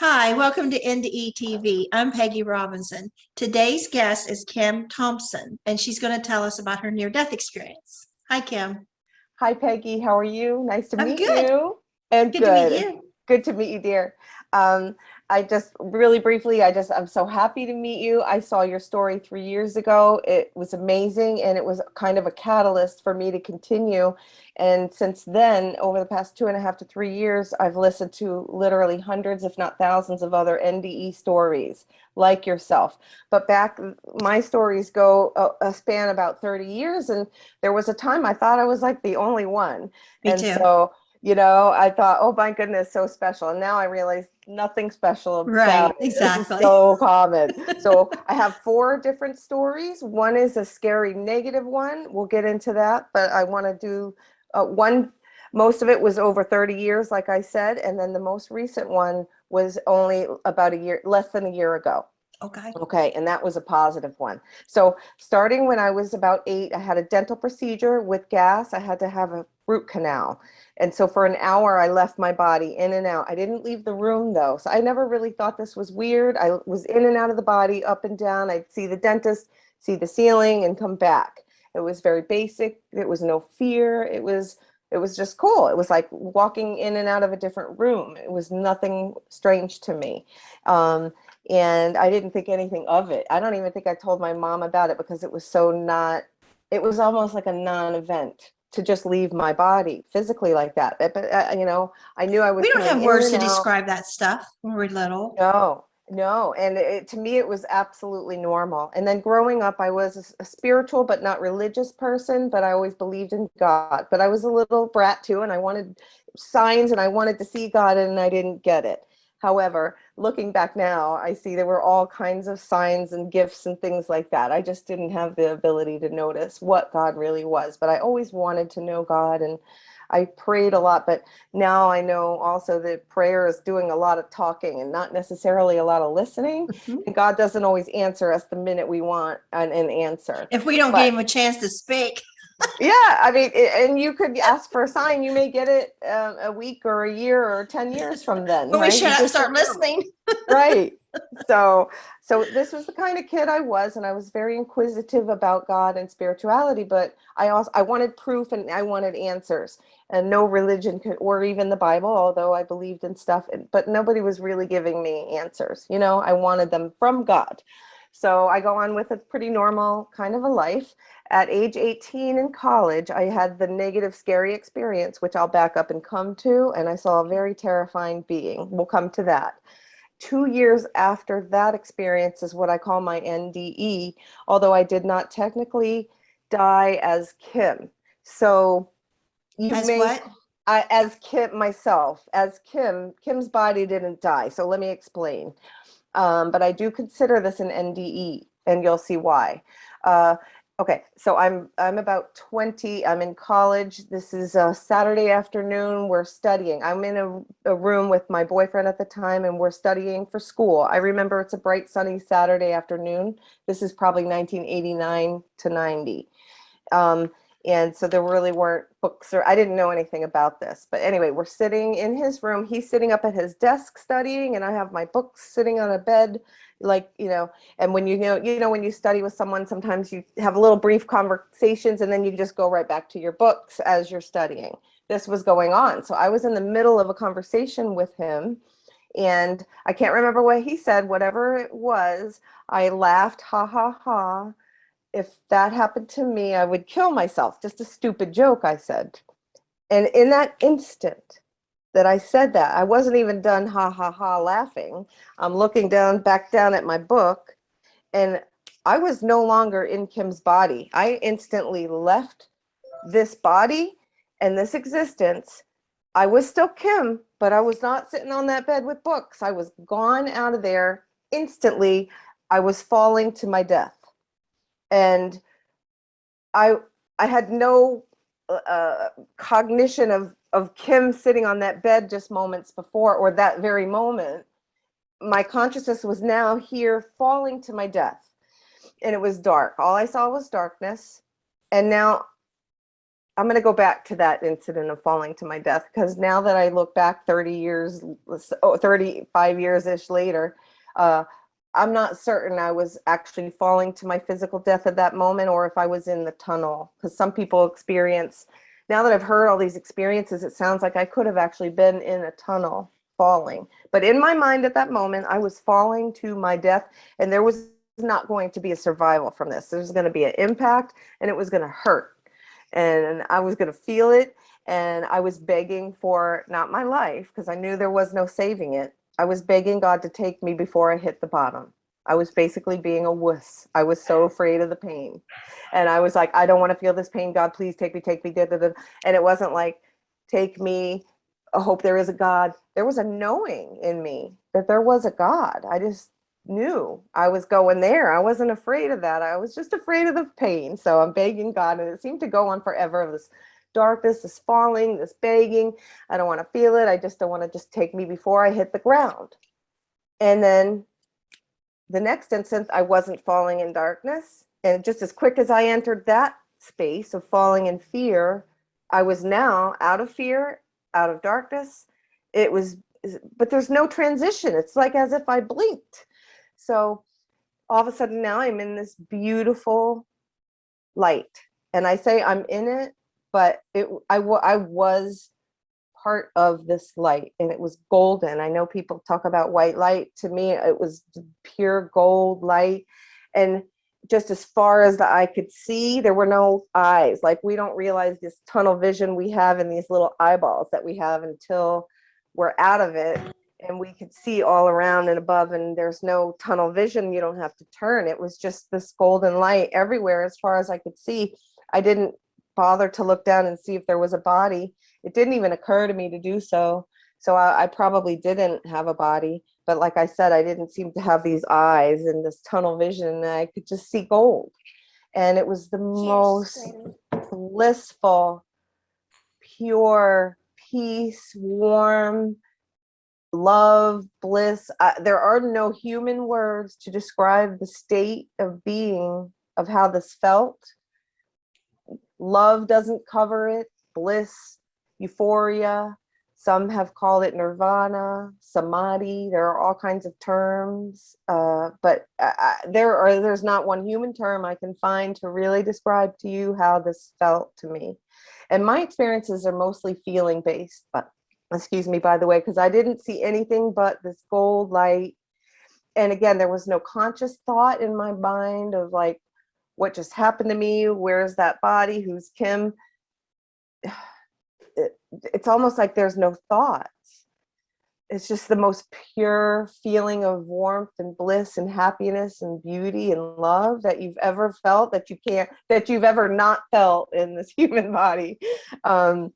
Hi, welcome to NDE TV. I'm Peggy Robinson. Today's guest is Kim Thompson, and she's going to tell us about her near-death experience. Hi, Kim. Hi, Peggy. How are you? Nice to I'm meet good. you. And Good to meet good. It's you. good to meet you, dear. Um, I just really briefly, I'm so happy to meet you. I saw your story 3 years ago. It was amazing, and it was kind of a catalyst for me to continue. And since then, over the past 2.5 to 3 years, I've listened to literally hundreds, if not thousands, of other NDE stories like yourself. But my stories go a span about 30 years, and there was a time I thought I was like the only one. Me And too. so, I thought, oh my goodness, so special. And now I realize nothing special about Right, it. This is exactly. so common. So I have four different stories. One is a scary negative one. We'll get into that, but I want to do one. Most of it was over 30 years, like I said. And then the most recent one was only about a year, less than a year ago. Okay. Okay, and that was a positive one. So starting when I was about 8, I had a dental procedure with gas. I had to have a root canal. And so for an hour, I left my body in and out. I didn't leave the room though. So I never really thought this was weird. I was in and out of the body, up and down. I'd see the dentist, see the ceiling, and come back. It was very basic. There was no fear. It was just cool. It was like walking in and out of a different room. It was nothing strange to me. Um, and I didn't think anything of it. I don't even think I told my mom about it because it was so not, it was almost like a non-event to just leave my body physically like that. But I knew I was We don't coming have in words and to out. describe that stuff when we're little. No, no. And to me, it was absolutely normal. And then growing up, I was a spiritual but not religious person, but I always believed in God. But I was a little brat too, and I wanted signs and I wanted to see God, and I didn't get it. However, looking back now, I see there were all kinds of signs and gifts and things like that. I just didn't have the ability to notice what God really was. But I always wanted to know God, and I prayed a lot. But now I know also that prayer is doing a lot of talking and not necessarily a lot of listening. Mhm. And God doesn't always answer us the minute we want an answer. If we don't give But him a chance to speak, yeah, I mean, and you could ask for a sign. You may get it a week or a year or 10 years from then, but we right? should You just start don't know. listening. Right. So this was the kind of kid I was, and I was very inquisitive about God and spirituality, but I wanted proof and I wanted answers. And no religion could, or even the Bible, although I believed in stuff, but nobody was really giving me answers. I wanted them from God. So I go on with a pretty normal kind of a life. At age 18 in college, I had the negative, scary experience, which I'll back up and come to, and I saw a very terrifying being. We'll come to that. 2 years after that experience is what I call my NDE, although I did not technically die as Kim. So you As may, what? as Kim myself, as Kim's body didn't die. So let me explain. But I do consider this an NDE, and you'll see why. Uh, okay, so I'm about 20. I'm in college. This is a Saturday afternoon. We're studying. I'm in a room with my boyfriend at the time, and we're studying for school. I remember it's a bright, sunny Saturday afternoon. This is probably 1989 to 90. Um, and so there really weren't books, or I didn't know anything about this. But anyway, we're sitting in his room. He's sitting up at his desk studying, and I have my books sitting on a bed, and when when you study with someone, sometimes you have little brief conversations and then you just go right back to your books as you're studying. This was going on. So I was in the middle of a conversation with him, and I can't remember what he said, whatever it was. I laughed, ha ha ha. If that happened to me, I would kill myself. Just a stupid joke, I said. And in that instant that I said that, I wasn't even done ha ha ha laughing. I'm looking back down at my book, and I was no longer in Kim's body. I instantly left this body and this existence. I was still Kim, but I was not sitting on that bed with books. I was gone out of there instantly. I was falling to my death. And I I had no cognition of Kim sitting on that bed just moments before, or that very moment. My consciousness was now here falling to my death, and it was dark. All I saw was darkness, and now I'm going to go back to that incident of falling to my death, because now that I look back 30 years, 35 years-ish later, I'm not certain I was actually falling to my physical death at that moment, or if I was in the tunnel, because some people experience, now that I've heard all these experiences, it sounds like I could have actually been in a tunnel falling. But in my mind at that moment, I was falling to my death, and there was not going to be a survival from this. There's going to be an impact, and it was going to hurt. And I was going to feel it. And I was begging for not my life, because I knew there was no saving it. I was begging God to take me before I hit the bottom. I was basically being a wuss. I was so afraid of the pain. And I was like, I don't want to feel this pain. God, please take me, take me. Da, da, da. And it wasn't like, take me. I hope there is a God. There was a knowing in me that there was a God. I just knew I was going there. I wasn't afraid of that. I was just afraid of the pain. So I'm begging God, and it seemed to go on forever. This darkness, this falling, this begging. I don't want to feel it. I just don't want to just take me before I hit the ground. And then the next instant, I wasn't falling in darkness. And just as quick as I entered that space of falling in fear, I was now out of fear, out of darkness. It was, but there's no transition. It's like as if I blinked. So all of a sudden now I'm in this beautiful light. And I say I'm in it, but I was part of this light, and it was golden. I know people talk about white light. To me, it was pure gold light. And just as far as the eye could see, there were no eyes. Like, we don't realize this tunnel vision we have in these little eyeballs that we have until we're out of it. And we could see all around and above, and there's no tunnel vision. You don't have to turn. It was just this golden light everywhere as far as I could see. I didn't bother to look down and see if there was a body. It didn't even occur to me to do so. So I probably didn't have a body. But like I said, I didn't seem to have these eyes and this tunnel vision. And I could just see gold. And it was the most blissful, pure, peace, warm, love, bliss. There are no human words to describe the state of being, of how this felt. Love doesn't cover it. Bliss, euphoria. Some have called it nirvana, samadhi. There are all kinds of terms, but there's not one human term I can find to really describe to you how this felt to me. And my experiences are mostly feeling based, but excuse me, by the way, because I didn't see anything but this gold light. And again, there was no conscious thought in my mind of like, what just happened to me? Where's that body? Who's Kim? It's almost like there's no thoughts. It's just the most pure feeling of warmth and bliss and happiness and beauty and love that you've ever felt, that you've ever not felt in this human body. And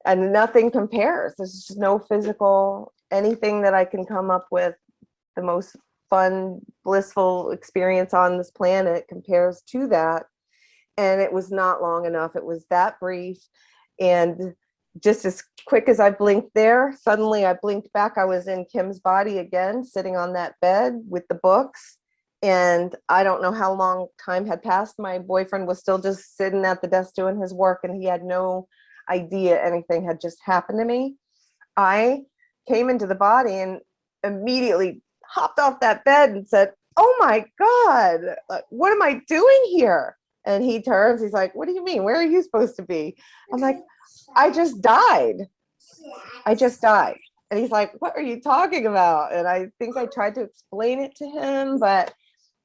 nothing compares. There's just no physical, anything that I can come up with. The most fun, blissful experience on this planet compares to that. And it was not long enough. It was that brief. And just as quick as I blinked there, suddenly I blinked back. I was in Kim's body again, sitting on that bed with the books. And I don't know how long time had passed. My boyfriend was still just sitting at the desk doing his work, and he had no idea anything had just happened to me. I came into the body and immediately hopped off that bed and said, "Oh my God, what am I doing here?" And he turns, he's like, "What do you mean? Where are you supposed to be?" I'm like, "I just died. I just died." And he's like, "What are you talking about?" And I think I tried to explain it to him, but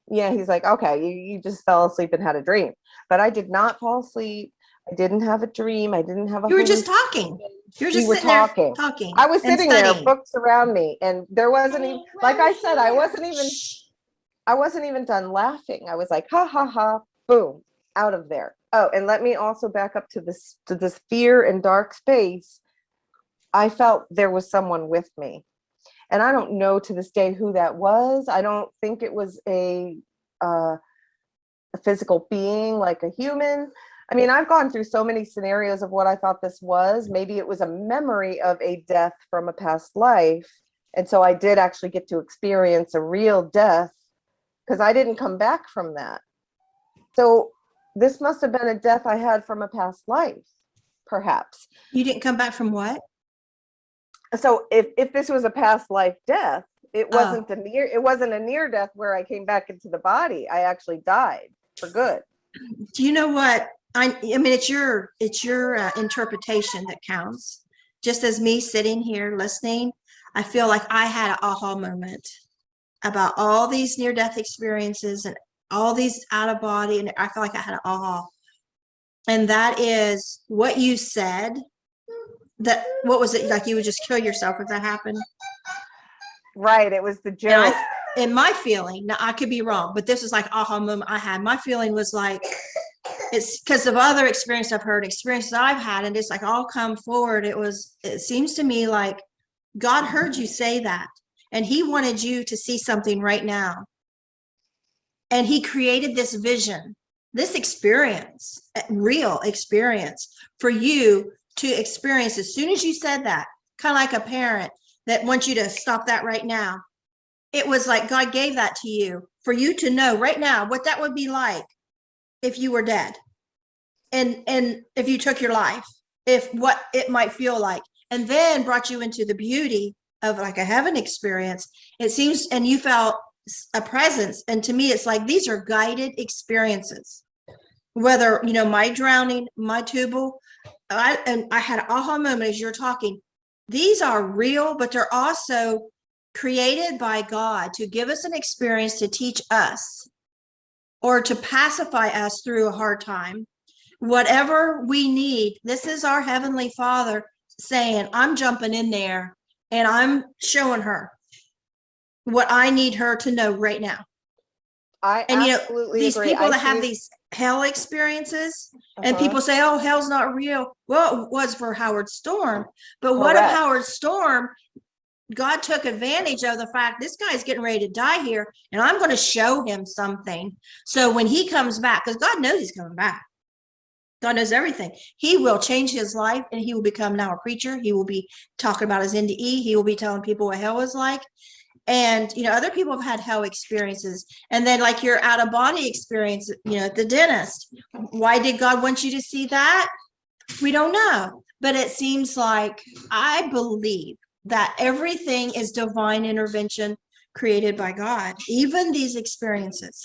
yeah, he's like, "Okay, you just fell asleep and had a dream." But I did not fall asleep. I didn't have a dream. I didn't have a You were just talking. You were just were sitting there talking. talking. I was and sitting there, studying. books around me, and there wasn't even, like I said, I wasn't even done laughing. I was like, ha ha ha, boom, out of there. Oh, and let me also back up to this fear and dark space. I felt there was someone with me. And I don't know to this day who that was. I don't think it was a physical being like a human. I mean, I've gone through so many scenarios of what I thought this was. Maybe it was a memory of a death from a past life. And so I did actually get to experience a real death, because I didn't come back from that. So this must have been a death I had from a past life. perhaps. You didn't come back from what? So if this was a past life death, it Oh. wasn't a near death where I came back into the body. I actually died for good. Do you know what? I mean, it's your interpretation that counts. Just as me sitting here listening, I feel like I had an aha moment about all these near-death experiences and all these out of body, and I feel like I had an aha. And that is what you said. That what was it like? You would just kill yourself if that happened. Right. It was the And joke. in my feeling, now I could be wrong, but this is like aha moment I had. My feeling was like, it's because of other experience I've heard, experiences I've had, and it's like all come forward. It seems to me like God heard you say that, and he wanted you to see something right now. And he created this vision, this experience, real experience for you to experience as soon as you said that, kind of like a parent that wants you to stop that right now. It was like God gave that to you for you to know right now what that would be like if you were dead, and if you took your life, if what it might feel like, and then brought you into the beauty of like a heaven experience. It seems, and you felt a presence. And to me, it's like these are guided experiences. Whether, you know, my drowning, my tubal, I had an aha moment as you're talking. These are real, but they're also created by God to give us an experience to teach us or to pacify us through a hard time. Whatever we need, this is our Heavenly Father saying, I'm jumping in there and I'm showing her what I need her to know right now. I And you know, absolutely these agree. people that have these hell experiences, and people say, oh, hell's not real. Well, it was for Howard Storm. But what if Howard Storm, God took advantage of the fact this guy's getting ready to die here, and I'm going to show him something. So when he comes back, because God knows he's coming back. God knows everything. He will change his life, and he will become now a preacher. He will be talking about his NDE. He will be telling people what hell is like. And, you know, other people have had hell experiences. And then like your out of body experience, you know, at the dentist. Why did God want you to see that? We don't know. But it seems like I believe that everything is divine intervention created by God, even these experiences.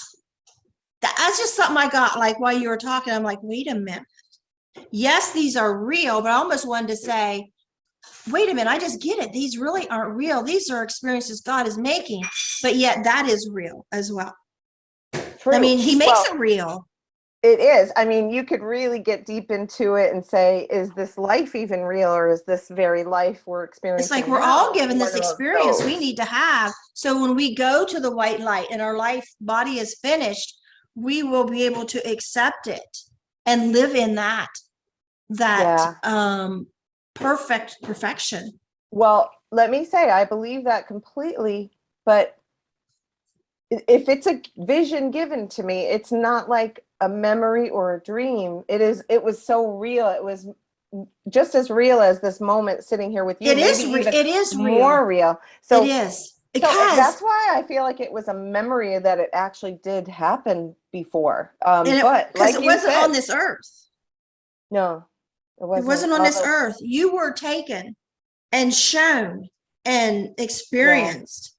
That's just something I got like while you were talking. I'm like, wait a minute. Yes, these are real, but I almost wanted to say, wait a minute, I just get it. These really aren't real. These are experiences God is making, but yet that is real as well. True. I mean, he makes it real. It is. I mean, you could really get deep into it and say, is this life even real, or is this very life we're experiencing? It's like we're all given this experience we need to have. So when we go to the white light and our life body is finished, we will be able to accept it and live in that perfection. Well, let me say, I believe that completely, but if it's a vision given to me, it's not like a memory or a dream. It was so real. It was just as real as this moment sitting here with you. It is more real. So it is. Because so that's why I feel like it was a memory that it actually did happen before. But because it wasn't on this earth. No, it wasn't. It wasn't on this earth. You were taken and shown and experienced.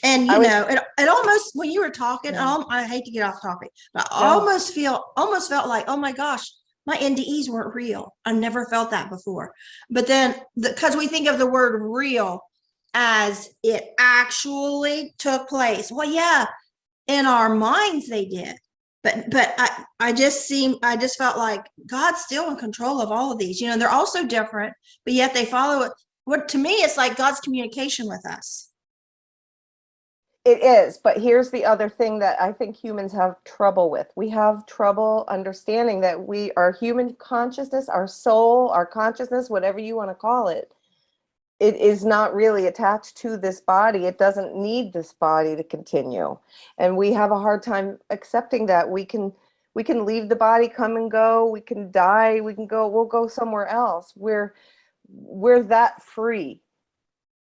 Yeah. And you know, it almost, when you were talking, I hate to get off topic, but I almost felt like, oh my gosh, my NDEs weren't real. I never felt that before. But then because we think of the word real as it actually took place. Well, yeah, in our minds they did. But I just felt like God's still in control of all of these. You know, they're also different, but yet they follow it. What to me, it's like God's communication with us. It is, but here's the other thing that I think humans have trouble with. We have trouble understanding that our human consciousness, our soul, our consciousness, whatever you want to call it, it is not really attached to this body. It doesn't need this body to continue. And we have a hard time accepting that we can leave the body, come and go, we can die, we'll go somewhere else. We're that free.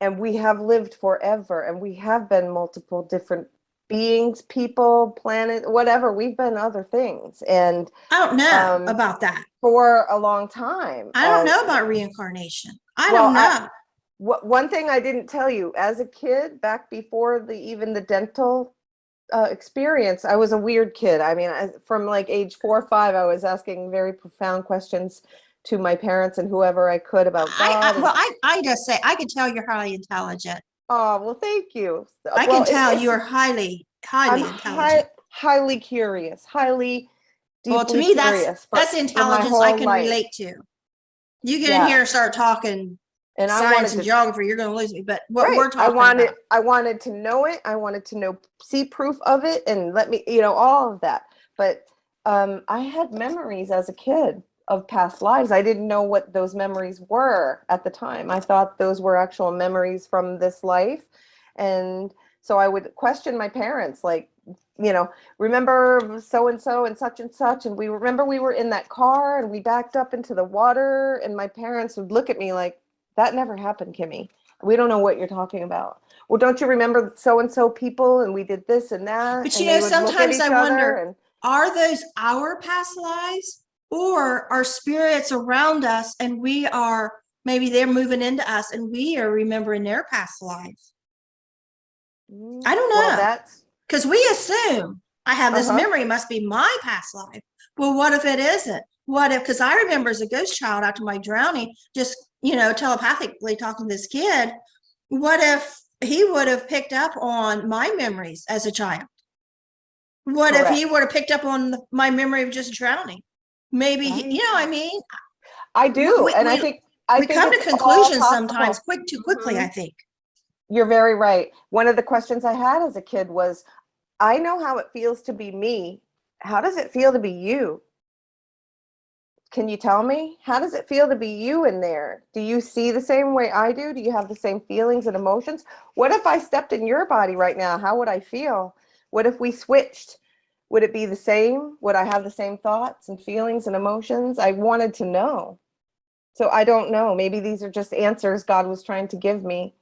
And we have lived forever, and we have been multiple different beings, people, planet, whatever. We've been other things. And I don't know about that. for a long time. I don't know about reincarnation. I Well, don't know. One thing I didn't tell you, as a kid, back before even the dental experience, I was a weird kid. I mean, from like age 4 or 5, I was asking very profound questions to my parents and whoever I could about God. I just say I can tell you're highly intelligent. Oh, well, thank you. I Well, can tell you are highly I'm intelligent. highly curious, highly Well, to deeply me, curious that's the for my intelligence I whole can life. relate to. You get in Yeah. here and start talking And I science wanted and to, geography, you're going to lose me. But what right. we're talking about, I wanted to know it. I wanted to know, see proof of it, and let me, all of that. But I had memories as a kid of past lives. I didn't know what those memories were at the time. I thought those were actual memories from this life. And so I would question my parents, like, remember so and so and such and such. And we remember we were in that car and we backed up into the water. And my parents would look at me like, that never happened, Kimmy. We don't know what you're talking about. Well, don't you remember so and so people? And we did this and that. but And they would look at sometimes each I other. wonder, And are those our past lives or are spirits around us and maybe they're moving into us and we are remembering their past lives? I don't well, know. that's Because we assume I have this uh-huh. memory, it must be my past life. Well, what if it isn't? What if, because I remember as a ghost child after my drowning, just, telepathically talking to this kid, what if he would have picked up on my memories as a child? What if he Correct. would have picked up on my memory of just drowning? Maybe, Right. I mean, I do. And I we think come to it's all conclusions sometimes possible. too quickly, I think. You're very right. One of the questions I had as a kid was, I know how it feels to be me. How does it feel to be you? Can you tell me? How does it feel to be you in there? Do you see the same way I do? Do you have the same feelings and emotions? What if I stepped in your body right now? How would I feel? What if we switched? Would it be the same? Would I have the same thoughts and feelings and emotions? I wanted to know. So I don't know. Maybe these are just answers God was trying to give me.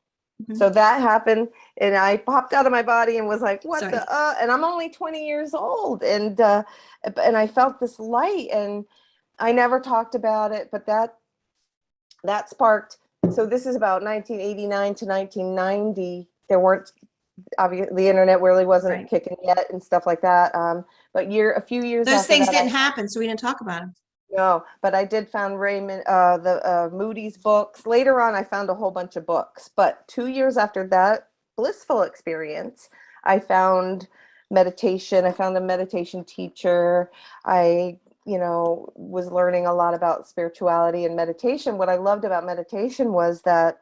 Mm-hmm. So that happened, and I popped out of my body and was like, "What Sorry. And I'm only 20 years old, and I felt this light, and I never talked about it, but that sparked. So this is about 1989 to 1990. There weren't obviously the internet really wasn't Right. kicking yet and stuff like that. But a few years Those after things that, didn't happen, so we didn't talk about them. no, but I did found Raymond, the Moody's books. Later on, I found a whole bunch of books. But 2 years after that blissful experience, I found meditation. I found a meditation teacher. I, was learning a lot about spirituality and meditation. What I loved about meditation was that,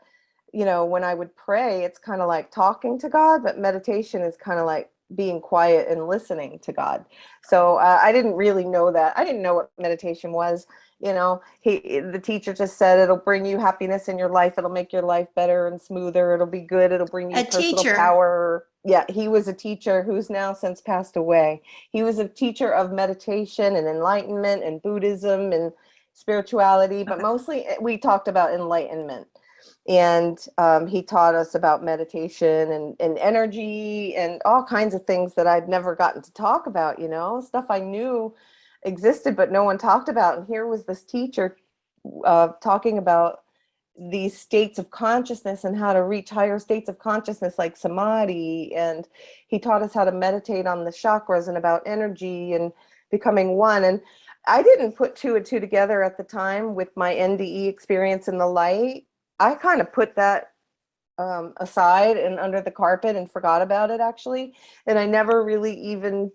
when I would pray, it's kind of like talking to God, but meditation is kind of like being quiet and listening to God. So I didn't really know that. I didn't know what meditation was. The teacher just said it'll bring you happiness in your life. It'll make your life better and smoother. It'll be good. It'll bring you A personal teacher. power. Yeah, he was a teacher who's now since passed away. He was a teacher of meditation and enlightenment and Buddhism and spirituality, but Okay. mostly we talked about enlightenment. And he taught us about meditation and energy and all kinds of things that I'd never gotten to talk about, stuff I knew existed, but no one talked about. And here was this teacher talking about these states of consciousness and how to reach higher states of consciousness like samadhi. And he taught us how to meditate on the chakras and about energy and becoming one. And I didn't put two and two together at the time with my NDE experience in the light. I kind of put that aside and under the carpet and forgot about it, actually. And I never really even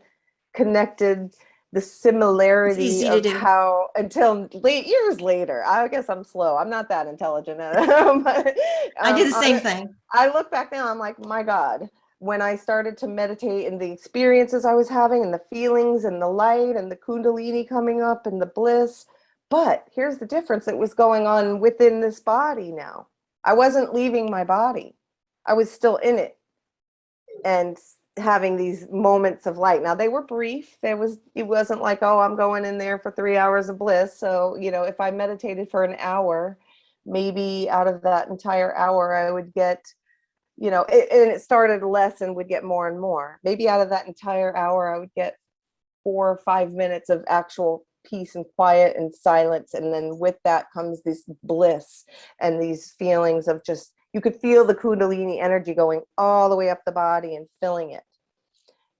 connected the It's similarity easy to of do. how until years later. I guess I'm slow. I'm not that intelligent. But, I do the same thing. I look back now, I'm like, my God, when I started to meditate and the experiences I was having and the feelings and the light and the kundalini coming up and the bliss. But here's the difference. It was going on within this body now. I wasn't leaving my body. I was still in it and having these moments of light. Now they were brief. It wasn't like, oh, I'm going in there for 3 hours of bliss. So, if I meditated for an hour, maybe out of that entire hour, I would get and it started less and would get more and more. Maybe out of that entire hour, I would get 4 or 5 minutes of actual peace and quiet and silence. And then with that comes this bliss and these feelings of just, you could feel the Kundalini energy going all the way up the body and filling it.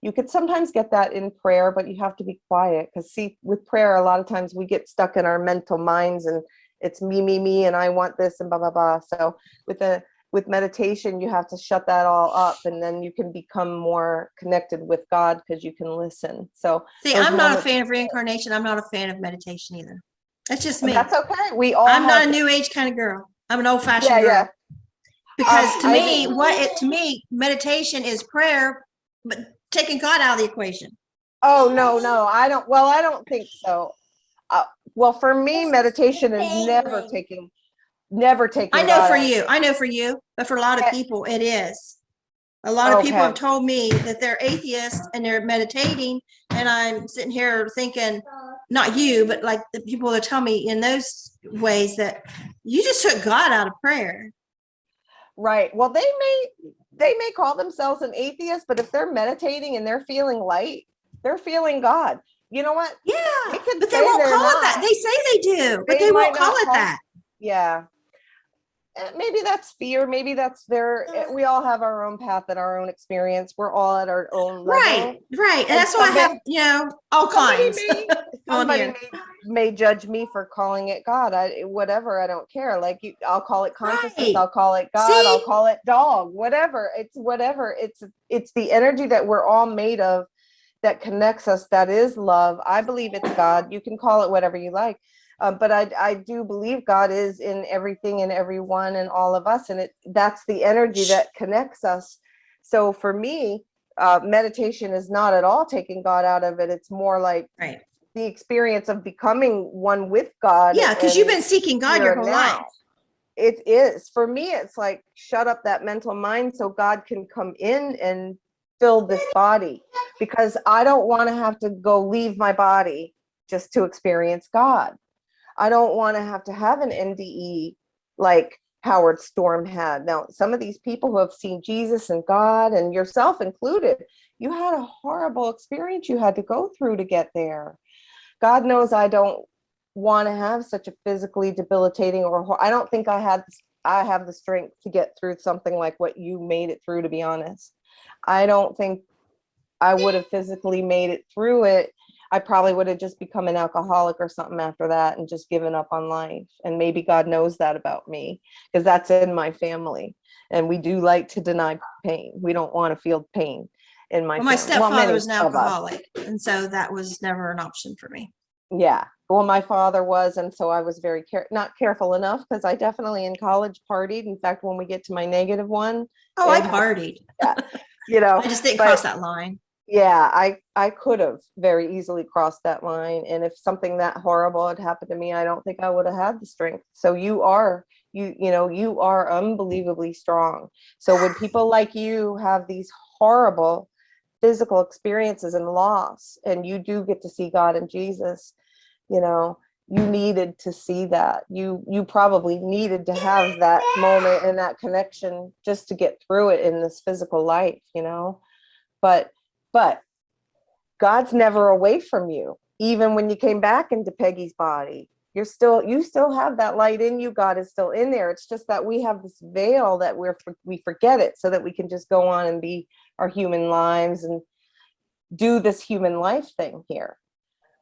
You could sometimes get that in prayer, but you have to be quiet, because see, with prayer, a lot of times we get stuck in our mental minds and it's me, and I want this and blah, blah, blah. So with meditation, you have to shut that all up, and then you can become more connected with God because you can listen. So See, I'm not a fan of reincarnation. I'm not a fan of meditation either. That's just me. That's okay. I'm not a new age kind of girl. I'm an old fashioned girl. Yeah. Because to me, meditation is prayer, but taking God out of the equation. Oh, no, I don't think so. Well, for me, meditation is never taking I know for you, but for a lot of people, it is. A lot of people have told me that they're atheists and they're meditating, and I'm sitting here thinking, not you, but like the people that tell me in those ways that you just took God out of prayer. Right. Well, they may call themselves an atheist, but if they're meditating and they're feeling light, they're feeling God. You know what? Yeah, but they won't call it that. They say they do, but they won't call it that. Yeah. Maybe that's fear. Maybe that's we all have our own path and our own experience. We're all at our own level. Right. And that's why I have, all kinds. Somebody may judge me for calling it God. Whatever, I don't care. Like I'll call it consciousness. Right. I'll call it God. See? I'll call it dog. Whatever. It's the energy that we're all made of that connects us. That is love. I believe it's God. You can call it whatever you like. But I do believe God is in everything and everyone and all of us. And that's the energy that connects us. So for me, meditation is not at all taking God out of it. It's more like the experience of becoming one with God. Yeah, because you've been seeking God your whole life. It is. For me, it's like shut up that mental mind so God can come in and fill this body. Because I don't want to have to go leave my body just to experience God. I don't want to have an NDE like Howard Storm had. Now, some of these people who have seen Jesus and God, and yourself included, you had a horrible experience you had to go through to get there. God knows I don't want to have such a physically debilitating, or I don't think I have the strength to get through something like what you made it through, to be honest. I don't think I would have physically made it through it. I probably would have just become an alcoholic or something after that and just given up on life. And maybe God knows that about me, because that's in my family. And we do like to deny pain. We don't want to feel pain in my family. My stepfather was an alcoholic, and so that was never an option for me. Yeah. Well, my father was, and so I was very not careful enough, because I definitely in college partied. In fact, when we get to my negative one. Oh, I partied. Yeah, I just didn't cross that line. Yeah, I could have very easily crossed that line. And if something that horrible had happened to me, I don't think I would have had the strength. So you are unbelievably strong. So when people like you have these horrible physical experiences and loss, and you do get to see God and Jesus, you needed to see that. You probably needed to have that moment and that connection just to get through it in this physical life, But God's never away from you. Even when you came back into Peggy's body, you still have that light in you. God is still in there. It's just that we have this veil that we forget it, so that we can just go on and be our human lives and do this human life thing here.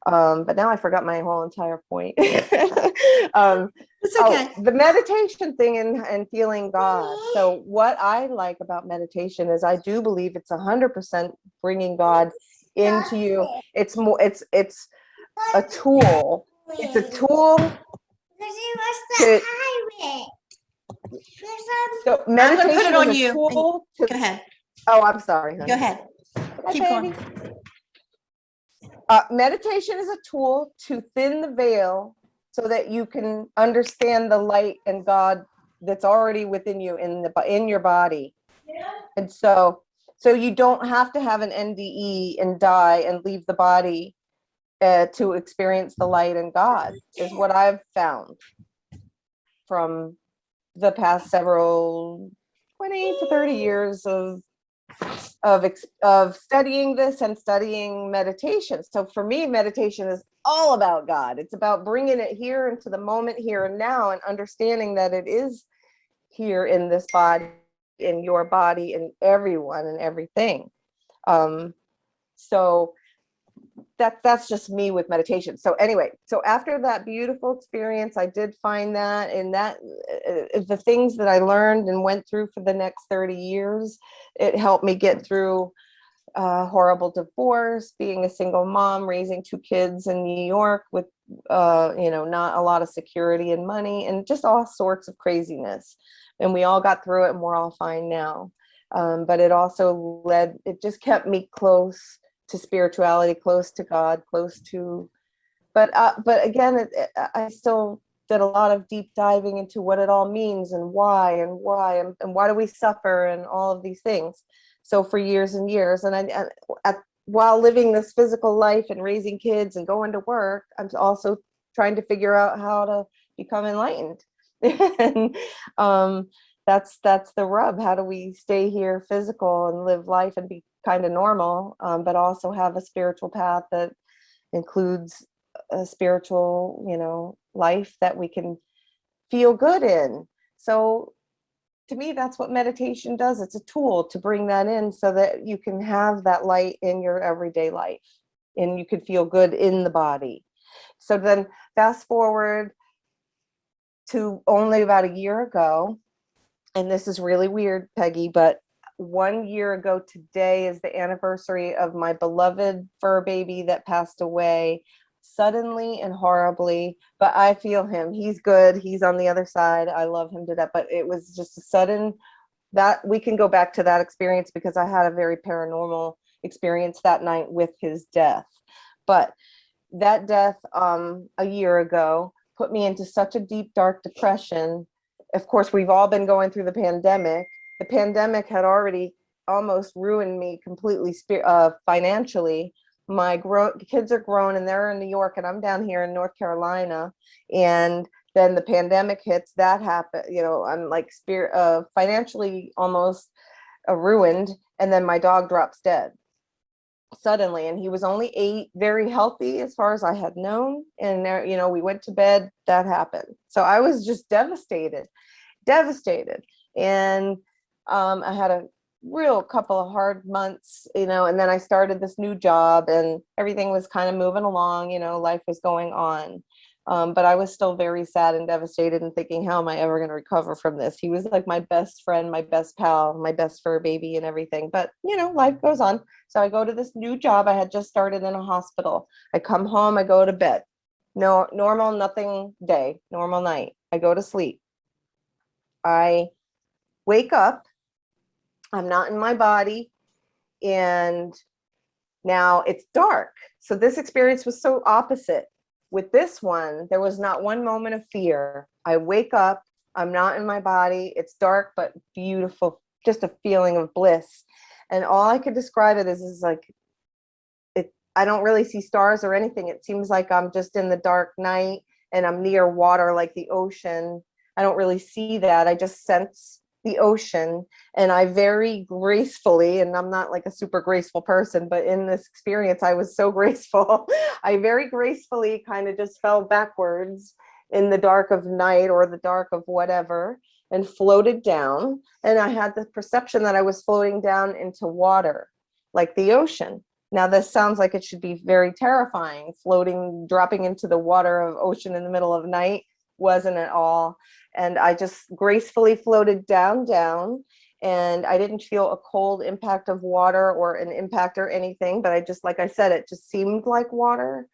But now I forgot my whole entire point. It's okay. The meditation thing and feeling God. So what I like about meditation is I do believe it's 100% bringing God into you. It's more. It's a tool. It's a tool. So meditation put it on is a you. tool. Go ahead. Oh, I'm sorry, honey. Go ahead. Keep going. Meditation is a tool to thin the veil so that you can understand the light and God that's already within you in your body. And so you don't have to have an NDE and die and leave the body to experience the light and God, is what I've found from the past 20 to 30 years of studying this and studying meditation. So for me, meditation is all about God. It's about bringing it here into the moment, here and now, and understanding that it is here in this body, in your body, in everyone and everything. So that's just me with meditation. So anyway, so after that beautiful experience, I did find that, and that the things that I learned and went through for the next 30 years, it helped me get through horrible divorce, being a single mom, raising 2 kids in New York with, not a lot of security and money, and just all sorts of craziness. And we all got through it, and we're all fine now. But it also it just kept me close to spirituality, close to God, close to, but again, I still did a lot of deep diving into what it all means and why and why do we suffer and all of these things. So for years and years, and while living this physical life and raising kids and going to work, I'm also trying to figure out how to become enlightened. And that's the rub. How do we stay here physical and live life and be kind of normal, but also have a spiritual path that includes a spiritual, life that we can feel good in. So to me, that's what meditation does. It's a tool to bring that in so that you can have that light in your everyday life and you can feel good in the body. So then fast forward to only about a year ago, and this is really weird, Peggy, but 1 year ago today is the anniversary of my beloved fur baby that passed away suddenly and horribly, but I feel him. He's good. He's on the other side. I love him to death, but it was just a sudden, that we can go back to that experience because I had a very paranormal experience that night with his death. But that death a year ago put me into such a deep, dark depression. Of course, we've all been going through the pandemic. The pandemic had already almost ruined me completely financially. My kids are grown and they're in New York and I'm down here in North Carolina. And then the pandemic hits, that happened, I'm like financially almost ruined. And then my dog drops dead suddenly, and he was only 8, very healthy as far as I had known. And there, we went to bed, that happened. So I was just devastated. And I had a real couple of hard months, and then I started this new job and everything was kind of moving along, life was going on. But I was still very sad and devastated and thinking, how am I ever going to recover from this? He was like my best friend, my best pal, my best fur baby and everything. But, life goes on. So I go to this new job. I had just started in a hospital. I come home, I go to bed. No, normal, nothing day, normal night. I go to sleep. I wake up. I'm not in my body. And now it's dark. So this experience was so opposite. With this one, there was not one moment of fear. I wake up, I'm not in my body. It's dark, but beautiful, just a feeling of bliss. And all I could describe it is like, I don't really see stars or anything. It seems like I'm just in the dark night and I'm near water, like the ocean. I don't really see that. I just sense the ocean, and I very gracefully, and I'm not like a super graceful person, but in this experience I was so graceful. I very gracefully kind of just fell backwards in the dark of night or the dark of whatever and floated down, and I had the perception that I was floating down into water like the ocean. Now this sounds like it should be very terrifying. Dropping into the water of ocean in the middle of night wasn't at all. And I just gracefully floated down, and I didn't feel a cold impact of water or an impact or anything, but I just, like I said, it just seemed like water.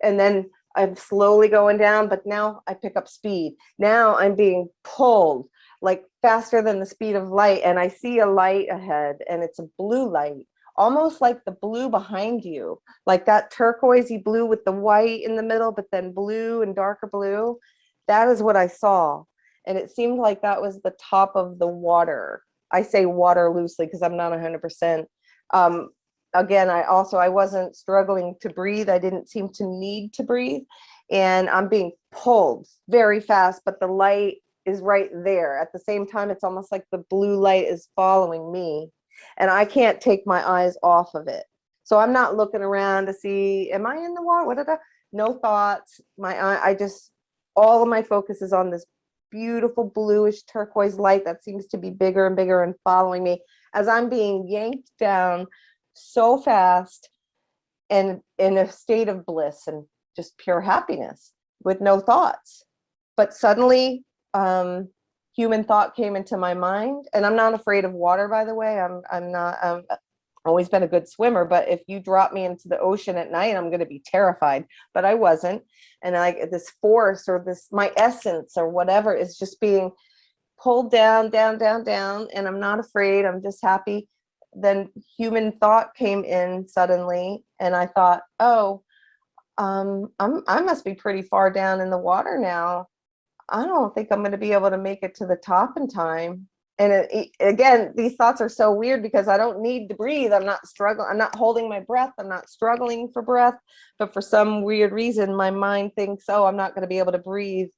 And then I'm slowly going down, but now I pick up speed. Now I'm being pulled like faster than the speed of light, and I see a light ahead, and it's a blue light, almost like the blue behind you, like that turquoisey blue with the white in the middle, but then blue and darker blue. That is what I saw. And it seemed like that was the top of the water. I say water loosely because I'm not 100%. Again, I wasn't struggling to breathe. I didn't seem to need to breathe. And I'm being pulled very fast, but the light is right there. At the same time, it's almost like the blue light is following me, and I can't take my eyes off of it. So I'm not looking around to see, am I in the water? What did I? No thoughts. My eye, I just, all of my focus is on this beautiful bluish turquoise light that seems to be bigger and bigger and following me as I'm being yanked down so fast and in a state of bliss and just pure happiness with no thoughts. But suddenly, human thought came into my mind, and I'm not afraid of water, by the way. I'm not. Always been a good swimmer, but if you drop me into the ocean at night, I'm going to be terrified. But I wasn't, and like this force or this my essence or whatever is just being pulled down, down, down, down, and I'm not afraid. I'm just happy. Then human thought came in suddenly, and I thought, oh, I must be pretty far down in the water now. I don't think I'm going to be able to make it to the top in time. And again, these thoughts are so weird because I don't need to breathe. I'm not struggling. I'm not holding my breath. I'm not struggling for breath. But for some weird reason, my mind thinks, oh, I'm not going to be able to breathe.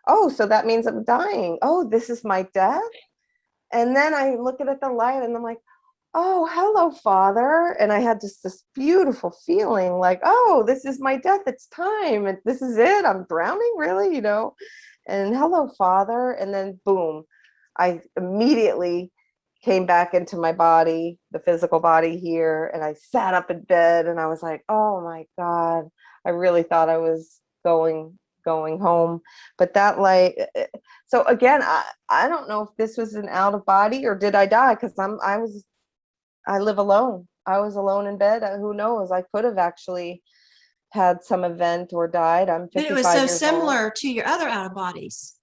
Oh, so that means I'm dying. Oh, this is my death. And then I look at the light and I'm like, oh, hello, Father. And I had just this beautiful feeling like, oh, this is my death. It's time. And this is it. I'm drowning, really, you know? And hello, Father. And then boom, I immediately came back into my body, the physical body here. And I sat up in bed and I was like, oh my God, I really thought I was going home. But that light, so again, I don't know if this was an out of body or did I die? Because I live alone. I was alone in bed. Who knows? I could have actually had some event or died. I'm 55 But it was so years similar old. to your other out of bodies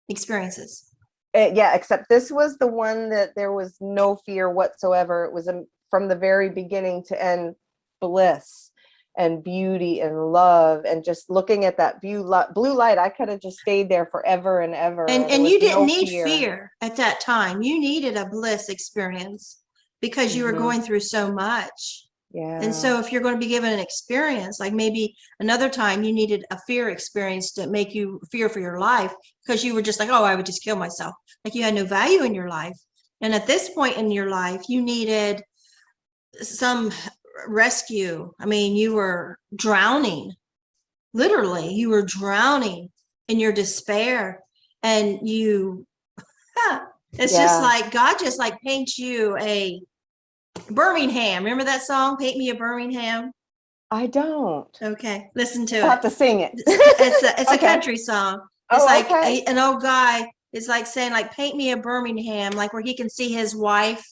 experiences. Yeah, except this was the one that there was no fear whatsoever. It was from the very beginning to end bliss and beauty and love, and just looking at that blue light. I could have just stayed there forever and ever. And you didn't need fear at that time. You needed a bliss experience because you were going through so much. Yeah. And so if you're going to be given an experience, like maybe another time you needed a fear experience to make you fear for your life because you were just like, oh, I would just kill myself. Like you had no value in your life. And at this point in your life, you needed some rescue. I mean, you were drowning. Literally, you were drowning in your despair. And it's just like God just like paints you a Birmingham. Remember that song, Paint Me a Birmingham? I don't. Okay, listen to it. I'll have to sing it. It's a country song. It's like an old guy is like saying like, paint me a Birmingham, like where he can see his wife,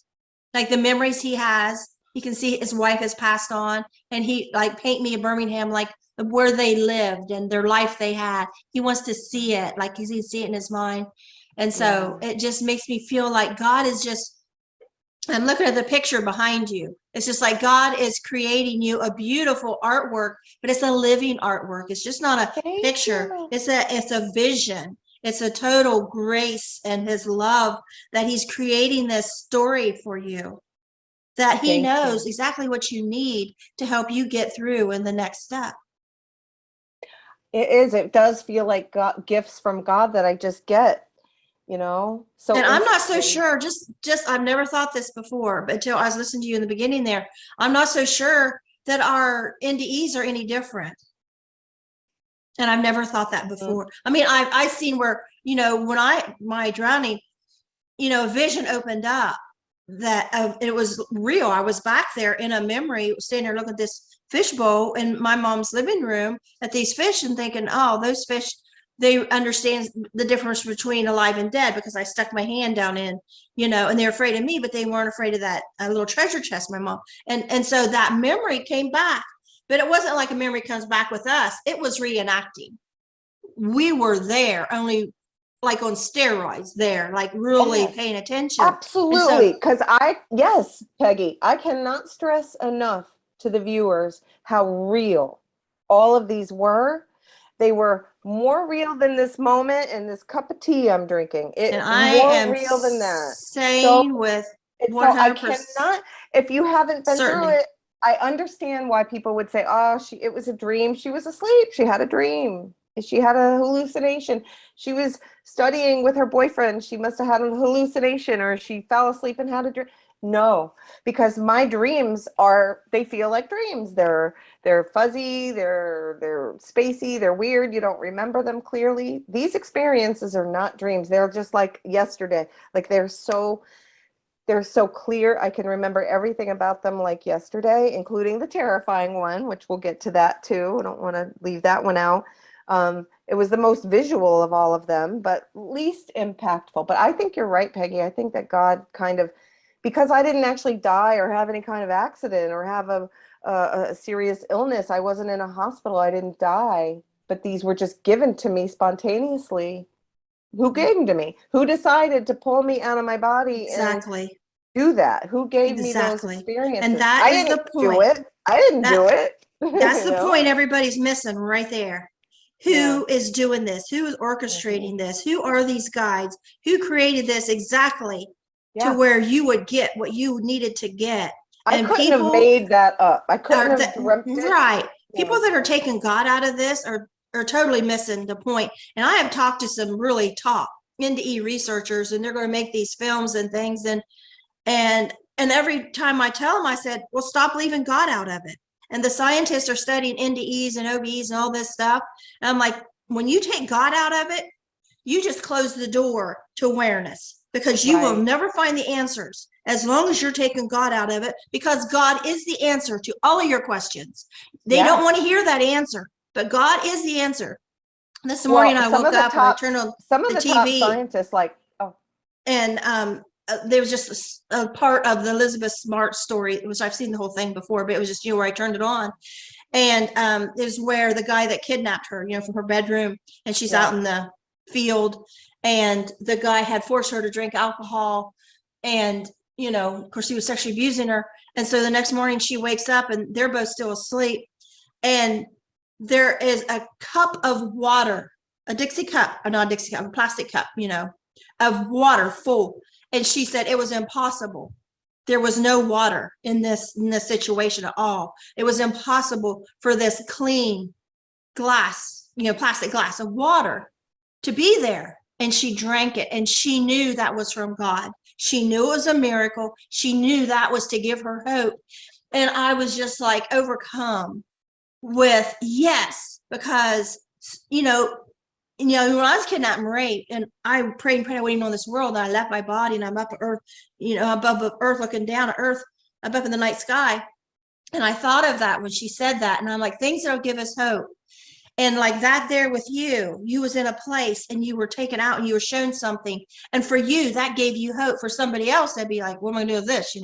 like the memories he has. He can see his wife has passed on, and he like paint me a Birmingham, like where they lived and their life they had. He wants to see it, like he can see it in his mind. And so it just makes me feel like God is just, I'm looking at the picture behind you. It's just like God is creating you a beautiful artwork, but it's a living artwork. It's just not a picture. It's a vision. It's a total grace and his love that he's creating this story for you, that he knows exactly what you need to help you get through in the next step. It does feel like gifts from God that I just get. You know, so and I'm not so sure, just I've never thought this before, but until I was listening to you in the beginning there, I'm not so sure that our NDEs are any different. And I've never thought that before. I mean, I've seen where, you know, when my drowning, you know, vision opened up that it was real. I was back there in a memory, standing there looking at this fishbowl in my mom's living room at these fish and thinking, oh, those fish, they understand the difference between alive and dead because I stuck my hand down in, you know, and they're afraid of me, but they weren't afraid of that little treasure chest, my mom. And so that memory came back, but it wasn't like a memory comes back with us. It was reenacting. We were there, only like on steroids there, like really paying attention. Absolutely. Because yes, Peggy, I cannot stress enough to the viewers how real all of these were. They were more real than this moment and this cup of tea I'm drinking. It's more real than that. Saying with 100%. So I cannot, if you haven't been through it, I understand why people would say, oh, it was a dream. She was asleep. She had a dream. She had a hallucination. She was studying with her boyfriend. She must have had a hallucination, or she fell asleep and had a dream. No, because my dreams they feel like dreams. They're fuzzy, they're spacey, they're weird. You don't remember them clearly. These experiences are not dreams. They're just like yesterday. Like they're so clear. I can remember everything about them like yesterday, including the terrifying one, which we'll get to that too. I don't want to leave that one out. It was the most visual of all of them, but least impactful. But I think you're right, Peggy. I think that God kind of, because I didn't actually die or have any kind of accident or have a serious illness. I wasn't in a hospital. I didn't die, but these were just given to me spontaneously. Who gave them to me? Who decided to pull me out of my body and Exactly. do that? Who gave me those Exactly. And experiences? that I is the didn't do point. it. I didn't do That it. that's You the know? point everybody's missing right there. Yeah. Who is doing this? Who is Mhm. orchestrating this? Who are these guides? Who created this exactly to Yeah. where you would get what you needed to get? I And couldn't have people made that up. I couldn't are have that dreamt it. right. People No. that are taking God out of this are totally missing the point. And I have talked to some really top NDE researchers, and they're going to make these films and things. And every time I tell them, I said, well, stop leaving God out of it. And the scientists are studying NDEs and OBEs and all this stuff. And I'm like, when you take God out of it, you just close the door to awareness, because you will Right. never find the answers as long as you're taking God out of it, because God is the answer to all of your questions. They don't want Yes. to hear that answer, but God is the answer. This morning Well, I woke up and I turned on some of the the top TV, scientists like, oh, and there was just a part of the Elizabeth Smart story, which I've seen the whole thing before, but it was just, where I turned it on. And is where the guy that kidnapped her, from her bedroom, and she's yeah. out in the field, and the guy had forced her to drink alcohol, and of course he was sexually abusing her. And so the next morning she wakes up and they're both still asleep, and there is a cup of water, a Dixie cup, not a Dixie cup, a plastic cup, of water full. And she said it was impossible. There was no water in this situation at all. It was impossible for this clean glass, plastic glass of water to be there. And she drank it, and she knew that was from God. She knew it was a miracle. She knew that was to give her hope. And I was just like overcome with yes, because when I was kidnapped and raped, and I prayed and prayed I wouldn't even know this world, and I left my body, and I'm up at earth, above the earth, looking down at earth, up in the night sky. And I thought of that when she said that, and I'm like, things that'll give us hope. And like that there with you was in a place and you were taken out and you were shown something. And for you, that gave you hope. For somebody else, they'd be like, what am I gonna do with this?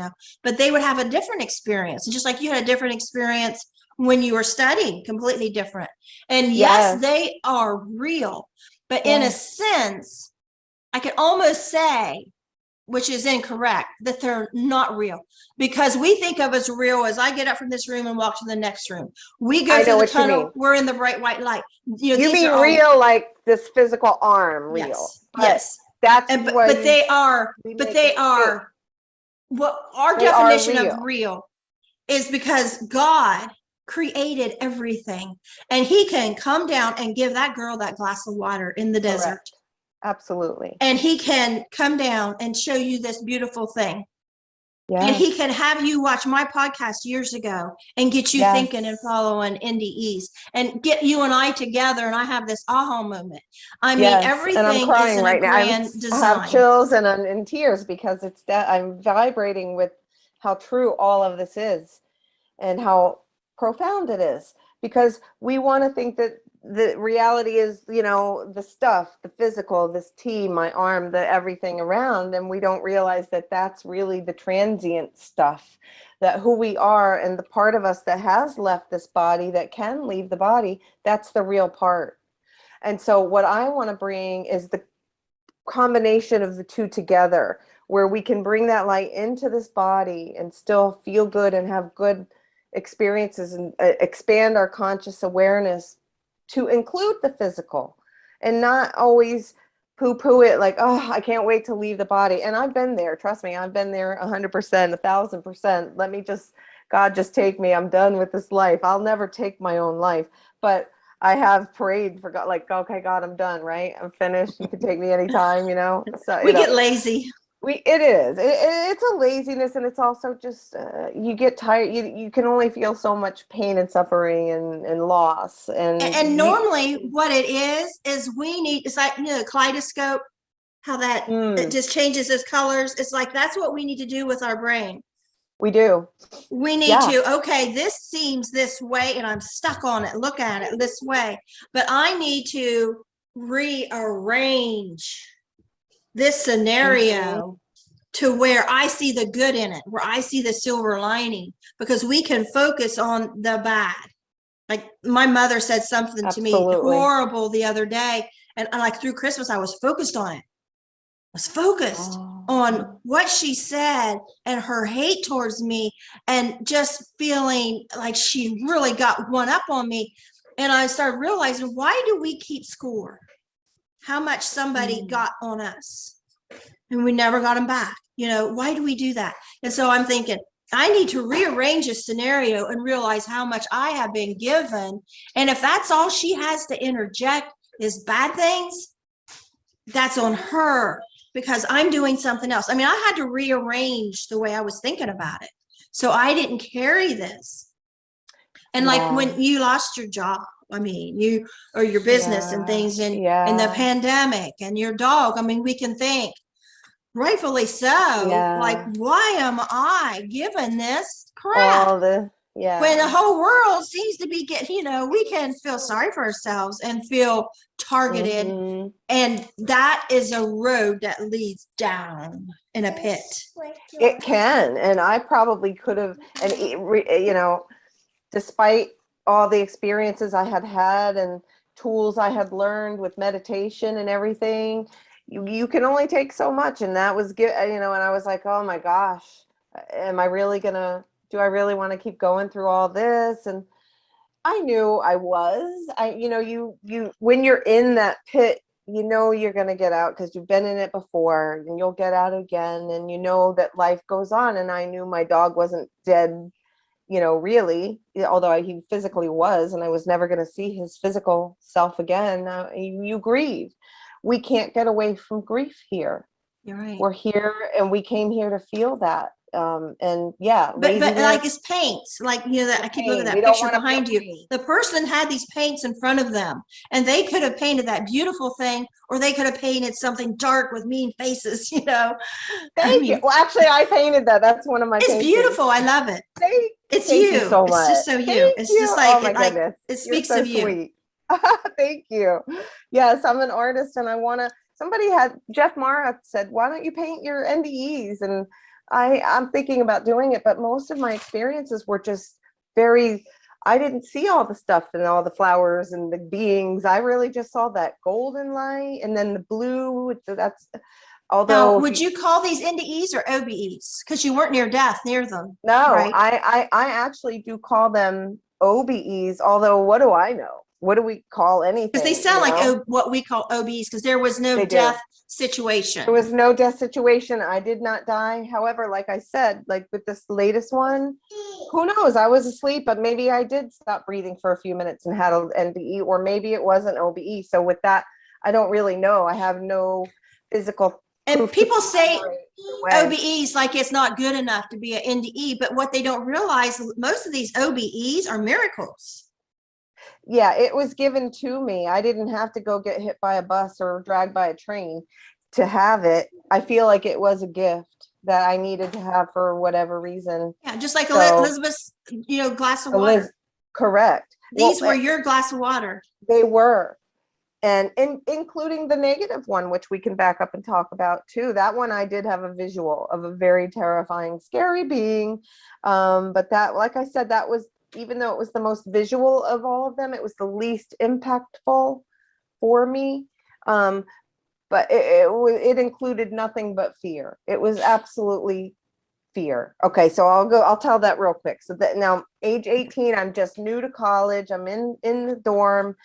But they would have a different experience. And just like you had a different experience when you were studying, completely different. And yes, Yes. they are real. But in a Yes. sense, I could almost say, which is incorrect, that they're not real, because we think of as real as I get up from this room and walk to the next room. We go I through know the what you tunnel. mean. We're in the bright white light. You These mean are all, real, like this physical arm real, yes, but yes. that's And why we but make a they mistake. are what our They are definition of real. real is, because God created everything, and he can come down and give that girl that glass of water in the desert. Correct. Absolutely. And he can come down and show you this beautiful thing. And he Yes. can have you watch my podcast years ago and get you thinking and Yes. following NDEs, and get you and I together. And I have this aha moment. I mean, Yes, and I'm everything is crying in a right now. grand I have design. chills and I'm in tears because it's that I'm vibrating with how true all of this is and how profound it is. Because we want to think that the reality is, the stuff, the physical, this T, my arm, the everything around, and we don't realize that that's really the transient stuff, that who we are and the part of us that has left this body, that can leave the body, that's the real part. And so what I want to bring is the combination of the two together, where we can bring that light into this body and still feel good and have good experiences, and expand our conscious awareness to include the physical, and not always poo-poo it like, oh, I can't wait to leave the body. And I've been there. Trust me, I've been there 100%, 1,000%. God just take me. I'm done with this life. I'll never take my own life. But I have prayed for God, like, okay, God, I'm done, right? I'm finished. You can take me anytime, So, We get lazy. it is. It's a laziness, and it's also just you get tired. You can only feel so much pain and suffering and loss, And normally what it is we need, it's like, kaleidoscope, how that it just changes its colors. It's like, that's what we need to do with our brain. We do. We need to, okay, this seems this way and I'm stuck on it. Look at it this way. But I need to rearrange this scenario to where I see the good in it, where I see the silver lining, because we can focus on the bad. Like my mother said something to me horrible the other day. And like through Christmas, I was focused on it. I was focused on what she said and her hate towards me, and just feeling like she really got one up on me. And I started realizing, why do we keep score? How much somebody got on us and we never got them back. Why do we do that? And so I'm thinking, I need to rearrange a scenario and realize how much I have been given. And if that's all she has to interject is bad things, that's on her, because I'm doing something else. I mean, I had to rearrange the way I was thinking about it, so I didn't carry this. And like when you lost your job, I mean, or your business and things, and the pandemic and your dog, I mean, we can think, rightfully so, like, why am I given this crap? When the whole world seems to be getting, we can feel sorry for ourselves and feel targeted. And that is a road that leads down in a pit. It can. And I probably could have, and despite all the experiences I had had and tools I had learned with meditation and everything, you can only take so much. And that was good, and I was like, oh my gosh, am I really gonna, do I really want to keep going through all this? And I knew I was, you when you're in that pit, you're going to get out because you've been in it before, and you'll get out again, and that life goes on. And I knew my dog wasn't dead, really, although he physically was, and I was never going to see his physical self again. You grieve. We can't get away from grief here. You're right. We're here, and we came here to feel that. But like it's paints, like, that I keep looking at that picture behind you. The person had these paints in front of them, and they could have painted that beautiful thing, or they could have painted something dark with mean faces. Thank you. Well, actually, I painted that. That's one of my. It's paintings. Beautiful. I love it. Thank you so much. It's just so you. It's just like, oh my goodness. It speaks of you. Sweet. Thank you. Yes, I'm an artist, and I want to. Jeff Mara said, why don't you paint your NDEs? And I'm thinking about doing it, but most of my experiences were just I didn't see all the stuff and all the flowers and the beings. I really just saw that golden light, and then the blue. Now, would you call these NDEs or OBEs? Because you weren't near them. No, right? I actually do call them OBEs, although what do I know? What do we call anything? Because they sound like what we call OBs, because there was no death situation. There was no death situation. I did not die. However, like I said, like with this latest one, who knows? I was asleep, but maybe I did stop breathing for a few minutes and had an NDE, or maybe it was an OBE. So with that, I don't really know. I have no physical. And people say OBEs like it's not good enough to be an NDE, but what they don't realize, most of these OBEs are miracles. Yeah, it was given to me. I didn't have to go get hit by a bus or dragged by a train to have it. I feel like it was a gift that I needed to have for whatever reason. Yeah, just like Elizabeth's, glass of water. Correct. These were your glass of water. They were. And including the negative one, which we can back up and talk about too. That one, I did have a visual of a very terrifying, scary being. But that, like I said, that was, even though it was the most visual of all of them, it was the least impactful for me. But it included nothing but fear. It was absolutely fear. Okay, so I'll tell that real quick. So that now, age 18, I'm just new to college. I'm in the dorm.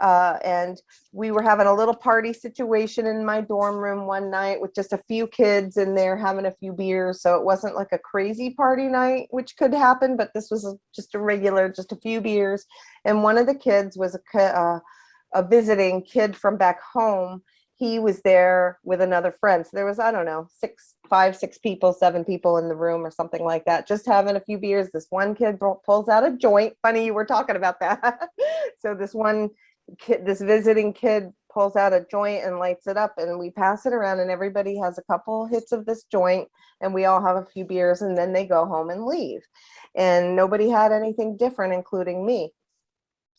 And we were having a little party situation in my dorm room one night with just a few kids in there having a few beers. So it wasn't like a crazy party night, which could happen, but this was just a regular, just a few beers. And one of the kids was a visiting kid from back home. He was there with another friend. So there was, I don't know, 6 people, 7 people in the room or something like that, just having a few beers. This one kid pulls out a joint. Funny you were talking about that. So this one kid, this visiting kid, pulls out a joint and lights it up, and we pass it around, and everybody has a couple hits of this joint, and we all have a few beers, and then they go home and leave. And nobody had anything different, including me.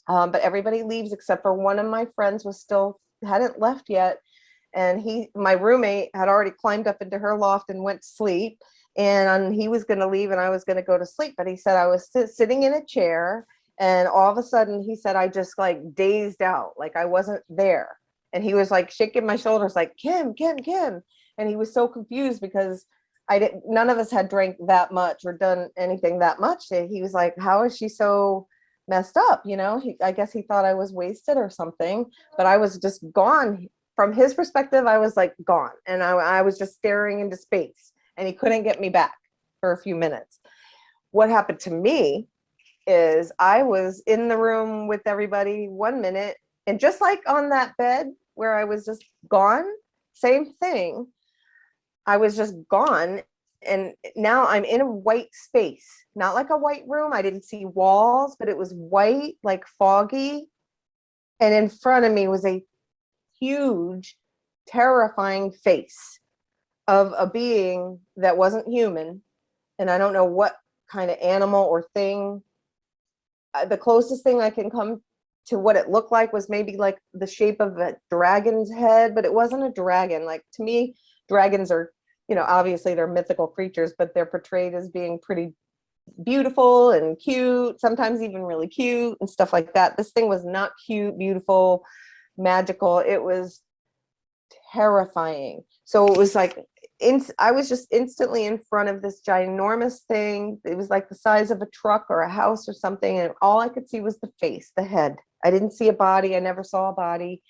But everybody leaves except for one of my friends hadn't left yet. And my roommate had already climbed up into her loft and went to sleep. And he was going to leave and I was going to go to sleep. But he said I was sitting in a chair. And all of a sudden he said, I just like dazed out, like I wasn't there. And he was like shaking my shoulders like, Kim, Kim, Kim. And he was so confused because none of us had drank that much or done anything that much. He was like, how is she so messed up? I guess he thought I was wasted or something, but I was just gone. From his perspective, I was like gone, and I was just staring into space, and he couldn't get me back for a few minutes. What happened to me is I was in the room with everybody 1 minute, and just like on that bed where I was just gone, same thing. I was just gone, and now I'm in a white space, not like a white room. I didn't see walls, but it was white, like foggy, and in front of me was a huge, terrifying face of a being that wasn't human. And I don't know what kind of animal or thing. The closest thing I can come to what it looked like was maybe like the shape of a dragon's head, but it wasn't a dragon. Like, to me, dragons are, obviously they're mythical creatures, but they're portrayed as being pretty beautiful and cute, sometimes even really cute and stuff like that. This thing was not cute, beautiful, magical. It was terrifying. So it was like I was just instantly in front of this ginormous thing. It was like the size of a truck or a house or something, and all I could see was the face, the head. I didn't see a body. I never saw a body.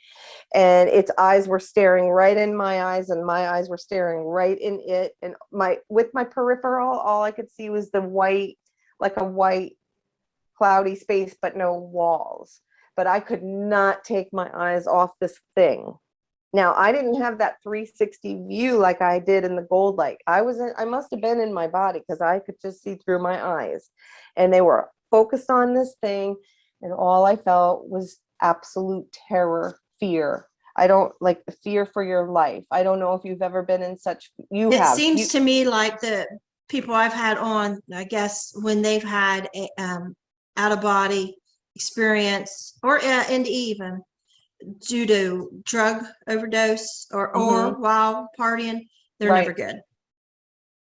And its eyes were staring right in my eyes, and my eyes were staring right in it. And with my peripheral, all I could see was the white, like a white cloudy space, but no walls. But I could not take my eyes off this thing. Now, I didn't have that 360 view like I did in the gold light. I must have been in my body because I could just see through my eyes. And they were focused on this thing. And all I felt was absolute terror, fear. I don't like the fear for your life. I don't know if you've ever been in such, It seems to me like the people I've had on, I guess, when they've had a, out of body experience or NDE even due to drug overdose or while partying, they're never good.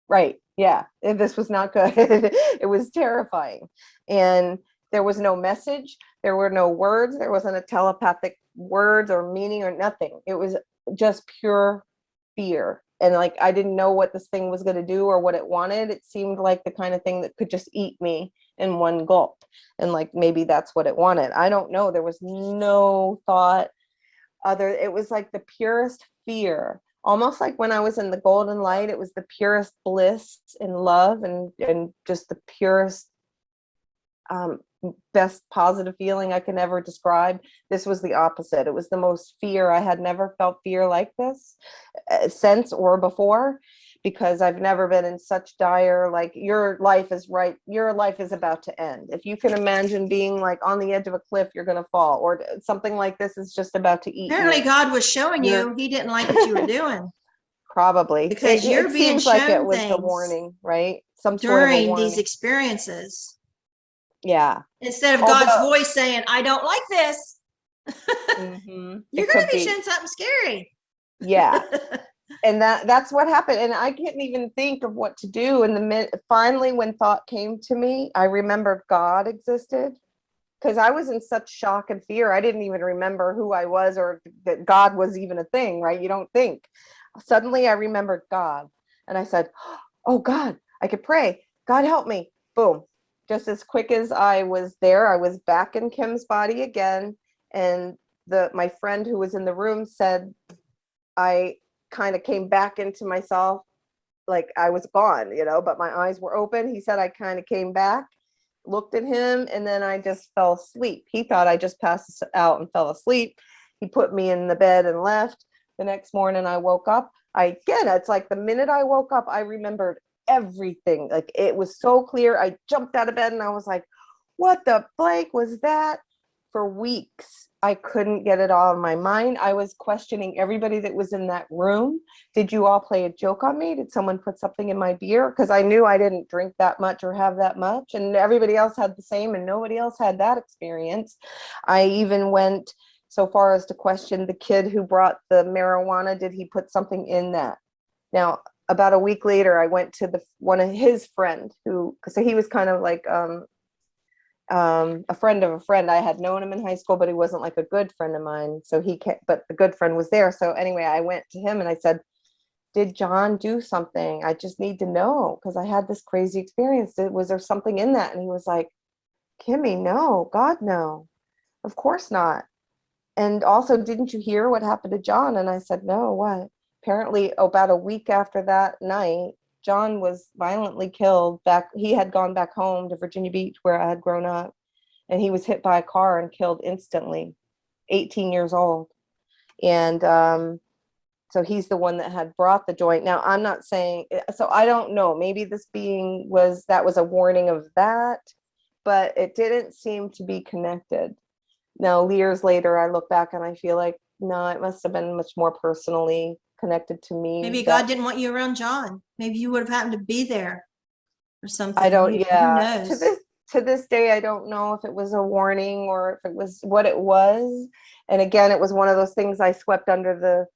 Right. Yeah. This was not good. It was terrifying. And there was no message. There were no words. There wasn't a telepathic words or meaning or nothing. It was just pure fear. And like, I didn't know what this thing was going to do or what it wanted. It seemed like the kind of thing that could just eat me in one gulp. And like, maybe that's what it wanted. I don't know. There was no thought it was like the purest fear, almost like when I was in the golden light. It was the purest bliss and love and just the purest, best positive feeling I can ever describe. This was the opposite. It was the most fear. I had never felt fear like this since or before, because I've never been in such dire, like, your life is about to end. If you can imagine being like on the edge of a cliff, you're going to fall, or something like this is just about to eat Apparently you. God was showing you he didn't like what you were doing. Probably. Because you're being shown like it was the warning, right? Some during sort of a warning. These experiences. Yeah. Instead of God's voice saying, I don't like this. You're going to be shown something scary. Yeah. And that's what happened. And I couldn't even think of what to do. And finally, when thought came to me, I remembered God existed, because I was in such shock and fear. I didn't even remember who I was or that God was even a thing, right? You don't think. Suddenly I remembered God, and I said, oh God, I could pray. God help me. Boom. Just as quick as I was there, I was back in Kim's body again. And my friend who was in the room said, I kind of came back into myself, like I was gone, but my eyes were open. He said I kind of came back, looked at him, and then I just fell asleep. He thought I just passed out and fell asleep. He put me in the bed and left. The next morning I woke up. It's like the minute I woke up, I remembered everything. Like it was so clear. I jumped out of bed and I was like, what the blank was that? For weeks, I couldn't get it all in my mind. I was questioning everybody that was in that room. Did you all play a joke on me? Did someone put something in my beer? Because I knew I didn't drink that much or have that much. And everybody else had the same and nobody else had that experience. I even went so far as to question the kid who brought the marijuana. Did he put something in that? Now, about a week later, I went to one of his friend so he was kind of like a friend of a friend. I had known him in high school, but he wasn't like a good friend of mine. So but the good friend was there. So anyway, I went to him and I said, did John do something? I just need to know because I had this crazy experience. Was there something in that? And he was like, Kimmy, no, God, no, of course not. And also, didn't you hear what happened to John? And I said, no, what? Apparently, about a week after that night, John was violently killed he had gone back home to Virginia Beach where I had grown up, and he was hit by a car and killed instantly, 18 years old. And so he's the one that had brought the joint. Now, I'm not saying, so I don't know, maybe this being was a warning of that, but it didn't seem to be connected. Now, years later, I look back and I feel like, no, it must have been much more personally connected to me. Maybe God didn't want you around John. Maybe you would have happened to be there or something. I don't, Who yeah. knows? To this day, I don't know if it was a warning or if it was what it was. And again, it was one of those things I swept under the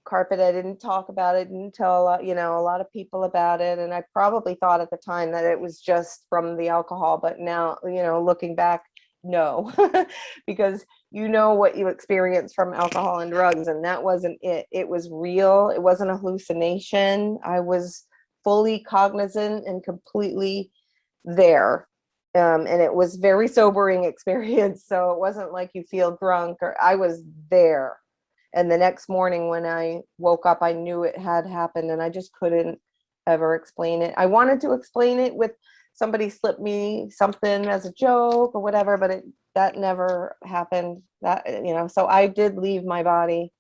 carpet. I didn't talk about it, didn't tell a lot of people about it. And I probably thought at the time that it was just from the alcohol, but now, looking back, no, because what you experience from alcohol and drugs, and that wasn't it. It was real. It wasn't a hallucination. I was fully cognizant and completely there. And it was very sobering experience. So it wasn't like you feel drunk, or I was there. And the next morning when I woke up, I knew it had happened and I just couldn't ever explain it. I wanted to explain it with somebody slipped me something as a joke or whatever, but that never happened. So I did leave my body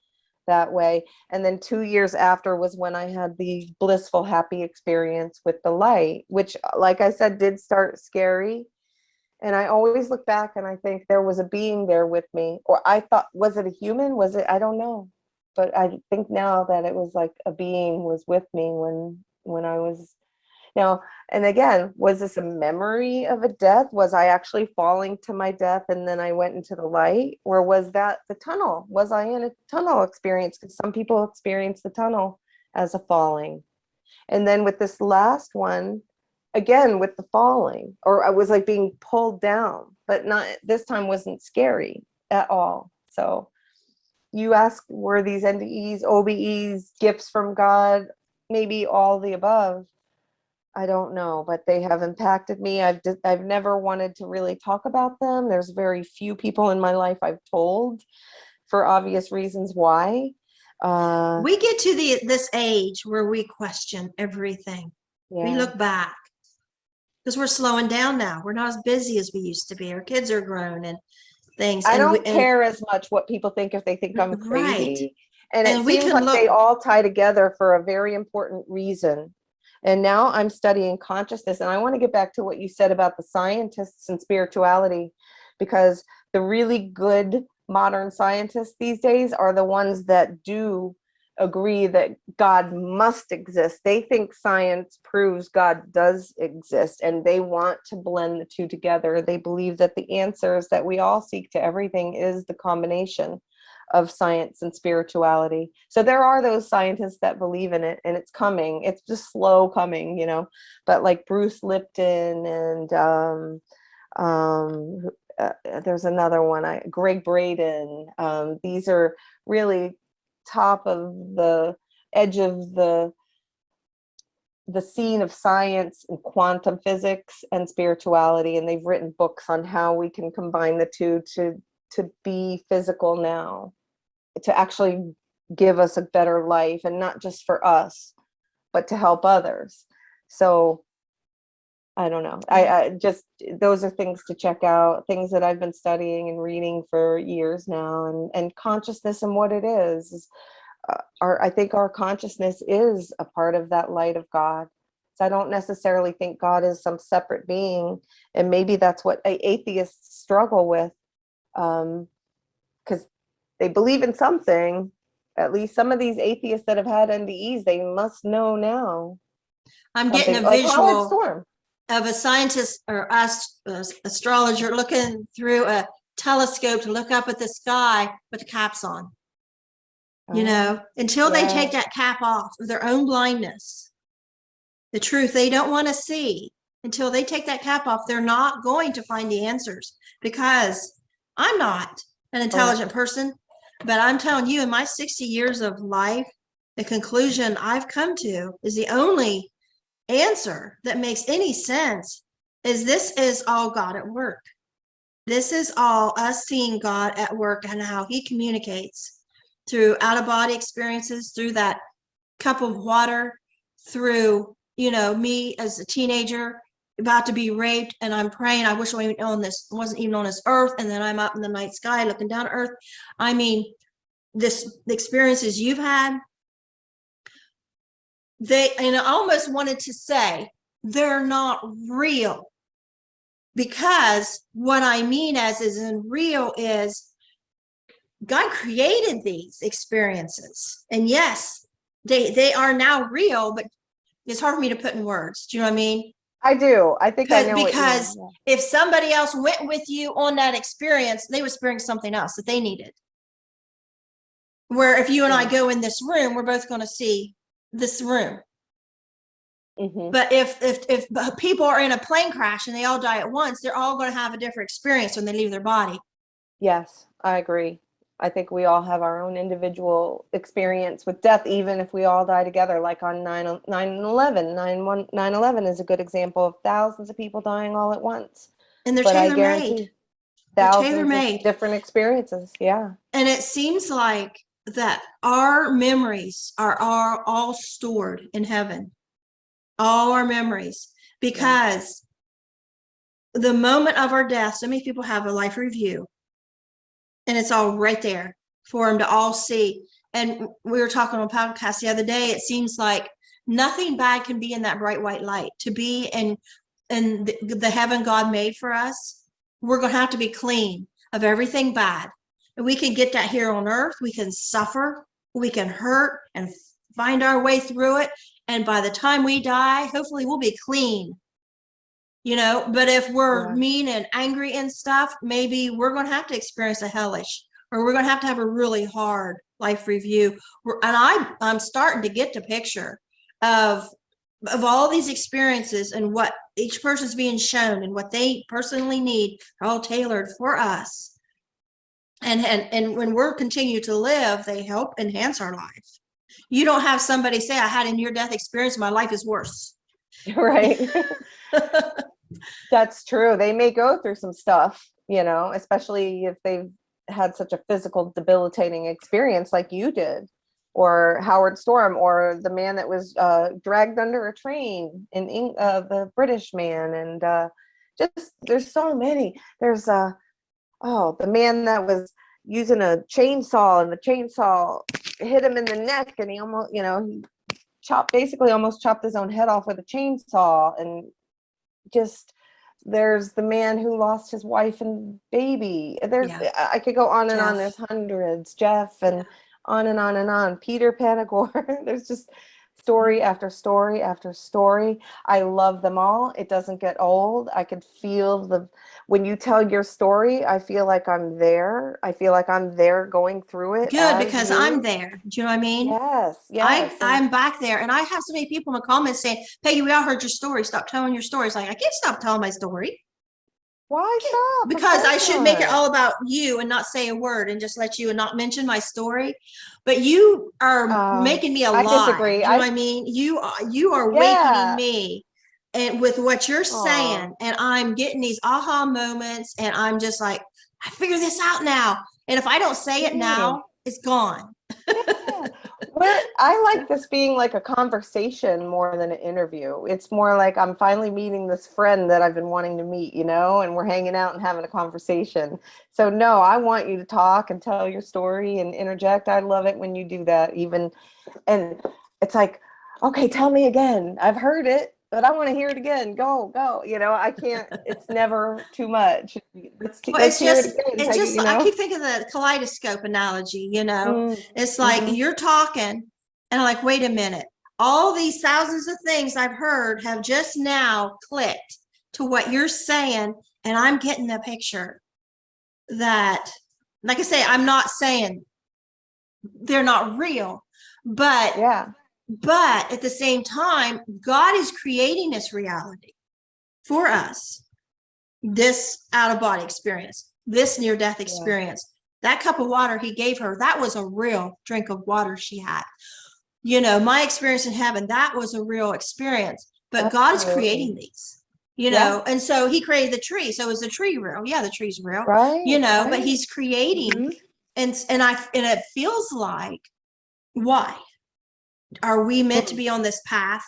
that way. And then 2 years after was when I had the blissful, happy experience with the light, which, like I said, did start scary. And I always look back and I think there was a being there with me, or I thought, was it a human? Was it? I don't know. But I think now that it was like a being was with me when I was. Now, and again, was this a memory of a death? Was I actually falling to my death and then I went into the light? Or was that the tunnel? Was I in a tunnel experience? Because some people experience the tunnel as a falling. And then with this last one, again, with the falling, or I was like being pulled down, but not this time wasn't scary at all. So you ask, were these NDEs, OBEs, gifts from God? Maybe all the above. I don't know, but they have impacted me. I've never wanted to really talk about them. There's very few people in my life I've told, for obvious reasons why. We get to this age where we question everything. Yeah. We look back because we're slowing down now. We're not as busy as we used to be. Our kids are grown and things. I don't care as much what people think if they think I'm crazy. Right. And it seems like they all tie together for a very important reason. And now I'm studying consciousness. And I want to get back to what you said about the scientists and spirituality, because the really good modern scientists these days are the ones that do agree that God must exist. They think science proves God does exist, and they want to blend the two together. They believe that the answers that we all seek to everything is the combination of science and spirituality. So there are those scientists that believe in it, and it's coming. It's just slow coming, but like Bruce Lipton and there's another one, Greg Braden. These are really top of the edge of the scene of science and quantum physics and spirituality, and they've written books on how we can combine the two to to be physical now, to actually give us a better life, and not just for us, but to help others. So I don't know. I just, those are things to check out, things that I've been studying and reading for years now, and consciousness and what it is I think our consciousness is a part of that light of God. So I don't necessarily think God is some separate being, and maybe that's what atheists struggle with, because they believe in something. At least some of these atheists that have had NDEs, they must know now. I'm getting a Like Howard visual Storm. of a scientist or astrologer looking through a telescope to look up at the sky with the caps on. You know, until they take that cap off of their own blindness, the truth they don't want to see, until they take that cap off, they're not going to find the answers. Because I'm not an intelligent person, but I'm telling you, in my 60 years of life, the conclusion I've come to is the only answer that makes any sense is this is all God at work. This is all us seeing God at work and how he communicates through out-of-body experiences, through that cup of water, through, you know, me as a teenager about to be raped, and I'm praying, I wish I wasn't even on this earth, and then I'm up in the night sky looking down at earth. I mean, the experiences you've had, and I almost wanted to say they're not real, because what I mean is in real is God created these experiences, and yes, they are now real, but it's hard for me to put in words. Do you know what I mean? I do. I think I know because if somebody else went with you on that experience, they would experience something else that they needed. Where if you and I go in this room, we're both going to see this room. But if people are in a plane crash and they all die at once, they're all going to have a different experience when they leave their body. Yes, I agree. I think we all have our own individual experience with death, even if we all die together, like on 9/11. 9/11 is a good example of thousands of people dying all at once. And they're tailor-made. Thousands of different experiences. Yeah. And it seems like that our memories are all stored in heaven. All our memories. Because the moment of our death, so many people have a life review. And it's all right there for them to all see. And we were talking on a podcast the other day. It seems like nothing bad can be in that bright white light. To be in the heaven God made for us, we're going to have to be clean of everything bad. And we can get that here on earth. We can suffer. We can hurt and find our way through it. And by the time we die, hopefully we'll be clean. You know, but if we're mean and angry and stuff, maybe we're going to have to experience a hellish, or we're going to have a really hard life review. And I'm starting to get the picture of all these experiences and what each person's being shown and what they personally need, all tailored for us. And when we're continue to live, they help enhance our life. You don't have somebody say, I had a near-death experience, my life is worse. Right. That's true. They may go through some stuff, you know, especially if they've had such a physical debilitating experience like you did, or Howard Storm, or the man that was dragged under a train in the British man. And just, there's so many. There's the man that was using a chainsaw, and the chainsaw hit him in the neck, and he almost, you know, he almost chopped his own head off with a chainsaw. And just, there's the man who lost his wife and baby. I could go on and on. There's hundreds. Jeff, and on and on and on. Peter Panagore. There's just story after story after story. I love them all. It doesn't get old. I could feel when you tell your story, I feel like I'm there. I feel like I'm there going through it. Good, because I'm there. Do you know what I mean? Yes. I'm back there. And I have so many people in the comments saying, Peggy, we all heard your story. Stop telling your stories. Like, I can't stop telling my story. Why stop? Because I should make it all about you and not say a word and just let you and not mention my story. But you are making me alive. I disagree. Do you know what I mean? You are awakening me, and with what you're saying, and I'm getting these aha moments, and I'm just like, I figure this out now. And if I don't say it now, it's gone. Yeah. I like this being like a conversation more than an interview. It's more like I'm finally meeting this friend that I've been wanting to meet, you know, and we're hanging out and having a conversation. So no, I want you to talk and tell your story and interject. I love it when you do that even. And it's like, okay, tell me again. I've heard it, but I want to hear it again. Go. You know, I can't, it's never too much. Well, Let's it's hear it just, again, it Peggy, just, you I know? keep thinking of the kaleidoscope analogy, you know, Mm, it's like mhm. you're talking and I'm like, wait a minute, all these thousands of things I've heard have just now clicked to what you're saying. And I'm getting the picture that, like I say, I'm not saying they're not real, but Yeah. at the same time, God is creating this reality for us, this out of body experience, this near death Yeah. experience. That cup of water he gave her, that was a real drink of water she had. You know, my experience in heaven, that was a real experience. But God is creating Absolutely. these, you Yeah. know, and so he created the tree. So is the tree real? Yeah, the tree's real, you Right. know, but Right. he's creating, Mhm. and it feels like, why are we meant to be on this path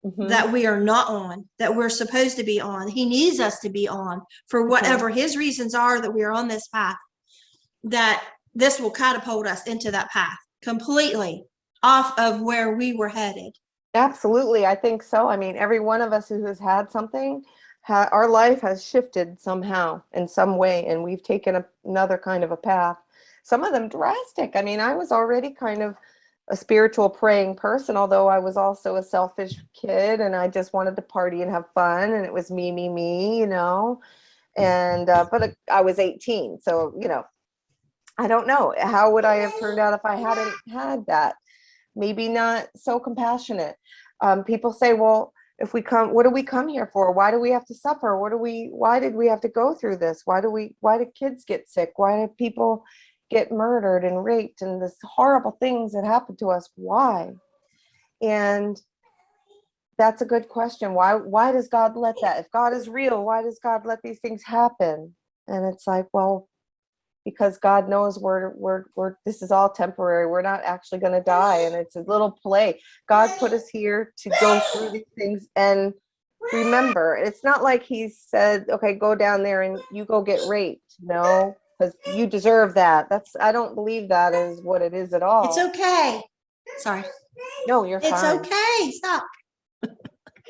Mhm. that we are not on, that we're supposed to be on? He needs us to be on for Mhm. whatever his reasons are, that we are on this path, that this will catapult us into that path completely off of where we were headed. Absolutely. I think so. I mean, every one of us who has had something, our life has shifted somehow in some way, and we've taken another kind of a path. Some of them drastic. I mean, I was already kind of a spiritual praying person, although I was also a selfish kid and I just wanted to party and have fun. And it was me, you know. And, but I was 18. So, you know, I don't know. How would I have turned out if I hadn't had that? Maybe not so compassionate. People say, well, if we come, what do we come here for? Why do we have to suffer? Why did we have to go through this? Why did kids get sick? Why did people get murdered and raped and this horrible things that happened to us? Why? And that's a good question. Why does God let that? If God is real, why does God let these things happen? And it's like, well, because God knows we're this is all temporary. We're not actually going to die, and it's a little play. God put us here to go through these things and remember. It's not like he said, okay, go down there and you go get raped. No, because you deserve that. I don't believe that is what it is at It's all. okay. Sorry. No, you're It's fine. okay. Stop.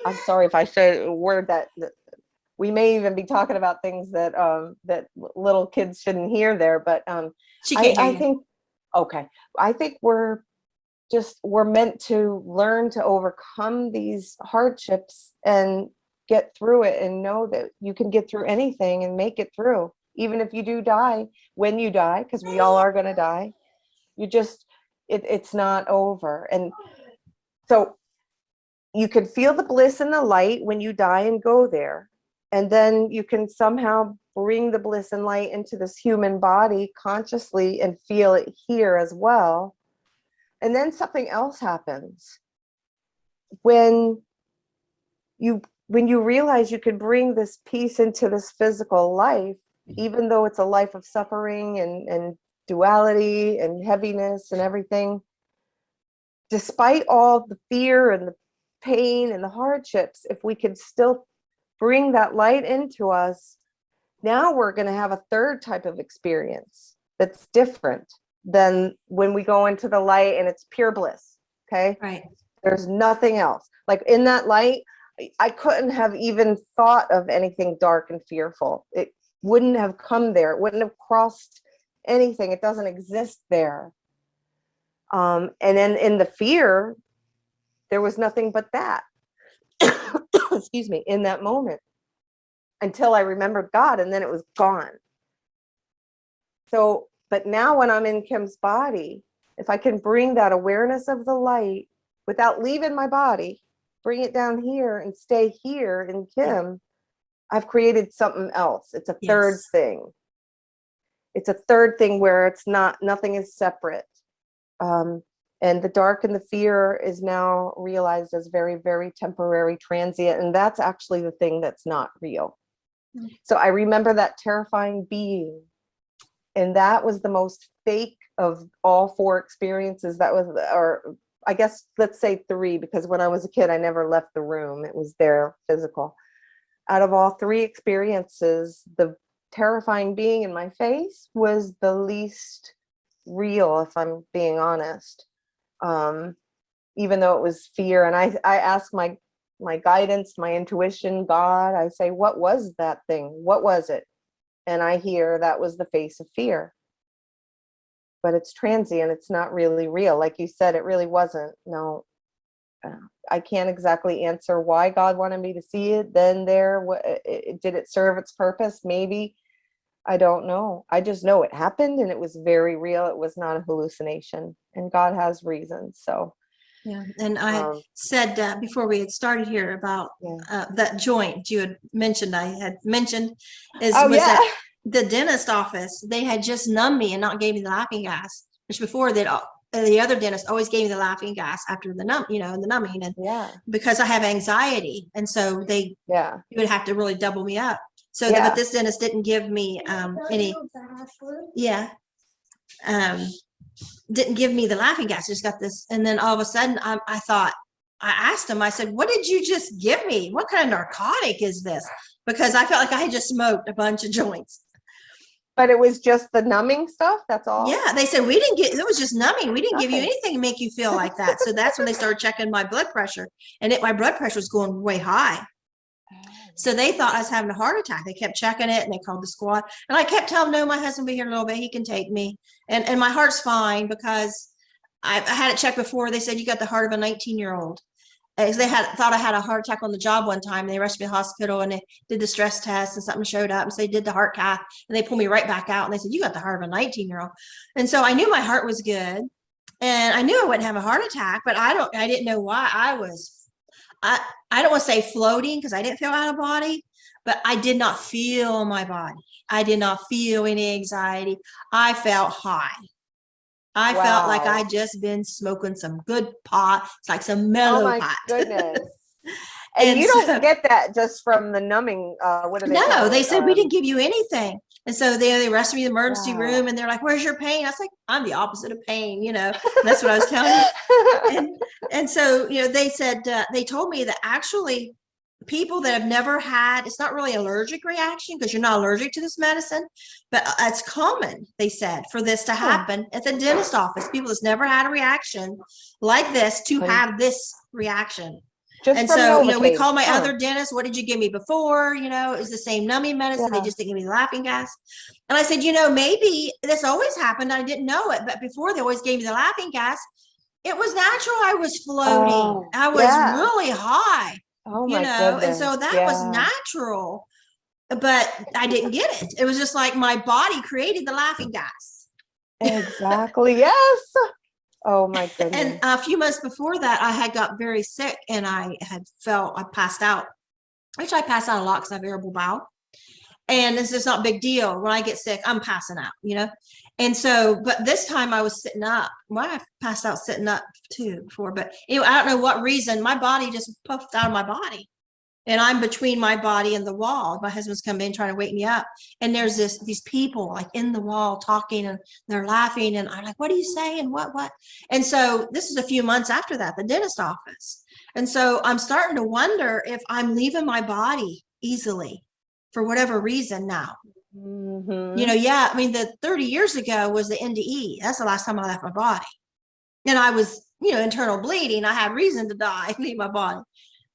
I'm sorry if I said a word that we may even be talking about things that little kids shouldn't hear there, but She can't hear I you. think, okay, I think we're meant to learn to overcome these hardships and get through it, and know that you can get through anything and make it through, even if you do die. When you die, because we all are going to die, you just it's not over. And so you can feel the bliss and the light when you die and go there. And then you can somehow bring the bliss and light into this human body consciously and feel it here as well. And then something else happens when you realize you can bring this peace into this physical life, even though it's a life of suffering and duality and heaviness and everything. Despite all the fear and the pain and the hardships, if we could still bring that light into us, now we're going to have a third type of experience that's different than when we go into the light and it's pure bliss. Okay. Right. There's nothing else. Like in that light, I couldn't have even thought of anything dark and fearful. It wouldn't have come there. It wouldn't have crossed anything. It doesn't exist there. And then in the fear, there was nothing but that. Excuse me, in that moment, until I remembered God, and then it was gone. So, but now when I'm in Kim's body, if I can bring that awareness of the light without leaving my body, bring it down here and stay here in Kim, I've created something else. It's a third Yes. thing. It's a third thing where it's not, nothing is separate. And the dark and the fear is now realized as very, very temporary, transient. And that's actually the thing that's not real. So I remember that terrifying being And that was the most fake of all 4 experiences. That was, or I guess, let's say 3, because when I was a kid, I never left the room. It was there physical. Out of all 3 experiences, the terrifying being in my face was the least real, if I'm being honest. Even though it was fear. And I asked my guidance, my intuition, God, I say, what was that thing? What was it? And I hear that was the face of fear. But it's transient. It's not really real. Like you said, it really wasn't. No, I can't exactly answer why God wanted me to see it then there. Did it serve its purpose? Maybe. I don't know. I just know it happened and it was very real. It was not a hallucination, and God has reasons. So Yeah. And I had said before we had started here about that joint you had mentioned, that the dentist office, they had just numbed me and not gave me the laughing gas, which before the other dentist always gave me the laughing gas after the the numbing. And because I have anxiety. And so you would have to really double me up. So, but this dentist didn't give me any, didn't give me the laughing gas, just got this. And then all of a sudden I asked him, I said, what did you just give me? What kind of narcotic is this? Because I felt like I had just smoked a bunch of joints. But it was just the numbing stuff. That's all. Yeah. They said, it was just numbing. We didn't give you anything to make you feel like that. So that's when they started checking my blood pressure, and my blood pressure was going way high. So they thought I was having a heart attack. They kept checking it, and they called the squad. And I kept telling them, no, my husband will be here in a little bit. He can take me. And my heart's fine, because I had it checked before. They said, you got the heart of a 19-year-old. They thought I had a heart attack on the job one time. They rushed me to the hospital, and they did the stress test, and something showed up. And so they did the heart cath, and they pulled me right back out. And they said, you got the heart of a 19-year-old. And so I knew my heart was good, and I knew I wouldn't have a heart attack, but I didn't know why I don't want to say floating, because I didn't feel out of body, but I did not feel my body. I did not feel any anxiety. I felt high. I felt like I'd just been smoking some good pot. It's like some mellow pot. Oh my goodness. And you don't get that just from the numbing. What do they call it? They said, we didn't give you anything. And so they rushed me to the emergency room, and they're like, where's your pain? I was like, I'm the opposite of pain, That's what I was telling you. And so, they said, they told me that actually people that have never had, it's not really allergic reaction, because you're not allergic to this medicine, but it's common, they said, for this to happen at the dentist office. People that's never had a reaction like this to have this reaction. And so, we called my other dentist. What did you give me before? It was the same numbing medicine. They just didn't give me the laughing gas. And I said, maybe this always happened. I didn't know it, but before they always gave me the laughing gas. It was natural. I was floating. I was really high. Oh my goodness. And so that was natural, but I didn't get it. It was just like my body created the laughing gas. Exactly. Yes. Oh my goodness. And a few months before that, I had got very sick, and I passed out, which I pass out a lot because I have irritable bowel. And this is not a big deal. When I get sick, I'm passing out, And so, but this time I was sitting up. Well, I passed out sitting up too before, but I don't know what reason, my body just puffed out of my body. And I'm between my body and the wall. My husband's come in trying to wake me up. And there's these people like in the wall talking, and they're laughing. And I'm like, what are you saying? What? And so this is a few months after that, the dentist office. And so I'm starting to wonder if I'm leaving my body easily for whatever reason now. Mm-hmm. The 30 years ago was the NDE. That's the last time I left my body. And I was, internal bleeding. I had reason to die, leave my body.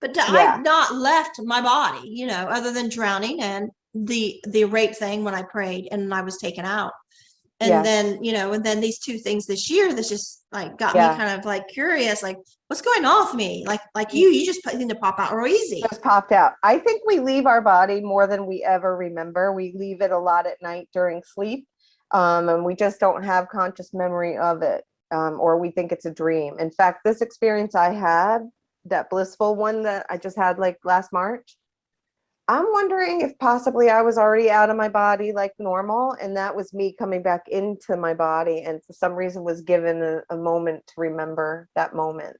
But I've not left my body, other than drowning and the rape thing when I prayed and I was taken out. And then, and then these 2 things this year that's just like got me kind of like curious, like what's going on with me? Like you just seem to pop out real easy. Just popped out. I think we leave our body more than we ever remember. We leave it a lot at night during sleep. And we just don't have conscious memory of it. Or we think it's a dream. In fact, this experience I had, that blissful one that I just had like last March, I'm wondering if possibly I was already out of my body like normal, and that was me coming back into my body, and for some reason was given a moment to remember that moment.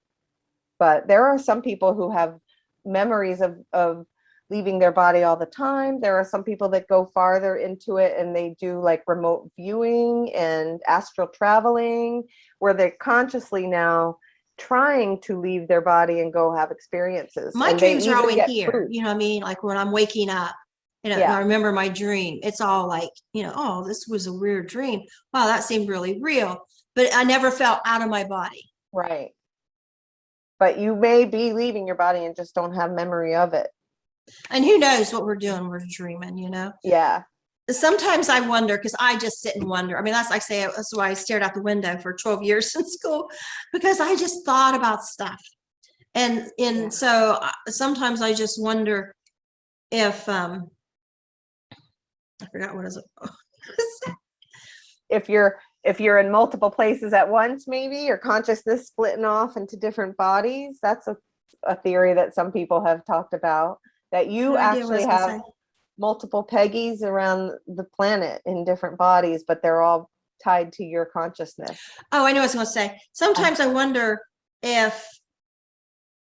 But there are some people who have memories of leaving their body all the time. There are some people that go farther into it and they do like remote viewing and astral traveling, where they're consciously now trying to leave their body and go have experiences. My and they dreams are even all in get here. proof. You know what I mean? Like when I'm waking up, you know, and Yeah. I remember my dream. It's all like, you know, oh, this was a weird dream. Wow, that seemed really real. But I never felt out of my body. Right. But you may be leaving your body and just don't have memory of it. And who knows what we're doing? We're dreaming, you know? Yeah. Sometimes I wonder, because I just sit and wonder. I mean, that's like say that's why I stared out the window for 12 years in school, because I just thought about stuff. And so sometimes I just wonder if I forgot what is it. If you're in multiple places at once, maybe your consciousness splitting off into different bodies. That's a theory that some people have talked about, that you actually have multiple Pegis around the planet in different bodies, but they're all tied to your consciousness. Oh, I know what I was going to say. Sometimes I wonder if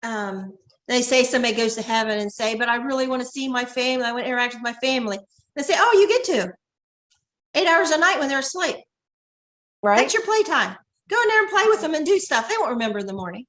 they say somebody goes to heaven and say, but I really want to see my family. I want to interact with my family. They say, oh, you get to 8 hours a night when they're asleep. Right. That's your playtime. Go in there and play with them and do stuff. They won't remember in the morning.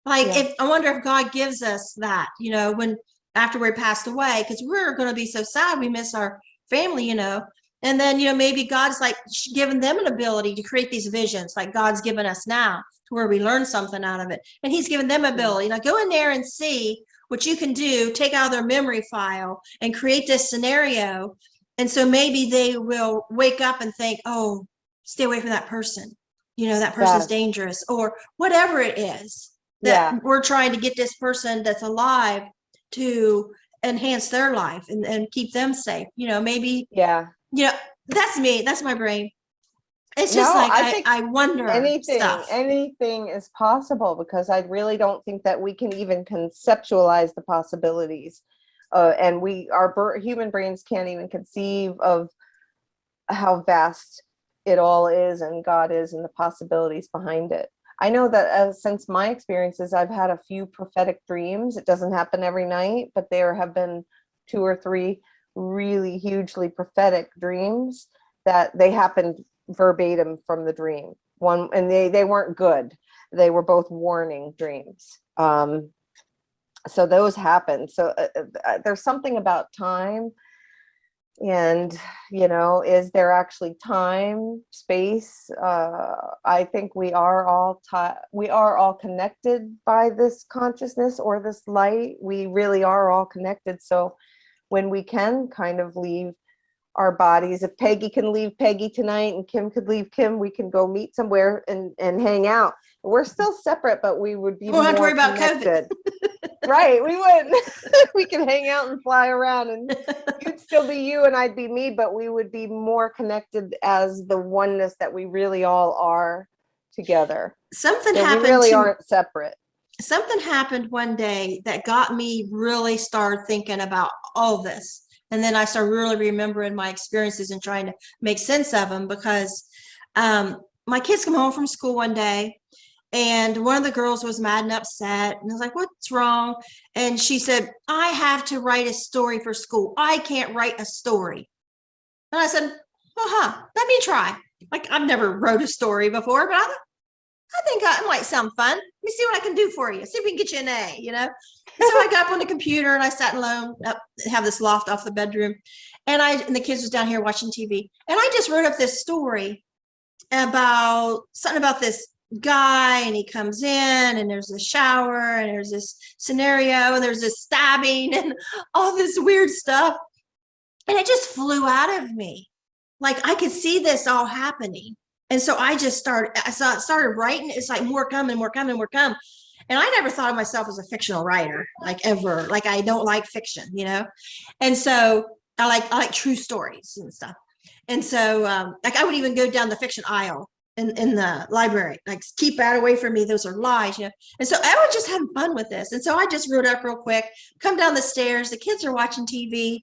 Like, if I wonder if God gives us that, you know, when after we're passed away, because we're going to be so sad we miss our family, you know. And then, you know, maybe God's like giving them an ability to create these visions like God's given us now, to where we learn something out of it. And he's given them ability. Now go in there and see what you can do, take out their memory file and create this scenario. And so maybe they will wake up and think, oh, stay away from that person. You know, that person's dangerous, or whatever it is that we're trying to get this person that's alive to enhance their life and keep them safe. You know, maybe, you know, that's me. That's my brain. It's just I wonder anything is possible, because I really don't think that we can even conceptualize the possibilities. And our human brains can't even conceive of how vast it all is, and God is, and the possibilities behind it. I know that since my experiences, I've had a few prophetic dreams. It doesn't happen every night, but there have been 2 or 3 really hugely prophetic dreams that they happened verbatim from the dream. One, and they weren't good. They were both warning dreams. So those happen. So there's something about time. And, you know, is there actually time, space? I think we are all connected by this consciousness or this light. We really are all connected. So when we can kind of leave our bodies, if Peggy can leave Peggy tonight and Kim could leave Kim, we can go meet somewhere and hang out. We're still separate, but we would be more have to worry about connected. Right, we wouldn't. We can hang out and fly around, and you'd still be you and I'd be me, but we would be more connected as the oneness that we really all are together. Something happened. We really aren't separate. Something happened one day that got me really start thinking about all this. And then I started really remembering my experiences and trying to make sense of them, because my kids come home from school one day, and one of the girls was mad and upset. And I was like, what's wrong? And she said, I have to write a story for school. I can't write a story. And I said, let me try. Like, I've never wrote a story before, but I think I might sound fun. Let me see what I can do for you. See if we can get you an A, you know? So I got up on the computer and I sat alone, have this loft off the bedroom. And the kids was down here watching TV. And I just wrote up this story about something about this guy, and he comes in and there's a shower and there's this scenario and there's this stabbing and all this weird stuff. And it just flew out of me. Like, I could see this all happening. And so I just started writing. It's like more coming. And I never thought of myself as a fictional writer, like ever. Like, I don't like fiction, you know? And so I like true stories and stuff. And so like, I would even go down the fiction aisle in the library, like, keep that away from me. Those are lies, you know? And so I was just having fun with this. And so I just wrote up real quick, come down the stairs. The kids are watching TV.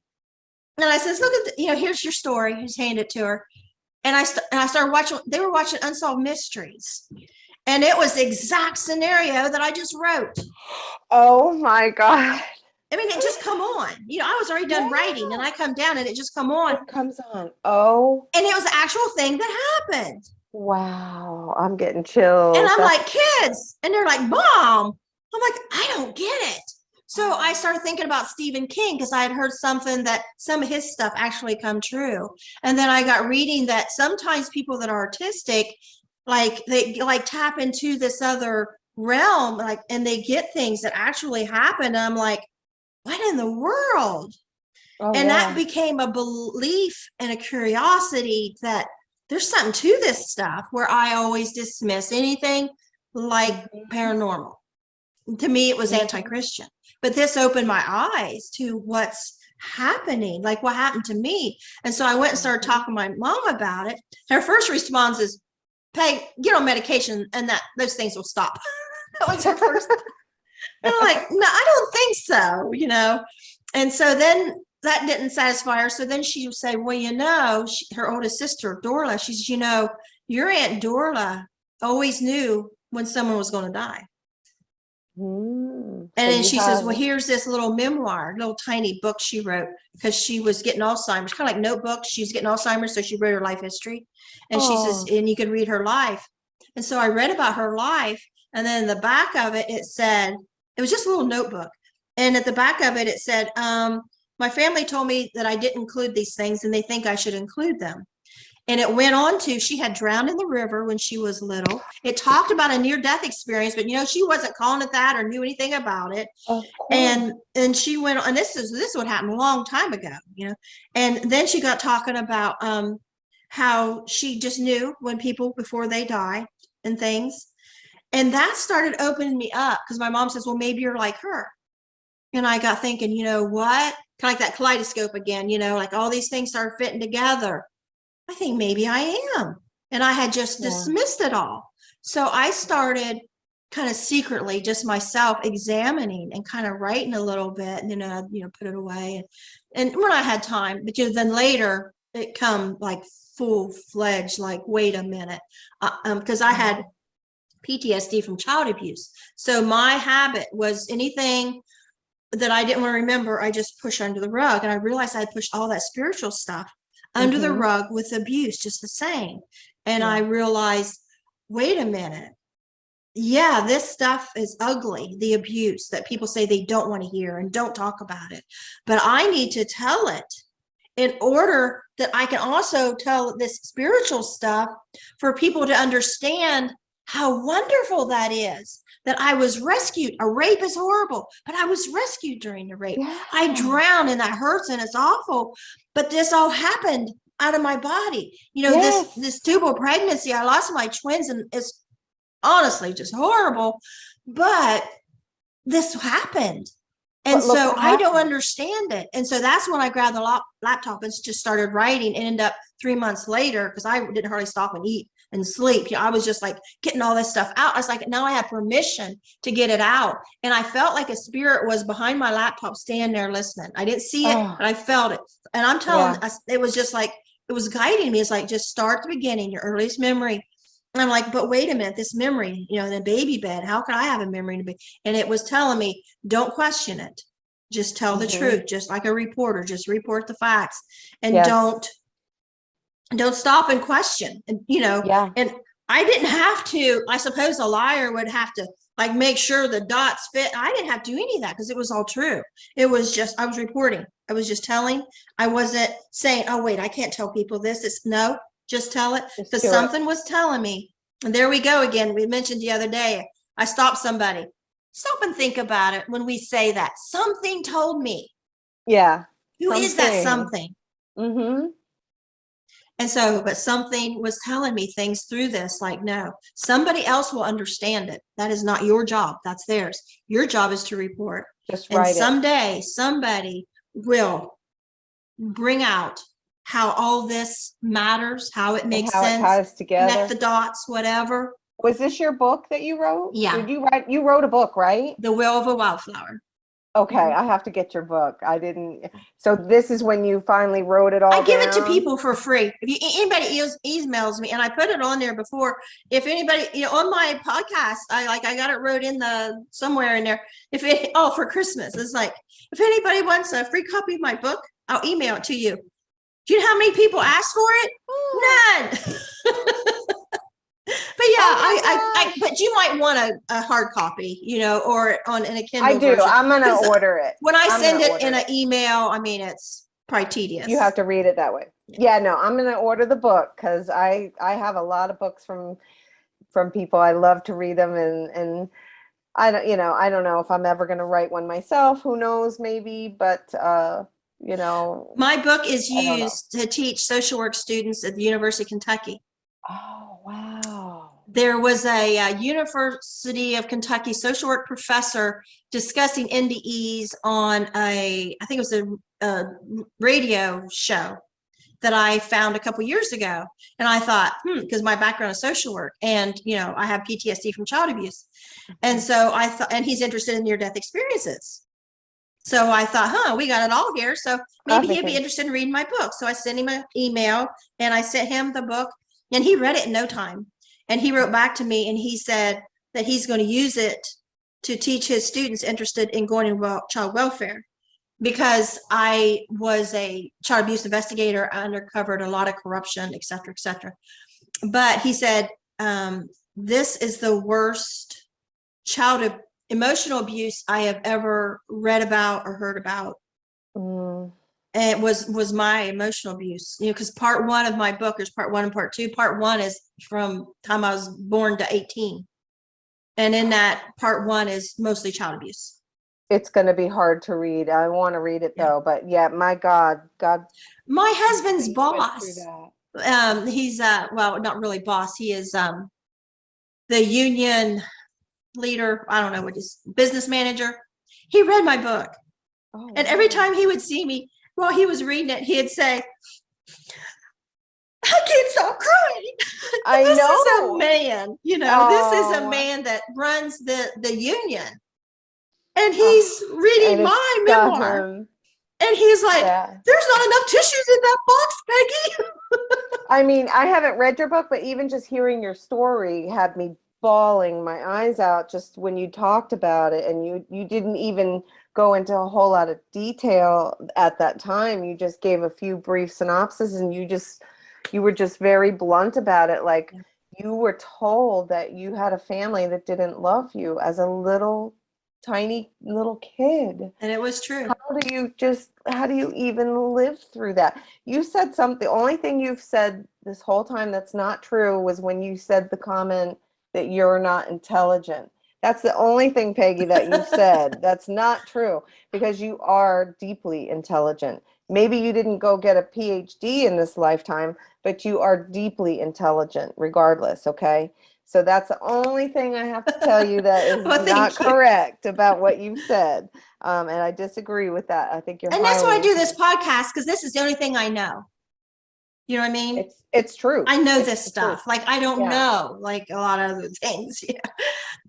And I says, look at, here's your story. I just handed it to her. And I started watching, they were watching Unsolved Mysteries. And it was the exact scenario that I just wrote. Oh my God. I mean, it just come on. You know, I was already done writing and I come down and it just come on. It comes on. Oh, And it was the actual thing that happened. wow. I'm getting And chills. I'm like, kids. And they're like, Mom. I'm like, I don't get it. So I started thinking about Stephen King because I had heard something that some of his stuff actually come true. And then I got reading that sometimes people that are artistic, like they like tap into this other realm, like, and they get things that actually happen. And I'm like, what in the world? Oh, And that yeah. became a belief and a curiosity that there's something to this stuff, where I always dismiss anything like paranormal. To me, it was anti-Christian, but this opened my eyes to what's happening, like what happened to me. And so I went and started talking to my mom about it. Her first response is, Peg, get on medication and that those things will stop. That was her first. And I'm like, no, I don't think so, you know? And so then that didn't satisfy her. So then she would say, well, you know, her oldest sister, Dorla, she says, you know, your Aunt Dorla always knew when someone was going to die. Mm. And then she says, well, here's this little memoir, little tiny book she wrote because she was getting Alzheimer's, kind of like notebooks. She's getting Alzheimer's. So she wrote her life history. And she says, and you could read her life. And so I read about her life. And then in the back of it, it said, it was just a little notebook. And at the back of it, it said, my family told me that I didn't include these things and they think I should include them. And it went on to, she had drowned in the river when she was little. It talked about a near-death experience, but you know, she wasn't calling it that or knew anything about it. And she went on, and this is what happened a long time ago, you know. And then she got talking about how she just knew when people before they die and things. And that started opening me up because my mom says, well, maybe you're like her. And I got thinking, you know what? Kind of like that kaleidoscope again, you know, like all these things started fitting together. I think maybe I am. And I had just dismissed it all. So I started kind of secretly just myself examining and kind of writing a little bit, and then I, you know, put it away. And when I had time, but you know, then later it come like full-fledged, like, wait a minute. Because I had PTSD from child abuse. So my habit was anything that I didn't want to remember, I just push under the rug. And I realized I had pushed all that spiritual stuff under the rug with abuse, just the same. And I realized, wait a minute. Yeah, this stuff is ugly, the abuse that people say they don't want to hear and don't talk about it. But I need to tell it in order that I can also tell this spiritual stuff for people to understand how wonderful that is, that I was rescued. A rape is horrible, but I was rescued during the rape. I drowned and that hurts and it's awful, but this all happened out of my body. You know, this tubal pregnancy, I lost my twins and it's honestly just horrible, but this happened. And so I don't understand it. And so that's when I grabbed the laptop and just started writing, and ended up 3 months later, because I didn't hardly stop and eat and sleep. You know, I was just like getting all this stuff out. I was like, now I have permission to get it out. And I felt like a spirit was behind my laptop standing there listening. I didn't see it, but I felt it. And I'm telling it was just like, it was guiding me. It's like, just start at the beginning, your earliest memory. And I'm like, but wait a minute, this memory, you know, in a baby bed, how can I have a memory to be? And it was telling me, don't question it. Just tell the truth, just like a reporter, just report the facts, and don't stop and question. And, you know, and I didn't have to, I suppose a liar would have to like make sure the dots fit. I didn't have to do any of that because it was all true. It was just, I was reporting. I was just telling. I wasn't saying, oh, wait, I can't tell people this. It's no. Just tell it, because something was telling me. And there we go again. We mentioned the other day, I stopped somebody. Stop and think about it when we say that. Something told me. Yeah. Who is that something? And so, but something was telling me things through this, like, no, somebody else will understand it. That is not your job. That's theirs. Your job is to report. And someday somebody will bring out how all this matters, how it makes sense, it ties together, connect the dots, whatever. Was this your book that you wrote? Yeah. You wrote a book, right? The Will of a Wildflower. Okay, I have to get your book. I didn't. So this is when you finally wrote it all I give it to down? people for free. If anybody emails me, and I put it on there before, if anybody, on my podcast, I got it wrote in the somewhere in there. For Christmas, it's like, if anybody wants a free copy of my book, I'll email it to you. Do you know how many people asked for it? None. But yeah, but you might want a hard copy, or in a Kindle I do. version. I'm gonna order it. When I send it in an email, I mean, it's probably tedious. You have to read it that way. Yeah, no, I'm gonna order the book because I have a lot of books from people. I love to read them, and I don't know if I'm ever gonna write one myself. Who knows? Maybe, but my book is I don't know. used to teach social work students at the University of Kentucky. Oh, wow. There was a University of Kentucky social work professor discussing NDEs on I think it was a radio show that I found a couple years ago. And I thought, because my background is social work, and I have PTSD from child abuse. And so I thought, and he's interested in near-death experiences. So I thought, we got it all here. So maybe he'd be interested in reading my book. So I sent him an email, and I sent him the book, and he read it in no time. And he wrote back to me, and he said that he's going to use it to teach his students interested in going in child welfare, because I was a child abuse investigator. I uncovered a lot of corruption, et cetera, et cetera. But he said, this is the worst child emotional abuse I have ever read about or heard about. And it was my emotional abuse, because part one of my book, there's part one and part two. Part one is from time I was born to 18. And in that, part one is mostly child abuse. It's going to be hard to read. I want to read it though, but yeah, my God. My husband's boss, he's well, not really boss. He is the union leader. I don't know what his business manager. He read my book. And every time he would see me while he was reading it, he'd say, I can't stop crying. This is a man, this is a man that runs the union. And he's reading my memoir. And he's like, there's not enough tissues in that box, Peggy. I mean, I haven't read your book, but even just hearing your story had me bawling my eyes out just when you talked about it. And you didn't even go into a whole lot of detail at that time. You just gave a few brief synopses, and you were just very blunt about it. Like, you were told that you had a family that didn't love you as a tiny little kid. And it was true. How do you even live through that? You said something, the only thing you've said this whole time that's not true was when you said the comment that you're not intelligent. That's the only thing, Peggy, that you said. That's not true, because you are deeply intelligent. Maybe you didn't go get a PhD in this lifetime, but you are deeply intelligent regardless, okay? So that's the only thing I have to tell you that is not correct about what you've said. And I disagree with that. I think you're And that's why I do this podcast, because this is the only thing I know. You know what I mean? It's true. I know this stuff. Like, I don't know, like, a lot of other things. Yeah.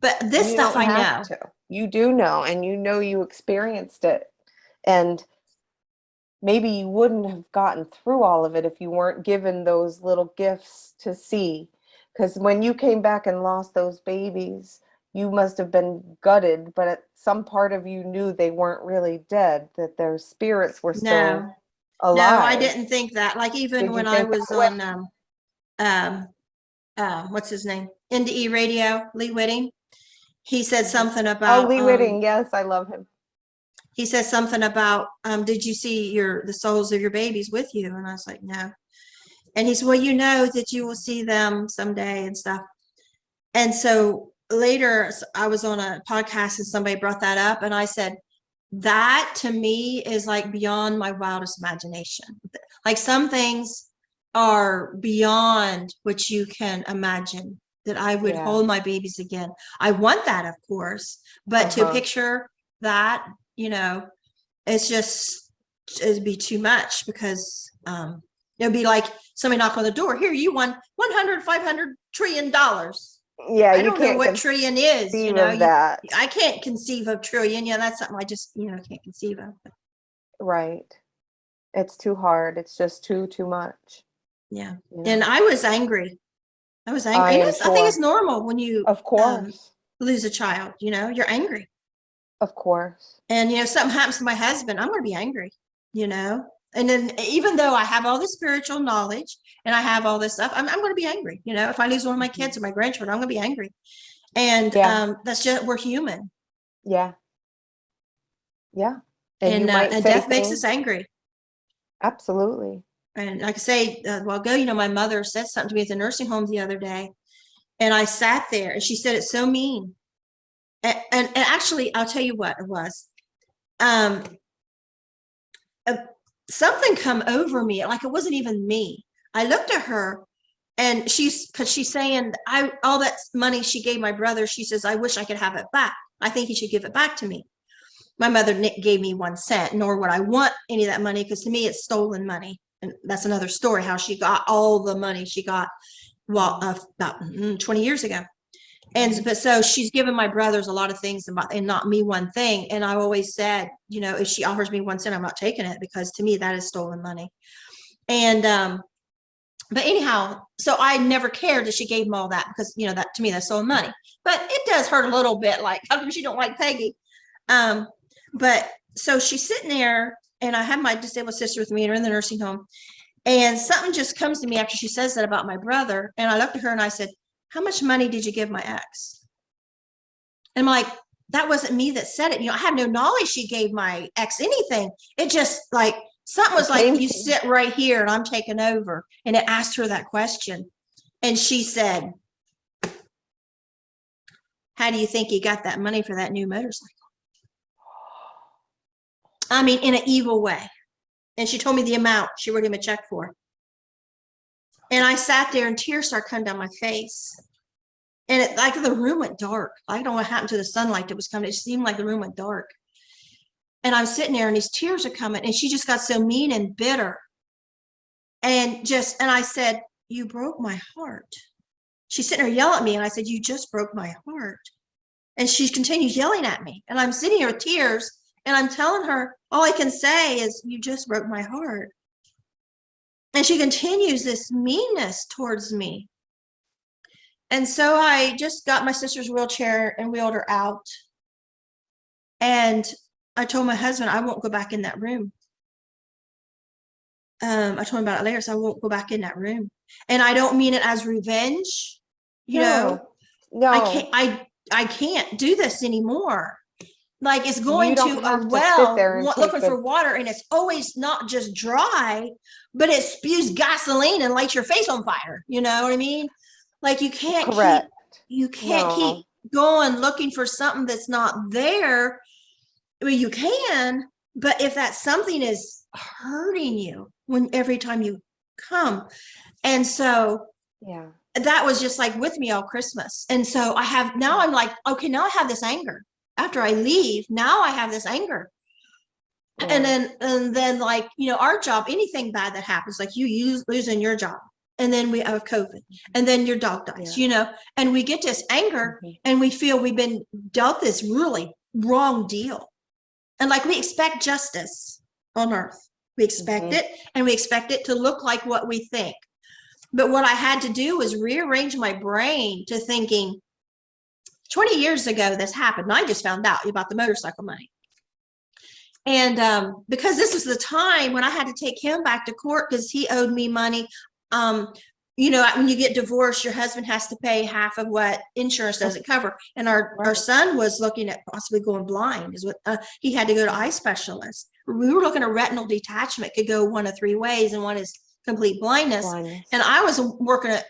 But this stuff I know. You do know, and you experienced it. And maybe you wouldn't have gotten through all of it if you weren't given those little gifts to see. Because when you came back and lost those babies, you must have been gutted, but at some part of you knew they weren't really dead, that their spirits were still alive. No, I didn't think that. Like, even when I was on, what's his name? NDE Radio, Lee Whitting. He said something about. Oh, Lee Whitting. Yes, I love him. He said something about, did you see the souls of your babies with you? And I was like, no. And he said, well, you know that you will see them someday and stuff. And so later I was on a podcast and somebody brought that up, and I said, that to me is like beyond my wildest imagination. Like, some things are beyond what you can imagine, that I would hold my babies again. I want that, of course, but to picture that, it'd be too much, because it'd be like somebody knock on the door. Here, you won $100, $500 trillion. Yeah, I you don't know can't what trillion is, conceive of that. I can't conceive of trillion. Yeah, that's something I just, can't conceive of. Right. It's too hard. It's just too much. Yeah. You And know, I was angry. I was angry. I And am I think it's sure. normal when you Of course. lose a child, you're angry. Of course. And, something happens to my husband, I'm going to be angry, you know? And then even though I have all this spiritual knowledge and I have all this stuff, I'm going to be angry. If I lose one of my kids or my grandchildren, I'm going to be angry. And Yeah. that's just, we're human. Yeah. Yeah. And you And, might and say death makes us things. angry. Absolutely. And like I say, a while ago, my mother said something to me at the nursing home the other day. And I sat there and she said, it's so mean. And actually, I'll tell you what it was. Um, Something come over me, like it wasn't even me. I looked at her and because she's saying, all that money she gave my brother, she says, I wish I could have it back. I think he should give it back to me. My mother gave me 1 cent, nor would I want any of that money, because to me it's stolen money. And that's another story, how she got all the money she got about 20 years ago. But so she's given my brothers a lot of things and not me one thing. And I always said, if she offers me 1 cent, I'm not taking it, because to me that is stolen money. And but anyhow, so I never cared that she gave them all that, because that to me that's stolen money. But it does hurt a little bit, like how come she don't like Peggy? But so she's sitting there, and I have my disabled sister with me, and we're in the nursing home. And something just comes to me after she says that about my brother. And I looked at her and I said, how much money did you give my ex? And I'm like, that wasn't me that said it. I have no knowledge she gave my ex anything. It just like, something was like, you sit right here and I'm taking over. And it asked her that question. And she said, how do you think you got that money for that new motorcycle? I mean, in an evil way. And she told me the amount she wrote him a check for. And I sat there and tears started coming down my face. And it, like the room went dark. I don't know what happened to the sunlight that was coming. It seemed like the room went dark. And I'm sitting there and these tears are coming. And she just got so mean and bitter. And I said, you broke my heart. She's sitting there yelling at me. And I said, you just broke my heart. And she continues yelling at me. And I'm sitting here with tears. And I'm telling her, all I can say is, you just broke my heart. And she continues this meanness towards me. And so I just got my sister's wheelchair and wheeled her out. And I told my husband, I won't go back in that room. I told him about it later, so I won't go back in that room. And I don't mean it as revenge. No. I can't do this anymore. Like, it's going to a well looking for water, and it's always not just dry, but it spews gasoline and lights your face on fire. You know what I mean? Like, you can't keep going looking for something that's not there. I mean, you can, but if that something is hurting you every time you come. And so that was just like with me all Christmas. And so I'm like, okay, now I have this anger. After I leave, now I have this anger. And then like, our job, anything bad that happens, like you losing your job, and then we have COVID, and then your dog dies, and we get this anger and we feel we've been dealt this really wrong deal. And like, we expect justice on earth. We expect it, and we expect it to look like what we think. But what I had to do was rearrange my brain to thinking, 20 years ago this happened, and I just found out about the motorcycle money. And because this is the time when I had to take him back to court because he owed me money. When you get divorced, your husband has to pay half of what insurance doesn't cover. And our son was looking at possibly going blind. He had to go to eye specialist. We were looking at retinal detachment, could go one of three ways, and one is complete blindness. And I was working at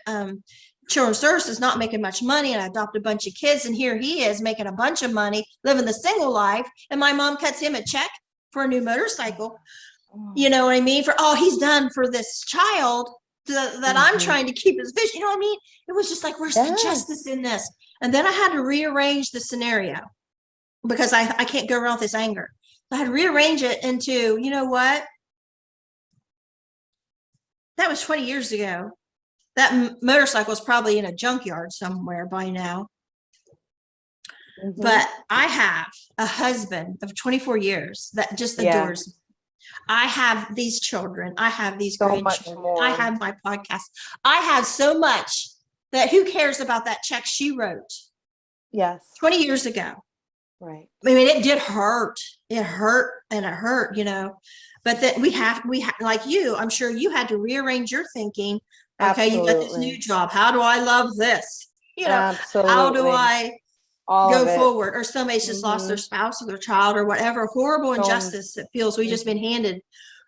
Children's Services, not making much money, and I adopted a bunch of kids, and here he is making a bunch of money, living the single life, and my mom cuts him a check for a new motorcycle. You know what I mean? For all he's done for this child that I'm trying to keep his vision. You know what I mean? It was just like, where's the justice in this? And then I had to rearrange the scenario because I can't go around with this anger. I had to rearrange it into, you know what? That was 20 years ago. that motorcycle is probably in a junkyard somewhere by now. Mhm. But I have a husband of 24 years that just Yeah. adores me. I have these children. I have these So much grandchildren. more. I have my podcast. I have so much that who cares about that check she wrote Yes. 20 years ago? Right. I mean, it did hurt. It hurt and it hurt, you know. But that we have like you, I'm sure you had to rearrange your thinking. Okay, you got this new Absolutely. job. How do I love this? You know, how do Absolutely. I All of go it. forward? Or somebody's just lost their Mhm. spouse or their child or whatever horrible injustice that feels we just been handed.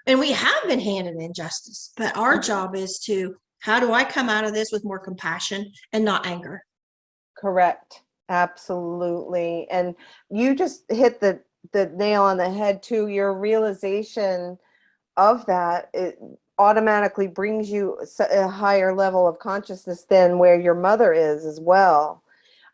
And we have been handed injustice. But our job is to, how do I come out of this with more compassion and not anger? Correct. Absolutely. And you just hit the nail on the head too. Your realization of that, it automatically brings you a higher level of consciousness than where your mother is as well.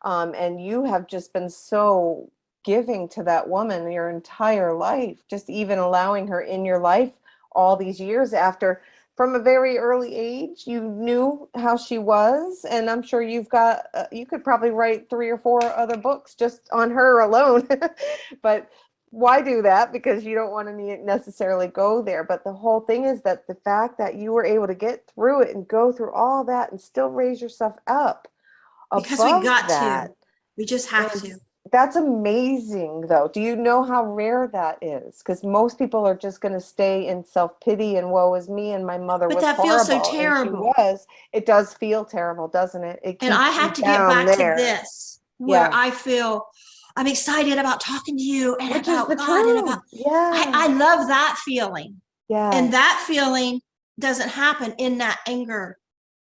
And you have just been so giving to that woman your entire life, just even allowing her in your life all these years after. From a very early age, you knew how she was, and I'm sure you've got, you could probably write 3 or 4 other books just on her alone. But why do that? Because you don't want to necessarily go there. But the whole thing is that the fact that you were able to get through it and go through all that and still raise yourself up Because we above got to. that We just have to. that's amazing, though. Do you know how rare that is? Because most people are just going to stay in self-pity and woe is me, and my mother But was that feels so horrible, and she terrible. was. It does feel terrible, doesn't it? It And I keeps have you to get down back to there. this where Yes. I feel I'm excited about talking to you and Which is the about God and about, truth. Yeah. I love that feeling. And Yes. that feeling doesn't happen in that anger,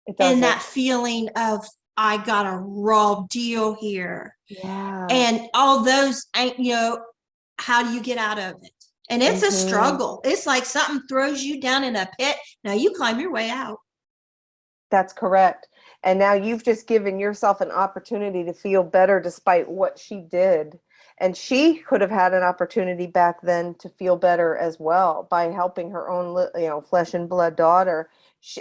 It in doesn't. that feeling of, I got a raw deal here. Yeah. And all those, you know, how do you get out of it? And it's a struggle. It's like something throws you down in a pit. Now you climb your way out. That's correct. And now you've just given yourself an opportunity to feel better despite what she did. And she could have had an opportunity back then to feel better as well by helping her own, flesh and blood daughter.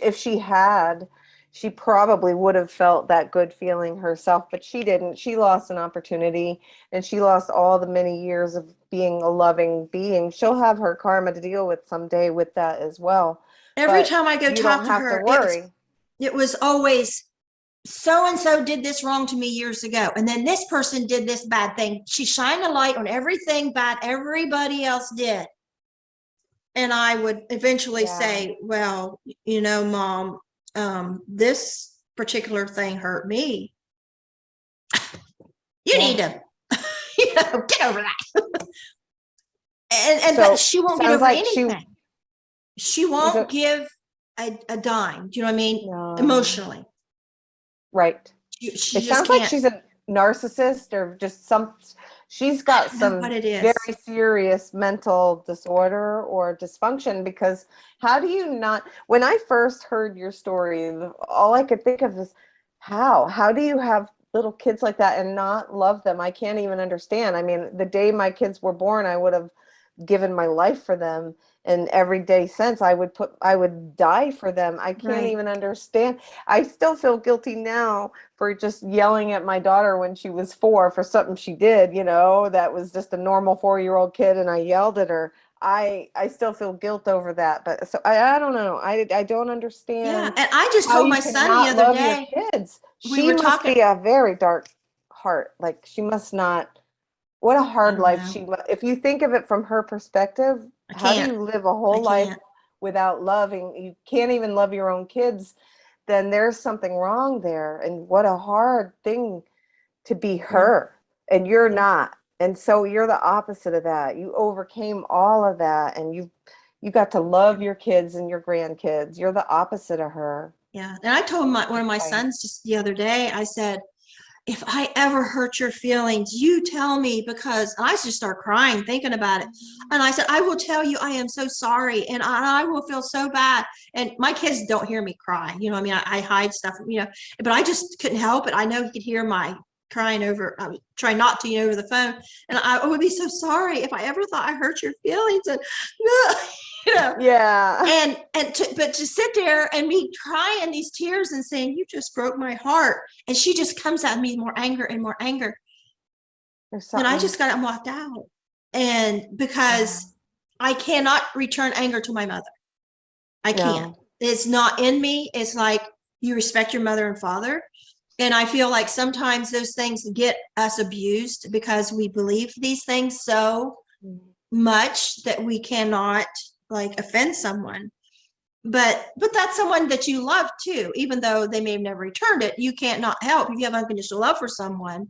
If she had, she probably would have felt that good feeling herself, but she didn't. She lost an opportunity, and she lost all the many years of being a loving being. She'll have her karma to deal with someday with that as well. Every But time I go you talk don't to have to her, worry. it was always, so and so did this wrong to me years ago, and then this person did this bad thing. She shined a light on everything bad everybody else did. And I would eventually say, well, you know, Mom, this particular thing hurt me. You need to, get over that. And So but she won't get sounds over like anything. She won't give a dime. Do you know what I mean? No. Emotionally. Right. She It just sounds like can't. she's a narcissist or just she's I got don't know what some it is. very serious mental disorder or dysfunction, because how do you not, when I first heard your story, all I could think of is how do you have little kids like that and not love them? I can't even understand. I mean, the day my kids were born, I would have given my life for them, and every day since I would die for them. I can't Right. even understand. I still feel guilty now for just yelling at my daughter when she was 4 for something she did, that was just a normal 4-year-old kid, and I yelled at her. I still feel guilt over that, but so I don't know. I don't Yeah. understand And I just how told you my can son the not other love your day, kids. we She were must talking, be a very dark heart. Like, she must not. What a I hard don't life know. if you think of it from her perspective. I How do can't. you live a I whole life can't. without loving? You can't even love your own kids. Then there's something wrong there. And what a hard thing to be Yeah. her. And you're Yeah. not. And so you're the opposite of that. You overcame all of that, and you got to love your kids and your grandkids. You're the opposite of her. Yeah. And I told one of my sons just the other day, I said, if I ever hurt your feelings, you tell me, because I just start crying thinking about it. And I said, I will tell you, I am so sorry. And I will feel so bad. And my kids don't hear me cry. You know, I mean, I hide stuff, but I just couldn't help it. I know he could hear my crying over, I was trying not to, over the phone. And I would be so sorry if I ever thought I hurt your feelings. And, Yeah. but to sit there and me crying these tears and saying, you just broke my heart. And she just comes at me more anger and more anger. And I just got up and walked out. And because I cannot return anger to my mother. I can't. It's not in me. It's like, you respect your mother and father. And I feel like sometimes those things get us abused because we believe these things so much that we cannot like offend someone. But that's someone that you love too, even though they may have never returned it. You can't not help. If you have unconditional love for someone,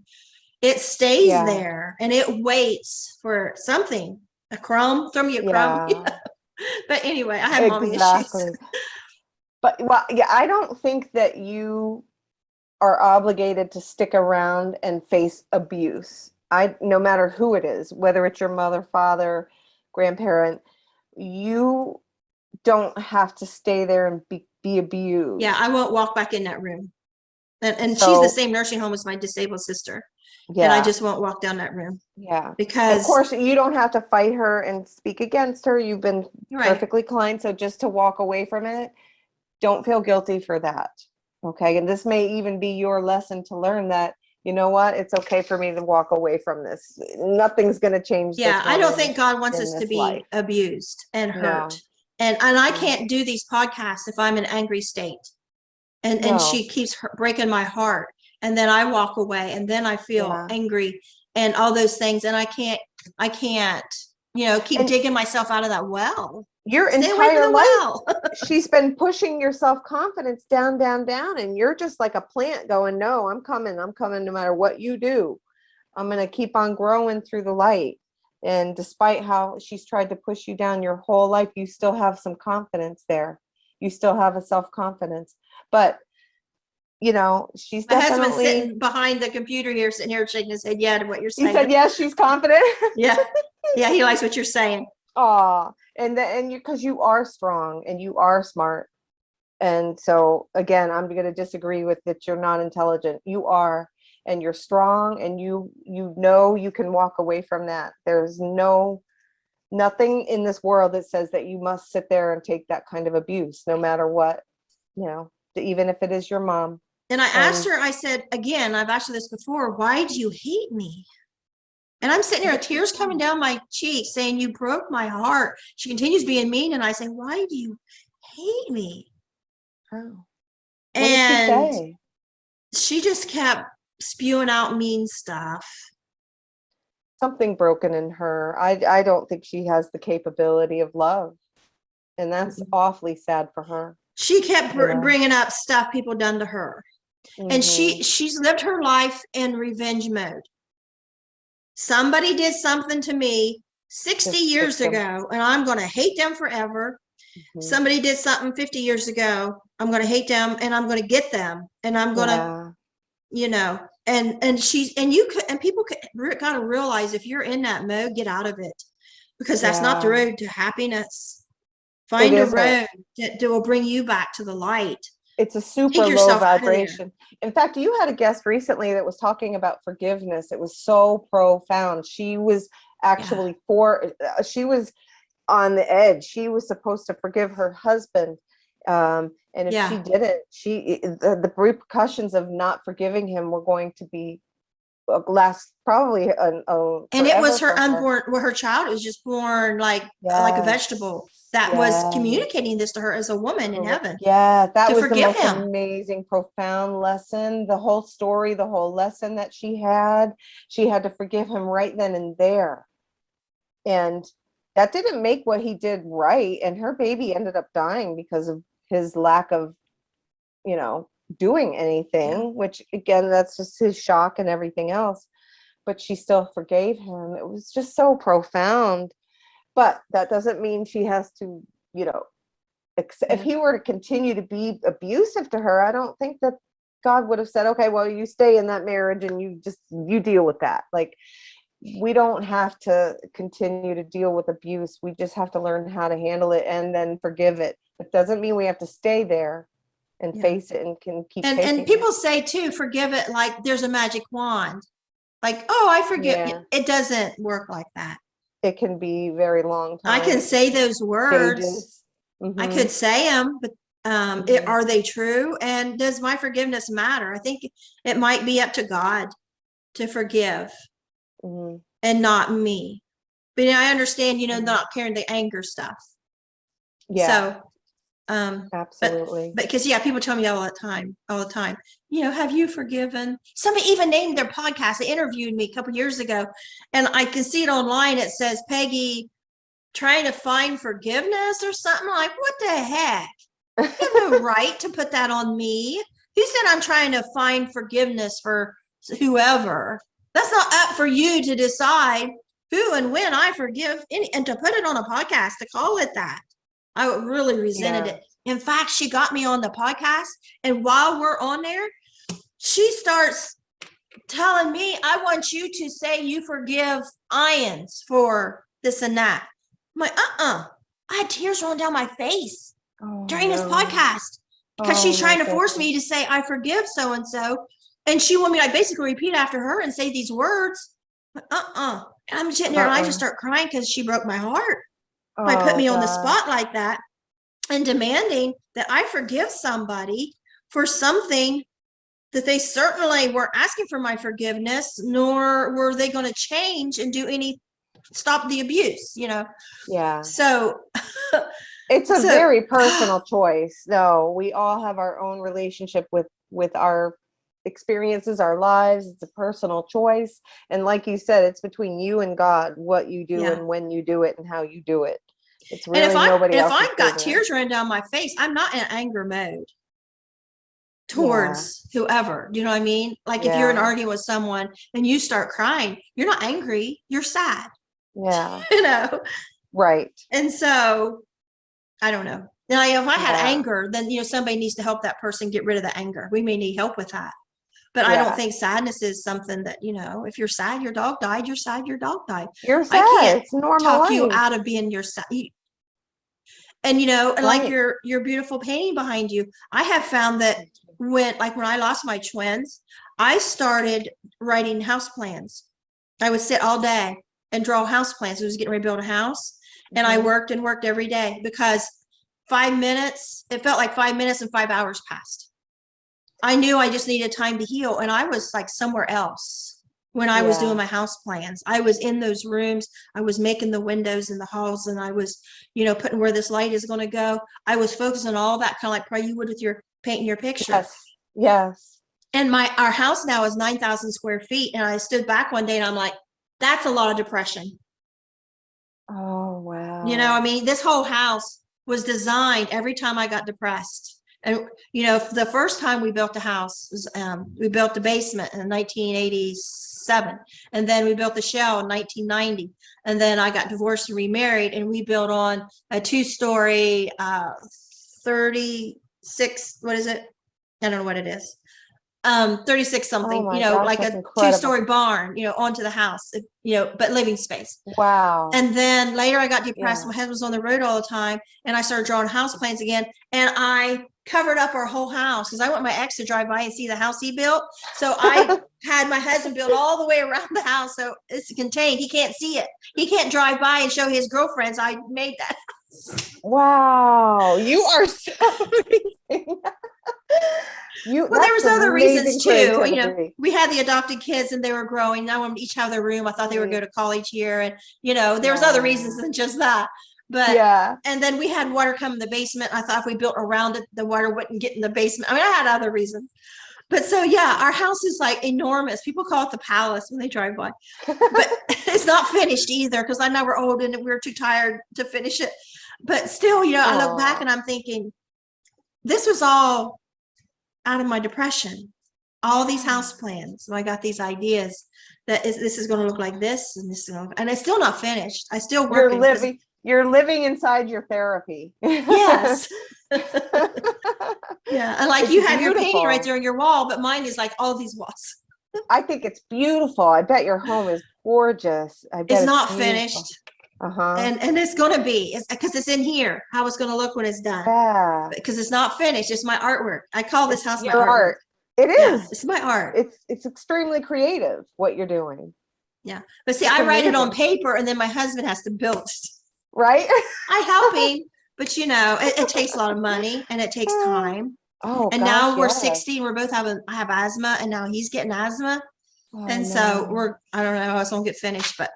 it stays there and it waits for something, a crumb, throw me a crumb. But anyway, I have mommy issues. But I don't think that you are obligated to stick around and face abuse. No matter who it is, whether it's your mother, father, grandparent, you don't have to stay there and be abused. Yeah, I won't walk back in that room. And so, she's the same nursing home as my disabled sister. Yeah. And I just won't walk down that room. Yeah. Because of course you don't have to fight her and speak against her. You've been perfectly kind. So just to walk away from it, don't feel guilty for that. Okay. And this may even be your lesson to learn that, you know what, it's okay for me to walk away from this. Nothing's going to change. Yeah. I don't think God wants us to be abused and hurt. No. And I can't do these podcasts if I'm in an angry state. And she keeps breaking my heart. And then I walk away and then I feel angry and all those things. And I can't, keep digging myself out of that well. Your entire life, she's been pushing your self-confidence down, down, down. And you're just like a plant going, no, I'm coming no matter what you do. I'm going to keep on growing through the light. And despite how she's tried to push you down your whole life, you still have some confidence there. You still have a self-confidence. But she's definitely. My husband's sitting behind the computer here, sitting here shaking his head, yeah, to what you're saying. He said, yes, she's confident. Yeah, he likes what you're saying. Oh, and because you are strong and you are smart, and so again, I'm going to disagree with that. You're not intelligent. You are, and you're strong, and you can walk away from that. There's nothing in this world that says that you must sit there and take that kind of abuse, no matter what, even if it is your mom. And I asked her, I said, again, I've asked her this before, why do you hate me? And I'm sitting there, tears coming down my cheeks, saying, you broke my heart. She continues being mean. And I say, why do you hate me? Oh. What did she say? She just kept spewing out mean stuff. Something broken in her. I don't think she has the capability of love. And that's awfully sad for her. She kept bringing up stuff people done to her. Mm-hmm. And she's lived her life in revenge mode. Somebody did something to me 60 years ago, and I'm going to hate them forever. Mm-hmm. Somebody did something 50 years ago. I'm going to hate them, and I'm going to get them, and I'm going to, and people got to realize if you're in that mode, get out of it, because that's not the road to happiness. Find a road that will bring you back to the light. It's a super low vibration. In fact, you had a guest recently that was talking about forgiveness. It was so profound. She was actually she was on the edge. She was supposed to forgive her husband. And if she didn't, the repercussions of not forgiving him were going to be last probably and it was her unborn, her child was just born like a vegetable. That was communicating this to her as a woman in heaven. Yeah, that was the most amazing, profound lesson. The whole story, the whole lesson that she had to forgive him right then and there. And that didn't make what he did right. And her baby ended up dying because of his lack of, doing anything, which again, that's just his shock and everything else. But she still forgave him. It was just so profound. But that doesn't mean she has to, if he were to continue to be abusive to her, I don't think that God would have said, okay, well, you stay in that marriage and you deal with that. Like, we don't have to continue to deal with abuse. We just have to learn how to handle it and then forgive it. It doesn't mean we have to stay there. and Yeah. face it and can keep And facing people it. say too, forgive it like there's a magic wand. Like, oh, I forgive. Yeah. It doesn't work like that. It can be very long I time. can say those words. Stages. I Mhm. could say them, but are they true? And does my forgiveness matter? I think it might be up to God to forgive Mhm. and not me. But I understand, Mhm. not carrying the anger stuff. Yeah, So, absolutely. but because people tell me all the time, have you forgiven? Somebody even named their podcast. They interviewed me a couple years ago, and I can see it online. It says Pegi trying to find forgiveness or something. Like, what the heck? You have no right to put that on me. Who said I'm trying to find forgiveness for whoever? That's not up for you to decide who and when I forgive and to put it on a podcast, to call it that. I really resented Yeah. it. In fact, she got me on the podcast, and while we're on there, she starts telling me, I want you to say you forgive Ians for this and that. I'm like, I had tears rolling down my face during this podcast because she's trying to force me to say I forgive so and so, and she wanted me to basically repeat after her and say these words. And I'm sitting there and I just start crying because she broke my heart by putting me on the spot like that and demanding that I forgive somebody for something that they certainly weren't asking for my forgiveness, nor were they going to change and do stop the abuse, Yeah. So it's a very personal choice. No, we all have our own relationship with our experiences, our lives. It's a personal choice. And like you said, it's between you and God, what you do and when you do it and how you do it. It's really nobody else's business. If I've got tears running down my face, I'm not in anger mode towards whoever. Do you know what I mean? Like if you're in an argument with someone and you start crying, you're not angry, you're sad. Yeah. Right. And so I don't know. Now, if I had anger, then somebody needs to help that person get rid of the anger. We may need help with that. But I don't think sadness is something that, if you're sad, your dog died, you're sad, your dog died. You're sad. I can't it's normal talk life. you out of being your sad. And like your beautiful painting behind you, I have found that when I lost my twins, I started writing house plans. I would sit all day and draw house plans. I was getting ready to build a house, and I worked and worked every day because 5 minutes, it felt like 5 minutes and 5 hours passed. I knew I just needed time to heal, and I was like somewhere else when I was doing my house plans. I was in those rooms. I was making the windows and the halls, and I was, putting where this light is going to go. I was focusing on all that, kind of like probably you would with your painting your picture. Yes. And our house now is 9,000 square feet. And I stood back one day and I'm like, that's a lot of depression. Oh, wow. This whole house was designed every time I got depressed. And, the first time we built the house was, we built the basement in 1987. And then we built the shell in 1990. And then I got divorced and remarried, and we built on a 2-story, 36, what is it? I don't know what it is. 36 something, like a 2-story barn, onto the house, but living space. Wow. And then later I got depressed. My husband was on the road all the time, and I started drawing house plans again. And I covered up our whole house because I want my ex to drive by and see the house he built. So I had my husband build all the way around the house so it's contained. He can't see it. He can't drive by and show his girlfriends I made that house. Wow, you are so amazing. Well, there was other reasons too. We had the adopted kids and they were growing. I wanted to each have their room. I thought they would go to college here, and there was other reasons than just that. But and then we had water come in the basement. I thought if we built around it, the water wouldn't get in the basement. I mean, I had other reasons. But so our house is like enormous. People call it the palace when they drive by. But it's not finished either because I know we're old and we're too tired to finish it. But still, I look back and I'm thinking, this was all out of my depression. All these house plans. So I got these ideas that this is going to look like this, and this, and it's still not finished. I still work. You're living inside your therapy. Yes. Yeah, and like you have your painting right there on your wall, but mine is like all these walls. I think it's beautiful. I bet your home is gorgeous. I bet it's not finished. Uh-huh. And it's going to be, it's because it's in here, how it's going to look when it's done. Yeah. Because it's not finished. It's my artwork. I call this house my Your artwork. art. It Yeah, is. it's my art. It's extremely creative what you're doing. Yeah. But see, It's I write it on amazing. paper and then my husband has to build it. Right? I help him, but you know, it takes a lot of money and it takes time. Oh And gosh, now we're yes. 60, we're both having, I have asthma and now he's getting asthma. Oh, And so no. I don't know how it's gonna get finished, but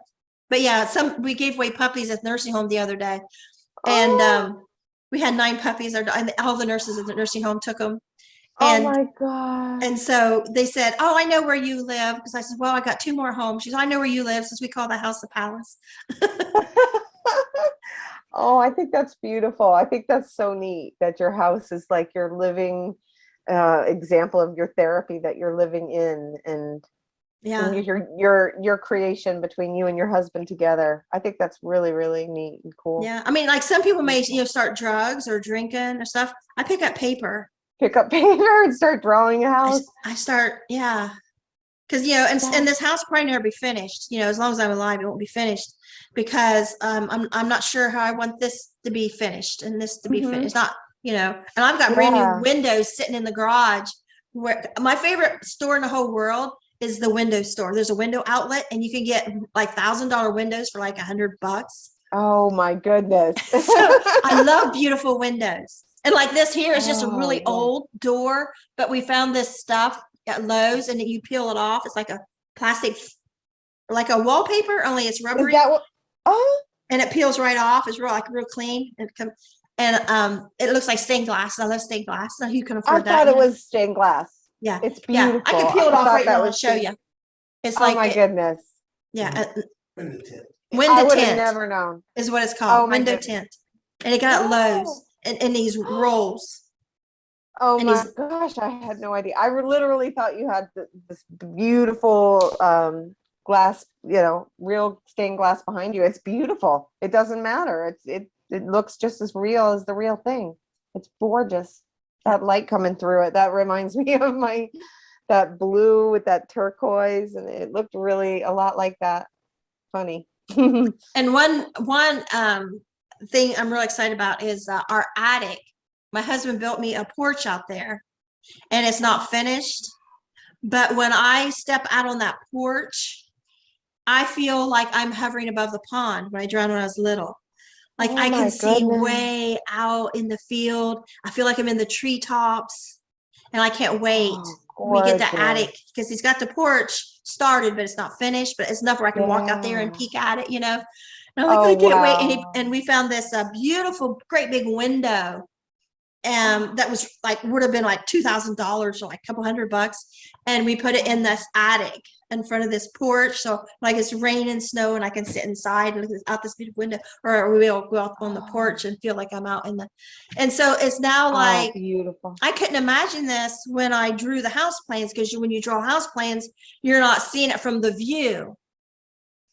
yeah, we gave away puppies at the nursing home the other day. And Oh, we had 9 puppies, and all the nurses at the nursing home took them. oh And my God. and so they said, "Oh, I know where you live." Because I said, "Well, I got 2 more homes." She said, "I know where you live," since we call the house the palace. Oh, I think that's beautiful. I think that's so neat that your house is like your living example of your therapy that you're living in, and Yeah. your creation between you and your husband together. I think that's really, really neat and cool. Yeah. I mean, like some people may, start drugs or drinking or stuff. I pick up paper. Pick up paper and start drawing a house. I start, yeah. Because, and this house probably never be finished. As long as I'm alive, it won't be finished because I'm not sure how I want this to be finished and this to be finished. It's not, and I've got brand new windows sitting in the garage. Where my favorite store in the whole world is the window store. There's a window outlet and you can get like $1,000 windows for like $100. Oh my goodness. So I love beautiful windows. And like this here is just a Oh, really yeah. old door, but we found this stuff at Lowe's and you peel it off. It's like a plastic, like a wallpaper, only it's rubbery. Is that what? Oh, and it peels right off. It's real clean. And it looks like stained glass. I love stained glass. So you can I afford that. thought it was stained glass. Yeah. It's Yeah. beautiful. I can peel it off right now. I'll show stained- you. It's Oh like, my goodness. yeah. Window tint. I Window would have tint never known. is what it's called. Oh my Window goodness. tint. And it got Lowe's Oh. in these rolls. Oh And my gosh, I had no idea. I literally thought you had this beautiful glass, real stained glass behind you. It's beautiful. It doesn't matter. It looks just as real as the real thing. It's gorgeous. That light coming through it, that reminds me of that blue with that turquoise, and it looked really a lot like that. Funny. And one thing I'm really excited about is our attic. My husband built me a porch out there, and it's not finished. But when I step out on that porch, I feel like I'm hovering above the pond when I was little. Like Oh I can my see goodness. way out in the field. I feel like I'm in the treetops, and I can't wait Oh, when we get that gorgeous. attic because he's got the porch started, but it's not finished. But it's enough where I can walk out there and Yeah. peek at it, And I'm like, Oh, I can't wait. wow. And we found this beautiful, great big window. That was like would have been like $2,000 or like a couple $100, and we put it in this attic in front of this porch. So like it's rain and snow, and I can sit inside and look out this beautiful window, or we'll go out on the porch and feel like I'm out in the. And so it's now like beautiful. I couldn't imagine this when I drew the house plans, because when you draw house plans, you're not seeing it from the view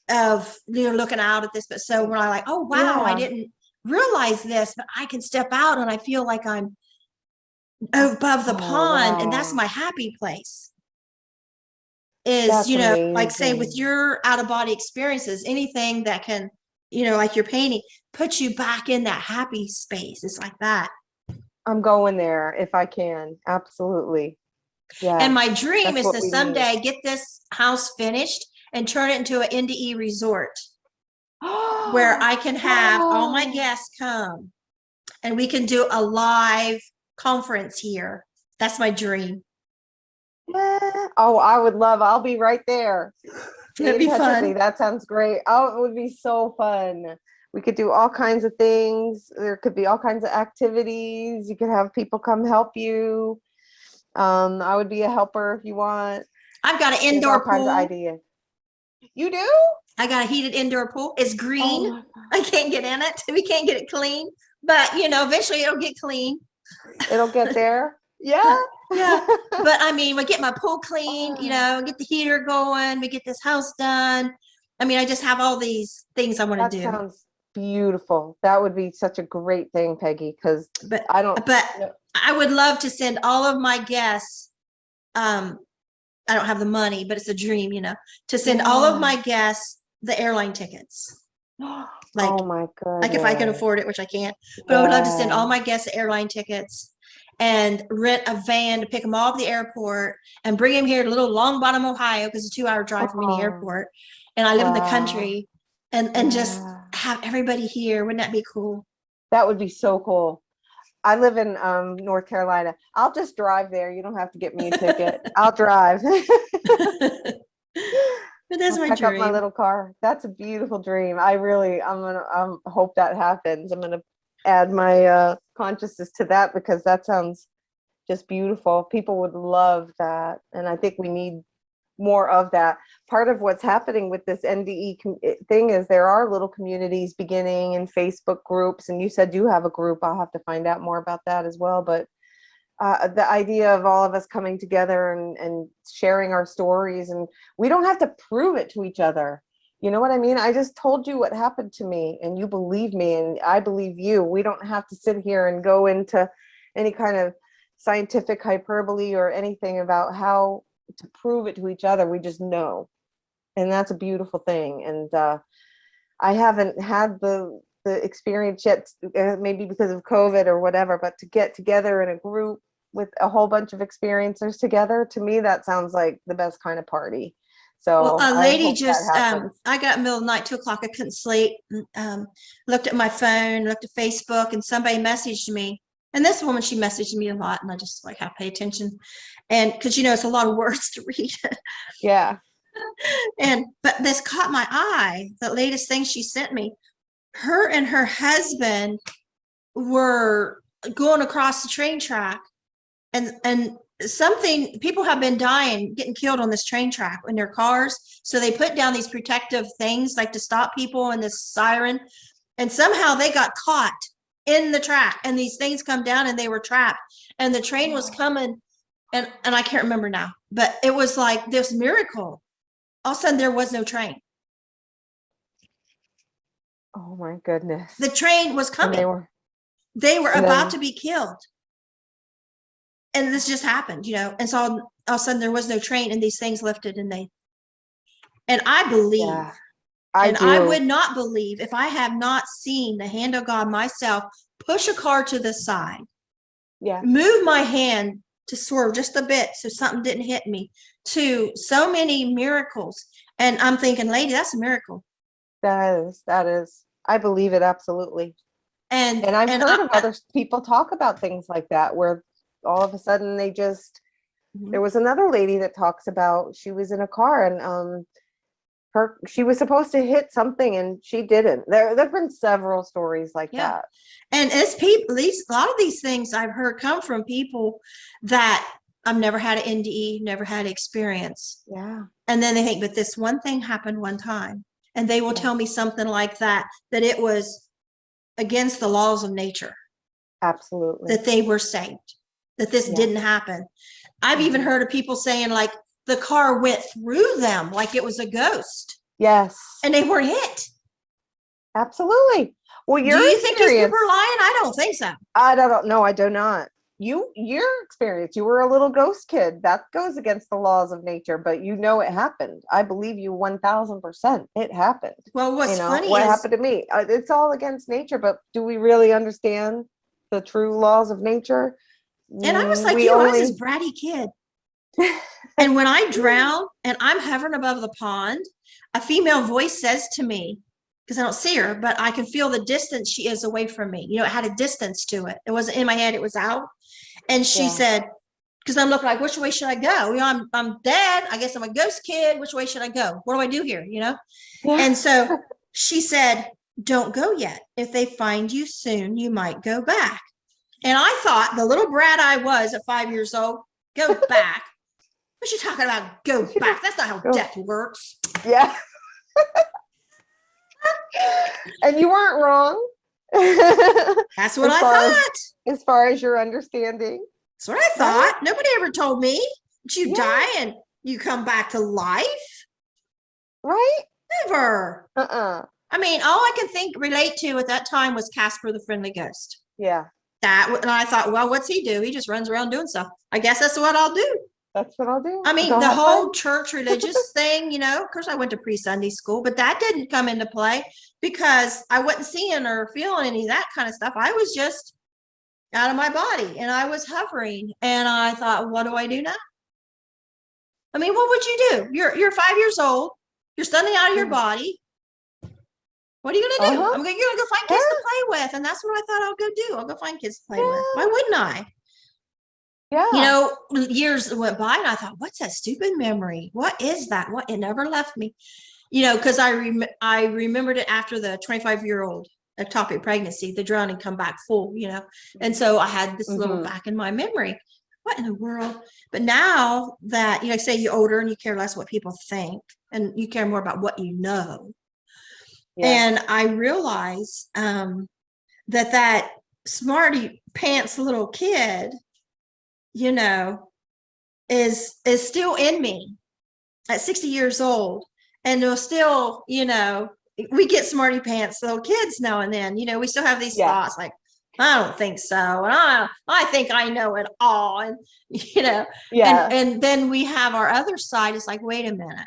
of looking out at this. But so when I like, oh wow, I didn't realize this, but I can step out and I feel like I'm above the pond, and that's Wow. my happy place. Is That's like say with amazing. your out of body experiences, anything that can, like your painting, put you back in that happy space. It's like that. I'm going there if I can. Absolutely. Yeah. And my dream that's is what to we someday get this house finished and turn it into an NDE resort where I can have all my guests come and we can do a live conference here. That's my dream. Yeah. Oh, I'll be right there. That'd be fun. That sounds great. Oh, it would be so fun. We could do all kinds of things. There could be all kinds of activities. You could have people come help you. I would be a helper if you want. I've got an There's indoor all kinds of pool. ideas. You do? I got a heated indoor pool. It's green. Oh, I can't get in it. We can't get it clean, but eventually it'll get clean. it'll get there. Yeah. Yeah. But I mean, we get my pool clean, get the heater going, we get this house done. I mean, I just have all these things I want to do. That sounds beautiful. That would be such a great thing, Peggy, because But no. I would love to send all of my guests. I don't have the money, but it's a dream, to send all of my guests the airline tickets. Like, Oh my like if I can goodness. afford it, which I can't, but I would love to send Yeah. all my guests airline tickets and rent a van to pick them all at the airport and bring them here to little Long Bottom, Ohio, because it's a 2-hour drive from any Oh, airport. And I live in the wow. country, and just Yeah. have everybody here. Wouldn't that be cool? That would be so cool. I live in North Carolina. I'll just drive there. You don't have to get me a ticket. I'll drive. But that's I'll my pack up my dream. little car. That's a beautiful dream. I'm gonna hope that happens. I'm gonna add my consciousness to that because that sounds just beautiful. People would love that, and I think we need more of that. Part of what's happening with this NDE thing is there are little communities beginning in Facebook groups, and you said you have a group. I'll have to find out more about that as well. But the idea of all of us coming together and sharing our stories, and we don't have to prove it to each other. You know what I mean? I just told you what happened to me, and you believe me, and I believe you. We don't have to sit here and go into any kind of scientific hyperbole or anything about how to prove it to each other. We just know, and that's a beautiful thing. And I haven't had the experience yet, maybe because of COVID or whatever, but to get together in a group with a whole bunch of experiencers together, to me that sounds like the best kind of party. Well, So a I lady hope that just, happens. I got middle of the night, 2 o'clock, I couldn't sleep, looked at my phone, looked at Facebook, and somebody messaged me. And this woman, she messaged me a lot, and I just like have to pay attention. And because, it's a lot of words to read. Yeah. But this caught my eye, the latest thing she sent me. Her and her husband were going across the train track, and something, people have been dying, getting killed on this train track in their cars. So they put down these protective things like to stop people, and this siren, and somehow they got caught in the track, and these things come down and they were trapped, and the train was coming, and I can't remember now, but it was like this miracle. All of a sudden there was no train. Oh my goodness. The train was And coming. They were and about then, to be killed. And this just happened, and so all of a sudden there was no train, and these things lifted, and I believe, yeah, I and I do. would not believe if I have not seen the hand of God myself push a car to the side, Yeah, move my hand to swerve just a bit so something didn't hit me, to so many miracles. And I'm thinking, lady, that's a miracle. that is. I believe it absolutely. And I've And heard of other people talk about things like that, where all of a sudden there was another lady that talks about she was in a car and she was supposed to hit something and she didn't. There've been several stories like yeah. that. And as people, a lot of these things I've heard come from people that I've never had an NDE, never had experience. Yeah. And then they think, but this one thing happened one time. And they will Yeah. tell me something like that it was against the laws of nature, Absolutely. that they were saved, that this didn't happen. I've even heard of people saying like the car went through them like it was a ghost. Yes. And they weren't hit. Absolutely. Well, Do you think these people are lying? I don't think so. I don't know. I do not. Your experience, you were a little ghost kid. That goes against the laws of nature, but it happened. I believe you 1000%. It happened. Well, what's funny What is, happened to me? It's all against nature, but do we really understand the true laws of nature? and I was like We you, I was only this bratty kid. And when I drown and I'm hovering above the pond, a female voice says to me, because I don't see her, but I can feel the distance she is away from me. It had a distance to it. It wasn't in my head, it was out. And she said, because I'm looking like, which way should I go? I'm dead. I guess I'm a ghost kid. Which way should I go? What do I do here? Yeah. And so she said, don't go yet. If they find you soon, you might go back. And I thought, the little brat I was at 5 years old, go back. What's she talking about? Go back. That's not how death works. Yeah. And you weren't wrong. That's what I thought. As far as your understanding. That's what I thought. Nobody ever told me that you die and you come back to life. Right? Never. I mean, all I can relate to at that time was Casper the Friendly Ghost. Yeah. And I thought, well, what's he do? He just runs around doing stuff. I guess that's what I'll do. That's what I'll do. I mean, Go the have whole fun. church religious thing, of course I went to pre-Sunday school, but that didn't come into play because I wasn't seeing or feeling any of that kind of stuff. I was just out of my body and I was hovering, and I thought, what do I do now? I mean, what would you do? You're 5 years old. You're standing out of your body. What are you going to do? Uh-huh. You're going to go find kids to play with. And that's what I thought I'll go do. I'll go find kids to play with. Why wouldn't I? Yeah. Years went by and I thought, what's that stupid memory? What is that? What? It never left me, because I remembered it after the 25-year-old ectopic pregnancy, the drowning come back full, and so I had this little back in my memory. What in the world? But now that, say you're older and you care less what people think and you care more about what you know. Yeah. And I realize that smarty pants little kid, is still in me at 60 years old. And they'll still, we get smarty pants little kids now and then, we still have these thoughts like, I don't think so. And I think I know it all. And, and then we have our other side. It's like, wait a minute,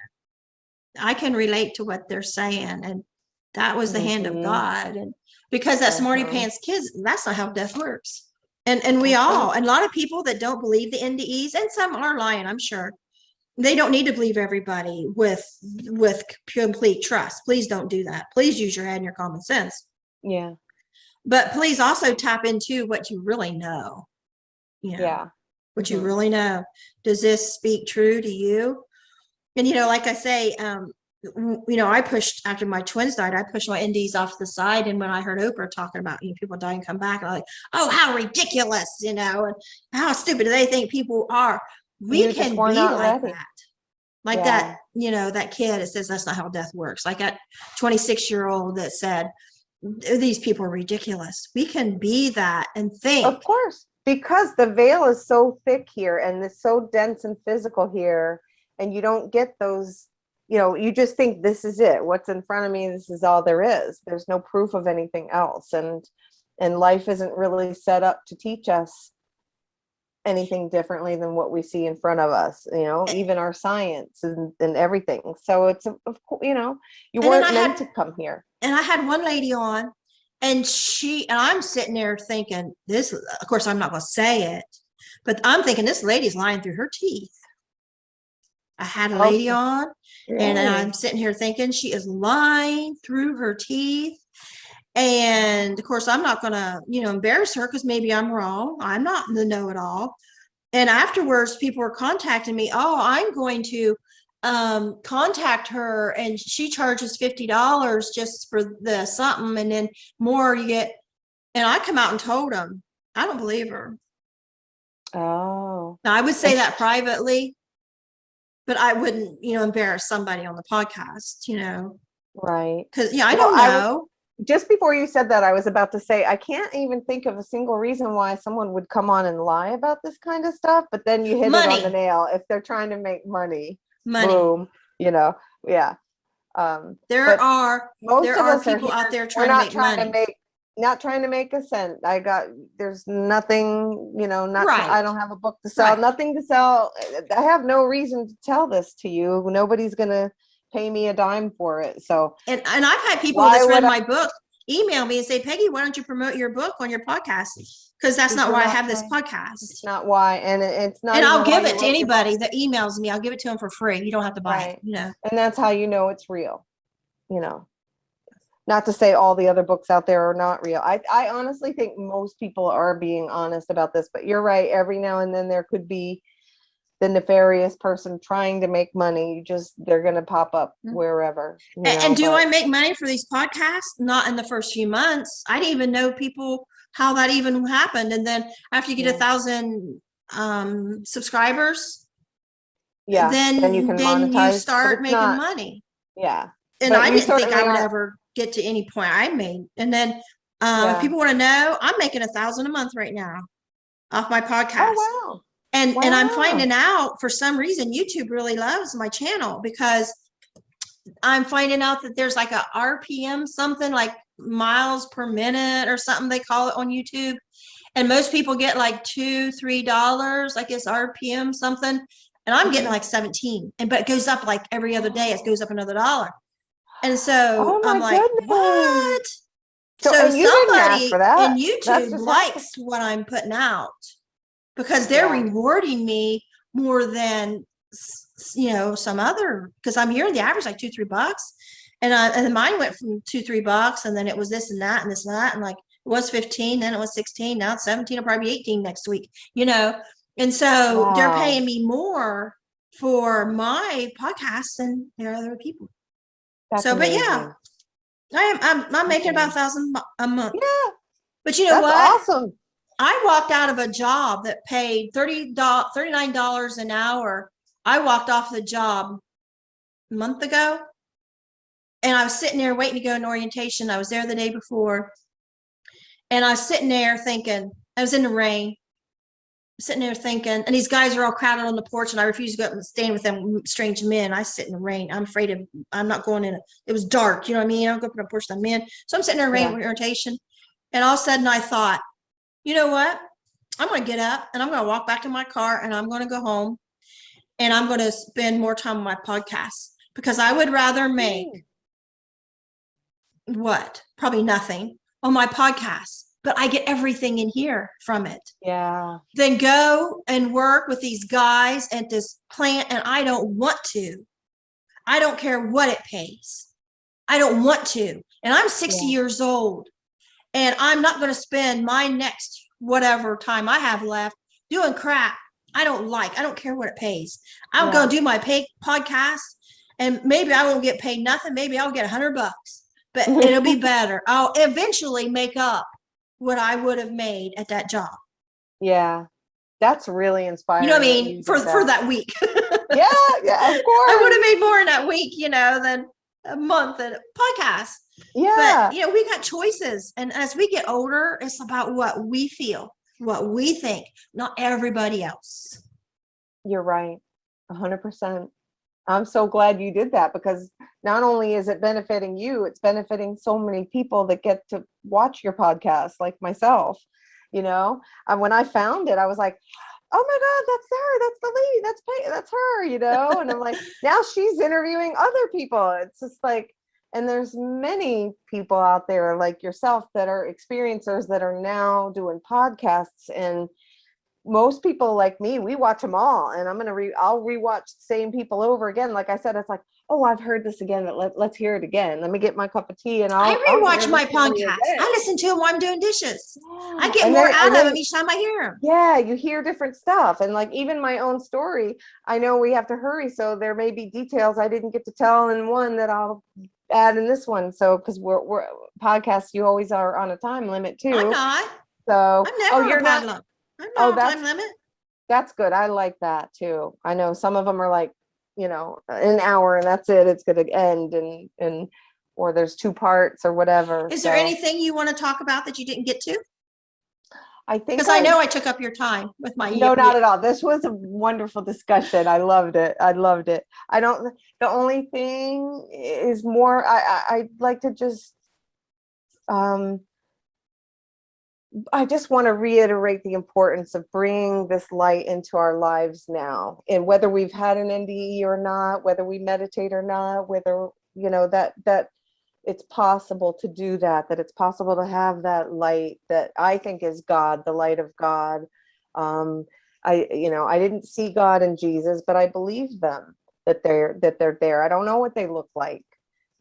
I can relate to what they're saying. And that was the hand of God. And because that smarty pants kids, that's not how death works. And we all, and a lot of people that don't believe the NDEs, and some are lying, I'm sure. They don't need to believe everybody with complete trust. Please don't do that. Please use your head and your common sense. Yeah. But please also tap into what you really know. What you really know. Does this speak true to you? And, like I say, I pushed, after my twins died, I pushed my NDEs off to the side. And when I heard Oprah talking about, people die and come back, I'm like, oh, how ridiculous, and how stupid do they think people are? We can be like that. Like that, that kid that says that's not how death works. Like that 26-year-old that said, these people are ridiculous. We can be that and think. Of course, because the veil is so thick here and it's so dense and physical here, and you don't get those, you just think this is it. What's in front of me, this is all there is. There's no proof of anything else. And life isn't really set up to teach us anything differently than what we see in front of us, even our science and everything. So it's, you weren't meant to come here. And I had one lady on, and I'm sitting there thinking, this, of course, I'm not going to say it, but I'm thinking this lady's lying through her teeth. I had a lady on, and I'm sitting here thinking she is lying through her teeth. And of course, I'm not going to, embarrass her because maybe I'm wrong. I'm not the know-it-all. And afterwards, people were contacting me. Oh, I'm going to contact her, and she charges $50 just for the something, and then more you get. And I come out and told them, I don't believe her. Oh. Now, I would say that privately, but I wouldn't, embarrass somebody on the podcast, Right. Because, I don't know. Just before you said that, I was about to say, I can't even think of a single reason why someone would come on and lie about this kind of stuff. But then you hit it on the nail. If they're trying to make money, boom, yeah. There are people out there trying to make money. Not trying to make a cent. There's nothing, right. I don't have a book to sell, nothing to sell. I have no reason to tell this to you. Nobody's going to pay me a dime for it. So, and I've had people that's read my book email me and say, Peggy, why don't you promote your book on your podcast? Because that's not why I have this podcast. It's not why. And it's not. And I'll give it to anybody that emails me. I'll give it to them for free. You don't have to buy it, And that's how you know it's real, Not to say all the other books out there are not real. I honestly think most people are being honest about this, but you're right. Every now and then there could be the nefarious person trying to make money. They're going to pop up wherever. And do I make money for these podcasts? Not in the first few months. I didn't even know people, how that even happened. And then after you get 1,000 subscribers, then you can monetize, you start making money. Yeah. And I didn't think I would ever get to any point I made. And then if people want to know, I'm making 1,000 a month right now off my podcast. Oh, wow. And I'm finding out, for some reason, YouTube really loves my channel, because I'm finding out that there's like a RPM, something like miles per minute or something they call it on YouTube. And most people get like $2-3, like it's RPM something. and I'm getting like 17, but it goes up like every other day. It goes up another $1. And so Oh I'm my like, goodness. what? So, So and you didn't ask somebody for that. in That's YouTube just likes what I'm putting out because they're Yeah. rewarding me more than some other, because I'm hearing the average like $2-3, and then mine went from $2-3, and then it was this and that and this and that, and like it was 15, then it was 16, now it's 17, it'll probably be 18 next week, and so they're Wow. paying me more for my podcast than there are other people. That's So, but amazing. yeah, I'm making about 1,000 a month. Yeah. But you know That's what? awesome. I walked out of a job that paid $39 an hour. I walked off the job a month ago, and I was sitting there waiting to go in orientation. I was there the day before, and I was sitting there thinking, I was in the rain, sitting there thinking, and these guys are all crowded on the porch, and I refuse to go up and stand with them strange men. I sit in the rain. I'm not going in. It was dark. You know what I mean? I don't go up on the porch with them men. So I'm sitting there in rain with orientation, and all of a sudden I thought, you know what? I'm going to get up and I'm going to walk back to my car, and I'm going to go home, and I'm going to spend more time on my podcast, because I would rather make probably nothing on my podcast, but I get everything in here from it. Yeah. Then go and work with these guys at this plant, and I don't want to. I don't care what it pays. I don't want to. And I'm 60 years old, and I'm not going to spend my next whatever time I have left doing crap I don't care what it pays. I'm going to do my podcast, and maybe I won't get paid nothing. Maybe I'll get $100, but it'll be better. I'll eventually make up what I would have made at that job. Yeah. That's really inspiring. You know what I mean? For that week. Yeah, of course. I would have made more in that week, than a month at a podcast. Yeah. But, we got choices. And as we get older, it's about what we feel, what we think, not everybody else. You're right. 100%. I'm so glad you did that, because not only is it benefiting you, it's benefiting so many people that get to watch your podcast, like myself. And when I found it, I was like, oh my God, that's her. That's the lady. That's her, And I'm like, now she's interviewing other people. It's just like, and there's many people out there like yourself that are experiencers that are now doing podcasts, and most people like me, we watch them all, and I'll rewatch the same people over again. Like I said, it's like, oh, I've heard this again. Let's hear it again. Let me get my cup of tea, and I rewatch my podcast. I listen to them while I'm doing dishes. Yeah. I get more out of them each time I hear them. Yeah, you hear different stuff, and like even my own story. I know we have to hurry, so there may be details I didn't get to tell in one that I'll add in this one. So because we're podcasts, you always are on a time limit too. I'm not. So I'm never on a time limit. Time limit. That's good. I like that too. I know some of them are like, an hour and that's it. It's going to end, and or there's 2 parts or whatever. Is there anything you want to talk about that you didn't get to? I think, because I know I took up your time with my. No, not at all. This was a wonderful discussion. I loved it. The only thing is more, I'd like to just, I just want to reiterate the importance of bringing this light into our lives now, and whether we've had an NDE or not, whether we meditate or not, whether, that it's possible to do that it's possible to have that light that I think is God, the light of God. I didn't see God in Jesus, but I believe them that they're there. I don't know what they look like.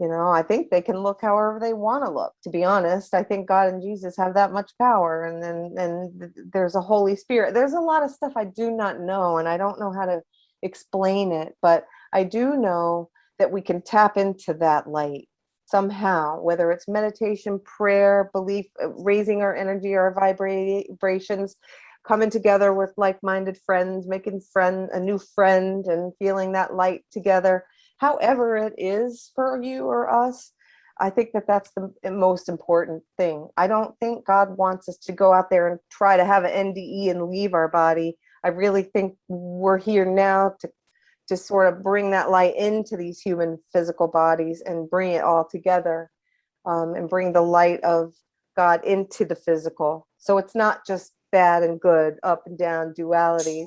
I think they can look however they want to look. To be honest, I think God and Jesus have that much power. And then there's a Holy Spirit. There's a lot of stuff I do not know, and I don't know how to explain it. But I do know that we can tap into that light somehow, whether it's meditation, prayer, belief, raising our energy, our vibrations, coming together with like-minded friends, making a new friend, and feeling that light together. However it is for you or us, I think that's the most important thing. I don't think God wants us to go out there and try to have an NDE and leave our body. I really think we're here now to sort of bring that light into these human physical bodies and bring it all together, and bring the light of God into the physical. So it's not just bad and good, up and down duality.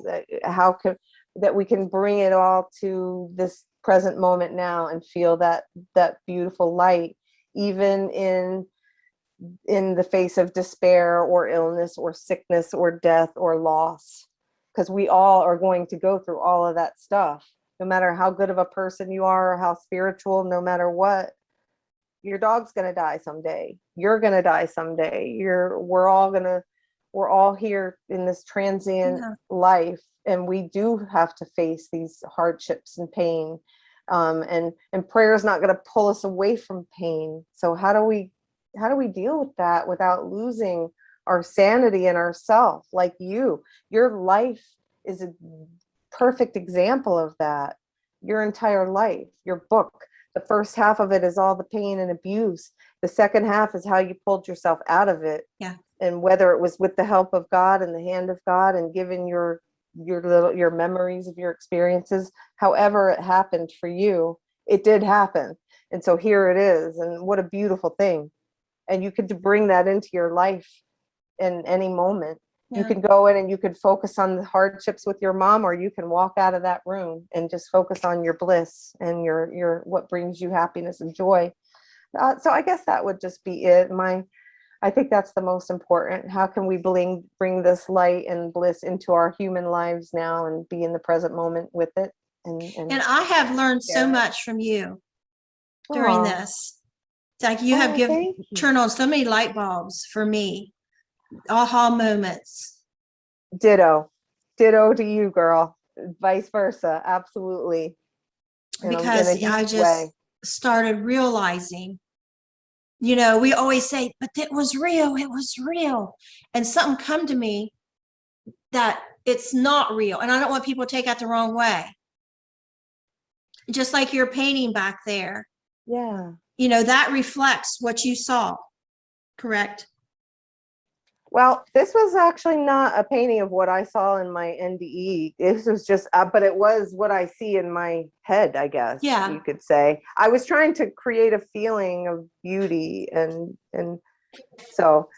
that we can bring it all to this present moment now and feel that beautiful light, even in the face of despair or illness or sickness or death or loss, because we all are going to go through all of that stuff. No matter how good of a person you are or how spiritual, no matter what, your dog's going to die someday. You're going to die someday. We're all here in this transient life, and we do have to face these hardships and pain. And prayer is not going to pull us away from pain. So how do we deal with that without losing our sanity and ourself? Like your life is a perfect example of that. Your entire life, your book, the first half of it is all the pain and abuse. The second half is how you pulled yourself out of it. Yeah. And whether it was with the help of God and the hand of God and given your memories of your experiences, however it happened for you, it did happen. And so here it is. And what a beautiful thing. And you could bring that into your life in any moment. Yeah. You can go in and you could focus on the hardships with your mom, or you can walk out of that room and just focus on your bliss and your what brings you happiness and joy. So I guess that would just be it. I think that's the most important. How can we bring this light and bliss into our human lives now and be in the present moment with it? And I have learned so much from you during this. It's like you have turned on so many light bulbs for me. Aha moments. Ditto to you, girl. Vice versa. Absolutely. Because I just started realizing, we always say, but it was real. It was real. And something come to me that it's not real. And I don't want people to take that the wrong way. Just like your painting back there. Yeah. That reflects what you saw. Correct? Well, this was actually not a painting of what I saw in my NDE. This was just, but it was what I see in my head, I guess. Yeah. You could say. I was trying to create a feeling of beauty and so,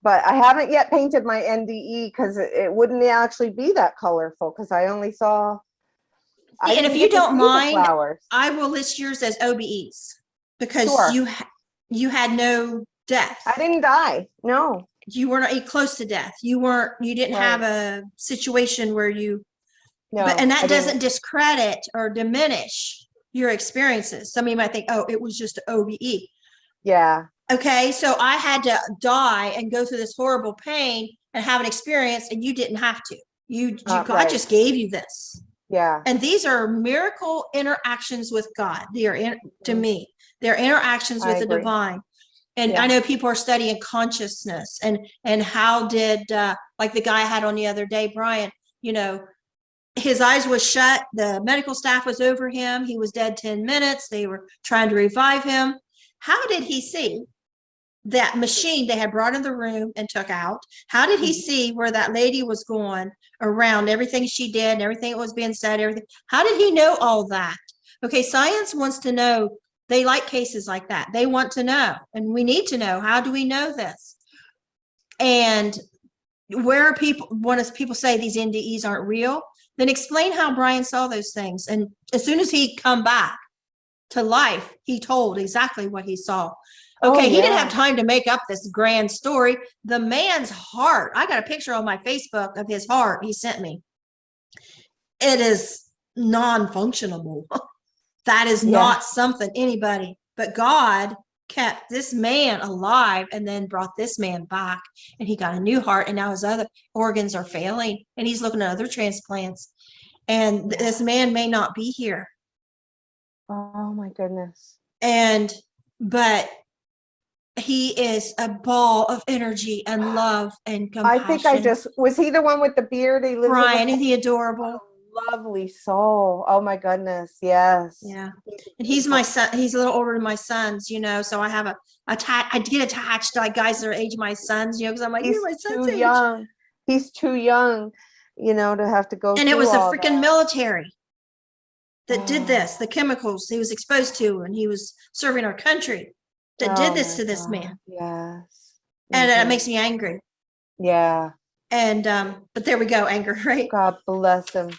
but I haven't yet painted my NDE because it wouldn't actually be that colorful because I only saw. And if you don't mind, I will list yours as OBEs because you had no death. I didn't die. No. You were not close to death. You didn't have a situation where and that doesn't discredit or diminish your experiences. Some of you might think, oh, it was just OBE. Yeah. Okay. So I had to die and go through this horrible pain and have an experience, and you didn't have to. God just gave you this. Yeah. And these are miracle interactions with God. They are to me, they're interactions with the divine. And I know people are studying consciousness and how did, like the guy I had on the other day, Brian, his eyes was shut. The medical staff was over him. He was dead 10 minutes. They were trying to revive him. How did he see that machine they had brought in the room and took out? How did he see where that lady was going around everything she did and everything that was being said, everything? How did he know all that? Okay, science wants to know. They like cases like that. They want to know, and we need to know. How do we know this? And where people say these NDEs aren't real, then explain how Brian saw those things. And as soon as he come back to life, he told exactly what he saw. Okay, he didn't have time to make up this grand story. The man's heart, I got a picture on my Facebook of his heart he sent me. It is non-functionable. That is not something anybody, but God kept this man alive and then brought this man back, and he got a new heart, and now his other organs are failing, and he's looking at other transplants, and this man may not be here. Oh my goodness. But he is a ball of energy and love and compassion. I think was he the one with the beard? He lives Brian, is he adorable? Lovely soul. Oh my goodness. Yes. Yeah. And he's my son. He's a little older than my sons, so I have I get attached to like guys that are age of my sons, because I'm like, you're my son's age. Young. He's too young, to have to go. And it was the freaking military that did this, the chemicals he was exposed to, and he was serving our country that did this to this man. Yes. And it makes me angry. Yeah. And, but there we go, anger, right? God bless him.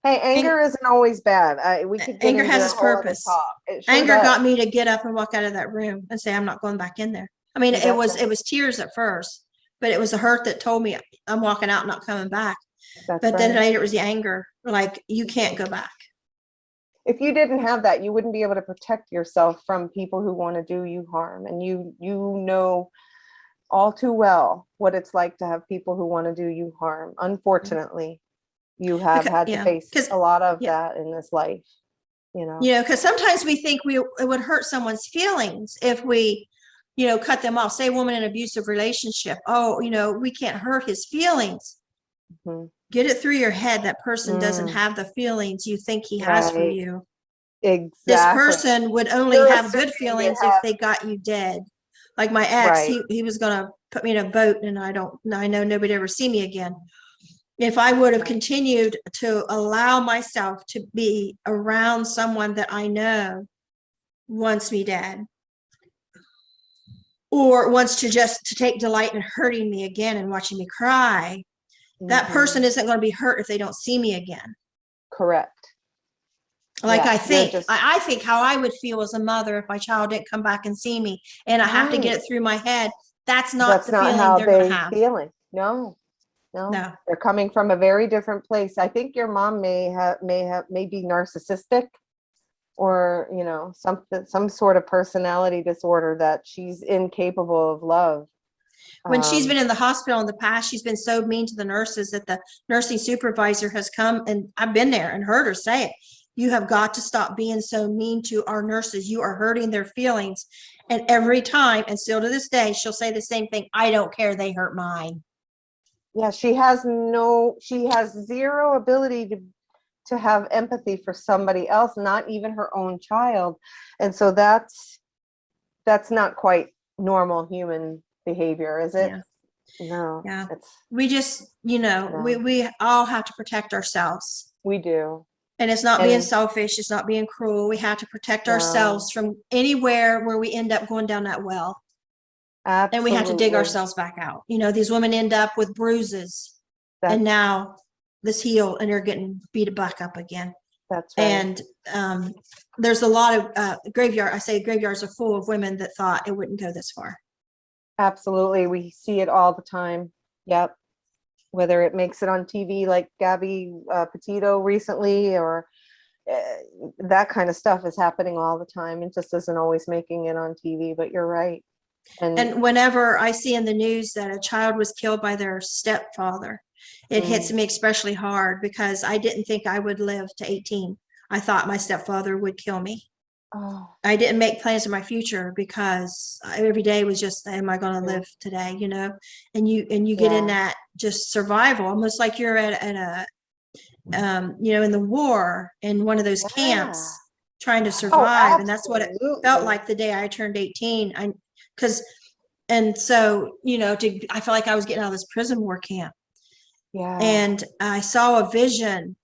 Hey, anger isn't always bad. We could get Anger into has a its whole other purpose. talk. It sure Anger does. got me to get up and walk out of that room and say, I'm not going back in there. I mean, You betcha. it was tears at first, but it was the hurt that told me I'm walking out, not coming back. That's But right. then later it was the anger, like, you can't go back. If you didn't have that, you wouldn't be able to protect yourself from people who want to do you harm. And you know all too well what it's like to have people who want to do you harm. Unfortunately, you have had to face a lot of that in this life, you know. You know, because sometimes we think it would hurt someone's feelings if we, you know, cut them off. Say a woman in an abusive relationship. Oh, you know, we can't hurt his feelings. Mm-hmm. Get it through your head that person doesn't have the feelings you think he has for you. Exactly. This person would only have good feelings if they got you dead. Like my ex, he was going to put me in a boat, and I know nobody ever see me again. If I would have continued to allow myself to be around someone that I know wants me dead, or wants to take delight in hurting me again and watching me cry, that person isn't going to be hurt if they don't see me again. Correct. Like, I think how I would feel as a mother if my child didn't come back and see me, and I have to get it through my head. That's not the feeling they're going to have. No, they're coming from a very different place. I think your mom may be narcissistic, or, you know, some sort of personality disorder that she's incapable of love. When she's been in the hospital in the past, she's been so mean to the nurses that the nursing supervisor has come, and I've been there and heard her say it. You have got to stop being so mean to our nurses. You are hurting their feelings. And every time, and still to this day, she'll say the same thing. I don't care. They hurt mine. Yeah, she has zero ability to have empathy for somebody else, not even her own child. And so that's not quite normal human behavior, is it? Yeah. No. Yeah. We just, you know, we all have to protect ourselves. We do. And it's not being selfish. It's not being cruel. We have to protect ourselves from anywhere where we end up going down that well. Absolutely. And we have to dig ourselves back out. You know, these women end up with bruises, and now this heal, and they're getting beat back up again. That's right. And there's a lot of graveyards are full of women that thought it wouldn't go this far. Absolutely. We see it all the time. Yep. Whether it makes it on TV like Gabby Petito recently, or that kind of stuff is happening all the time. It just isn't always making it on TV, but you're right. And whenever I see in the news that a child was killed by their stepfather, it hits me especially hard, because I didn't think I would live to 18. I thought my stepfather would kill me. Oh. I didn't make plans for my future, because every day was just, am I going to live today? You know, and you get in that just survival, almost like you're at a, you know, in the war, in one of those camps, trying to survive. And that's what it felt like the day I turned 18. And so, you know, I felt like I was getting out of this prison war camp. Yeah. And I saw a vision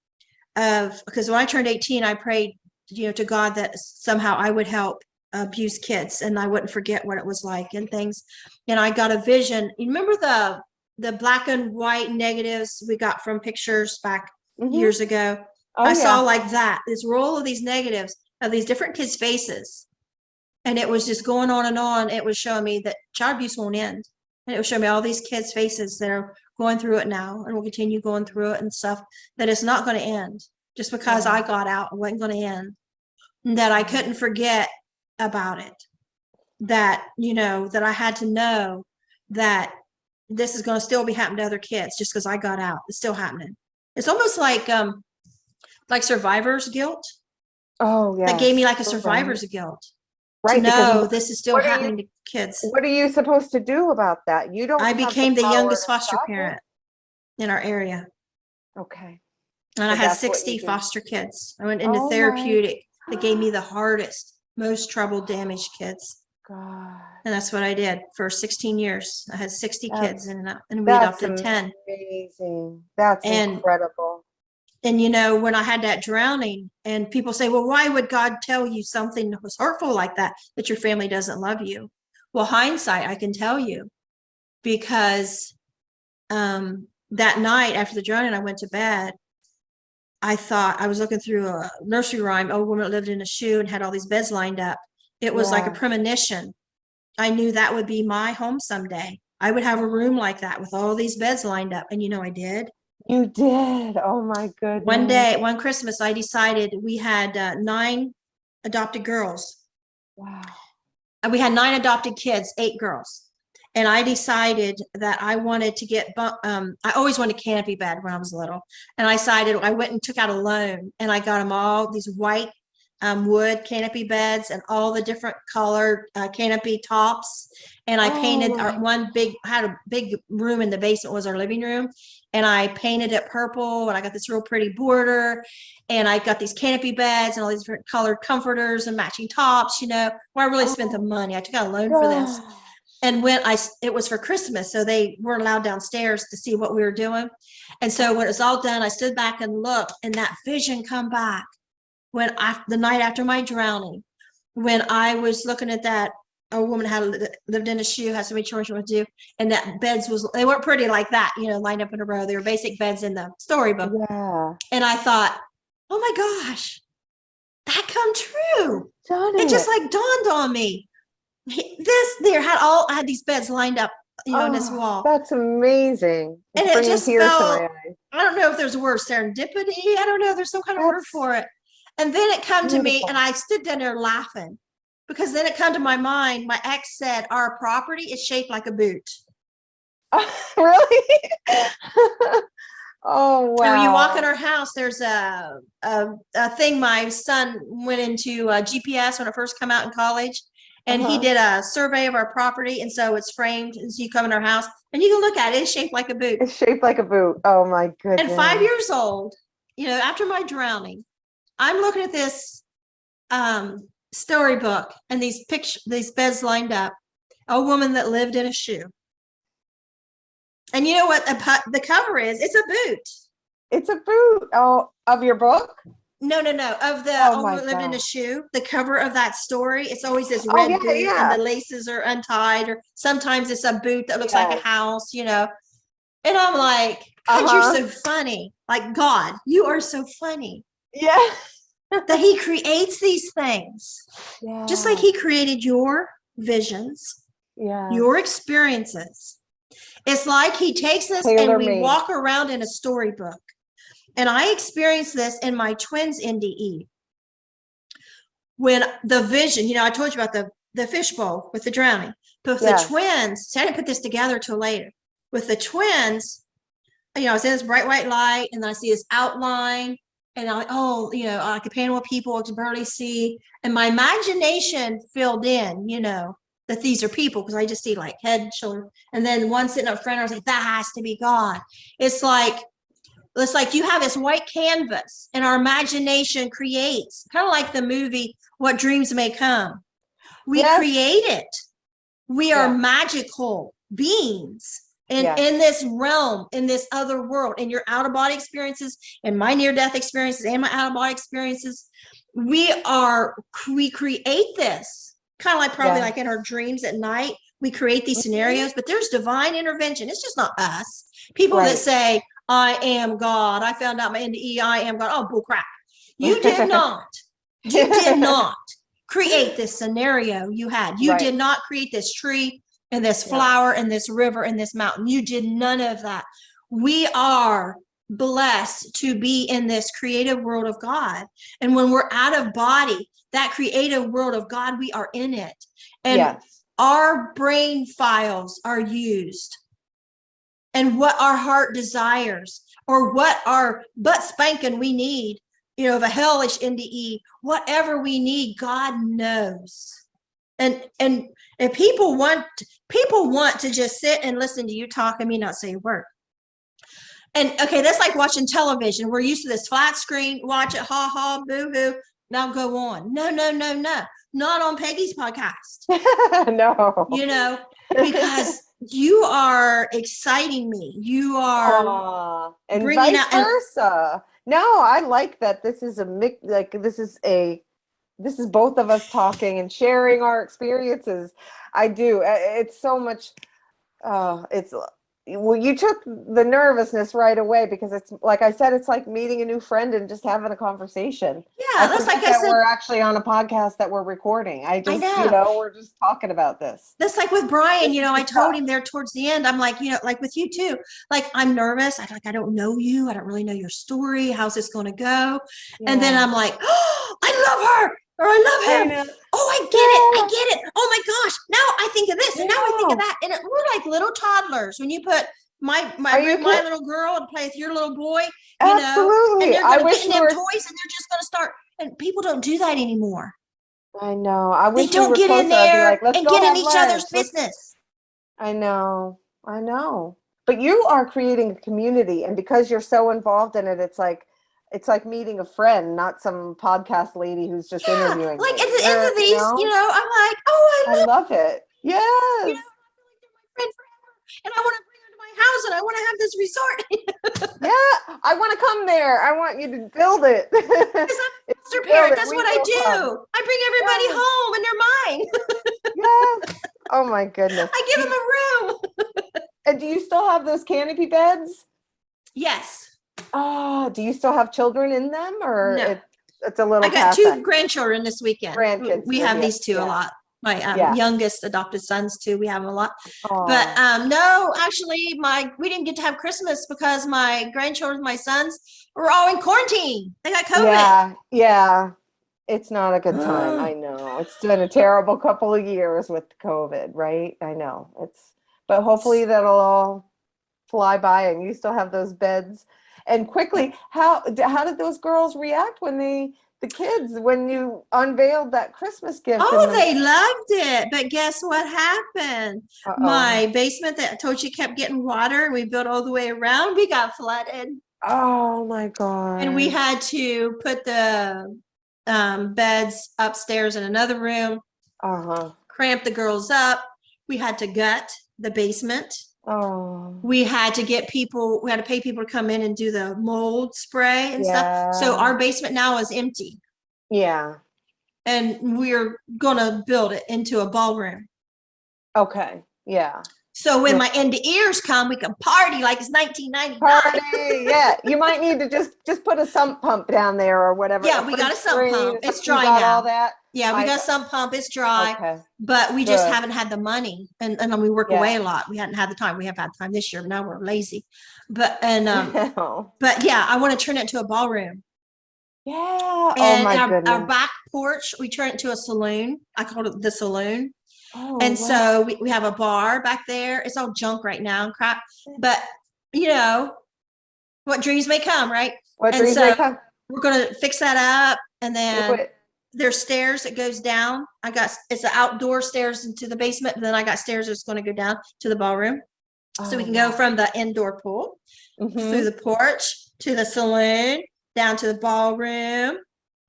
because when I turned 18, I prayed, you know, to God that somehow I would help abused kids, and I wouldn't forget what it was like and things. And I got a vision. You remember the black and white negatives we got from pictures back years ago? I saw like that, this roll of these negatives of these different kids' faces. And it was just going on and on. It was showing me that child abuse won't end. And it was showing me all these kids' faces that are going through it now and will continue going through it and stuff, that it's not going to end just because I got out. It wasn't going to end. And that I couldn't forget about it. That, you know, that I had to know that this is going to still be happening to other kids just because I got out. It's still happening. It's almost like survivor's guilt. Oh, yeah. That gave me like a survivor's guilt. Right. No, this is still happening to kids. What are you supposed to do about that? You don't. I became the youngest foster parent in our area. Okay. And I had 60 foster kids. I went into therapeutic. That gave me the hardest, most troubled, damaged kids. God. And that's what I did for 16 years. I had 60 kids, and we adopted 10. Amazing. That's incredible. And, you know, when I had that drowning, and people say, well, why would God tell you something that was hurtful like that your family doesn't love you? Well, hindsight, I can tell you, because that night after the drowning, I went to bed. I thought, I was looking through a nursery rhyme, old woman that lived in a shoe and had all these beds lined up. It was like a Yeah. premonition. I knew that would be my home someday. I would have a room like that with all these beds lined up. And I did. You did. Oh my One goodness. day, one Christmas, I decided we had 9 adopted girls. Wow. We had 9 adopted kids, 8 girls. And I decided that I wanted to get, I always wanted a canopy bed when I was little. And I went and took out a loan and I got them all these white wood canopy beds and all the different colored canopy tops. And I painted had a big room in the basement was our living room. And I painted it purple and I got this real pretty border. And I got these canopy beds and all these different colored comforters and matching tops, where I really spent the money. I took out a loan for this. And it was for Christmas, so they weren't allowed downstairs to see what we were doing. And so when it was all done, I stood back and looked, and that vision come back the night after my drowning, when I was looking at that, a woman had lived in a shoe, had so many chores she wanted to do, and that they weren't pretty like that, lined up in a row. They were basic beds in the storybook. Yeah. And I thought, oh my gosh, that come true. It just like dawned on me. I had these beds lined up, on this wall. That's amazing. And it just felt, I don't know if there's a word, serendipity. I don't know. There's some kind of word for it. And then it come to me and I stood down there laughing because then it come to my mind. My ex said, our property is shaped like a boot. Really? Oh, wow. And when you walk in our house, there's a thing. My son went into GPS when I first come out in college. And he did a survey of our property. And so it's framed as you come in our house and you can look at it. It's shaped like a boot. It's shaped like a boot. Oh my goodness. And 5 years old, after my drowning, I'm looking at this storybook and these beds lined up, a woman that lived in a shoe. And you know what the cover is? It's a boot. It's a boot. Oh, of your book? No. Of the old woman lived in a shoe. The cover of that story, it's always this red boot and the laces are untied, or sometimes it's a boot that looks like a house, And I'm like, God, you're so funny. Like, God, you are so funny. Yeah. That he creates these things. Yeah. Just like he created your visions, your experiences. It's like he takes this and we walk around in a storybook. And I experienced this in my twins NDE. When the vision, I told you about the fishbowl with the drowning. But with the twins, I didn't put this together till later. With the twins, I was in this bright white light and then I see this outline and I'm like, I could panel people, I could barely see. And my imagination filled in, that these are people because I just see like head, shoulder. And then one sitting up front, I was like, that has to be God. It's like you have this white canvas and our imagination creates, kind of like the movie, What Dreams May Come. We create it. We are magical beings in this realm, in this other world, in your out-of-body experiences, in my near-death experiences and my out-of-body experiences. We create this, kind of like probably like in our dreams at night. We create these scenarios, but there's divine intervention. It's just not us. People that say, I am God. I found out my NDE, I am God. Oh, bull crap. You did not. You did not create this scenario you had. You did not create this tree and this flower and this river and this mountain. You did none of that. We are blessed to be in this creative world of God. And when we're out of body, that creative world of God, we are in it. And our brain files are used. And what our heart desires, or what our butt spanking we need, of a hellish NDE, whatever we need, God knows. And if people want to just sit and listen to you talk and me not say a word. And okay, that's like watching television. We're used to this flat screen, watch it, ha ha, boo hoo. Now go on. No. Not on Peggy's podcast. No. Because you are exciting me. You are and bringing vice versa. No, I like that. This is a mix. Like this is both of us talking and sharing our experiences. I do. It's so much. well, you took the nervousness right away because it's like I said, it's like meeting a new friend and just having a conversation. Yeah, that's like I that said. we're actually on a podcast that we're recording. I You know. know, we're just talking about this. That's like with Brian, This is I the told stuff. him there towards the end, I'm like, like with you too, like I'm nervous. I don't know you. I don't really know your story. How's this going to go? And then Yeah. I'm like, oh, I love her or I love him. I know. Oh, I get it. I get it. Oh my gosh. Now I think of this and now I think of know. that. And we're like little toddlers. When you put my Are you bring my kidding? little girl and play with your little boy, Absolutely. and they're I going to wish get we them were. toys and they're just going to start. And people don't do that anymore. I know. I They wish we don't were get in closer. I'd be there like, let's and go get in have each lunch. other's business. I know. I know. But you are creating a community, and because you're so involved in it, it's like meeting a friend, not some podcast lady who's just interviewing like me. at the end of these, I'm like, oh, I love it. you Yes. know, my friend forever, and I want to bring her to my house, and I want to have this resort. Yeah, I want to come there. I want you to build it. Because I'm a foster parent. That's what I do. I bring everybody home, and they're mine. Yes. Oh my goodness. I give them a room. And do you still have those canopy beds? Yes. Oh, do you still have children in them, or No. it's a little? I got two grandchildren this weekend. Grandkids. We have these two a lot. My youngest adopted sons too. We have them a lot. But no, actually, we didn't get to have Christmas because my grandchildren, my sons, were all in quarantine. They got COVID. Yeah. It's not a good time. I know. It's been a terrible couple of years with COVID, right? I know. But hopefully that'll all fly by and you still have those beds. And quickly, how did those girls react when when you unveiled that Christmas gift? Oh, they loved it. But guess what happened? Uh-oh. My basement that I told you kept getting water and we built all the way around, we got flooded. Oh my God. And we had to put the beds upstairs in another room, cramp the girls up. We had to gut the basement. Oh. We had to pay people to come in and do the mold spray and stuff. So our basement now is empty. Yeah. And we're gonna build it into a ballroom. Okay. Yeah. So when my NDEers come, we can party like it's 1999. Party, yeah. You might need to just put a sump pump down there or whatever. Yeah, we got a sump pump. It's dry now. All that. Yeah, we got a sump pump. It's dry. Okay. But we just haven't had the money, and we work away a lot. We hadn't had the time. We have had time this year, but now we're lazy. But yeah, I want to turn it into a ballroom. Yeah. And our back porch, we turn it into a saloon. I called it the saloon. Oh, and so we have a bar back there. It's all junk right now and crap. But what dreams may come, right? What dreams may come. We're gonna fix that up, and then there's stairs that goes down. It's the outdoor stairs into the basement, and then I got stairs that's going to go down to the ballroom. So we can go from the indoor pool through the porch to the saloon, down to the ballroom.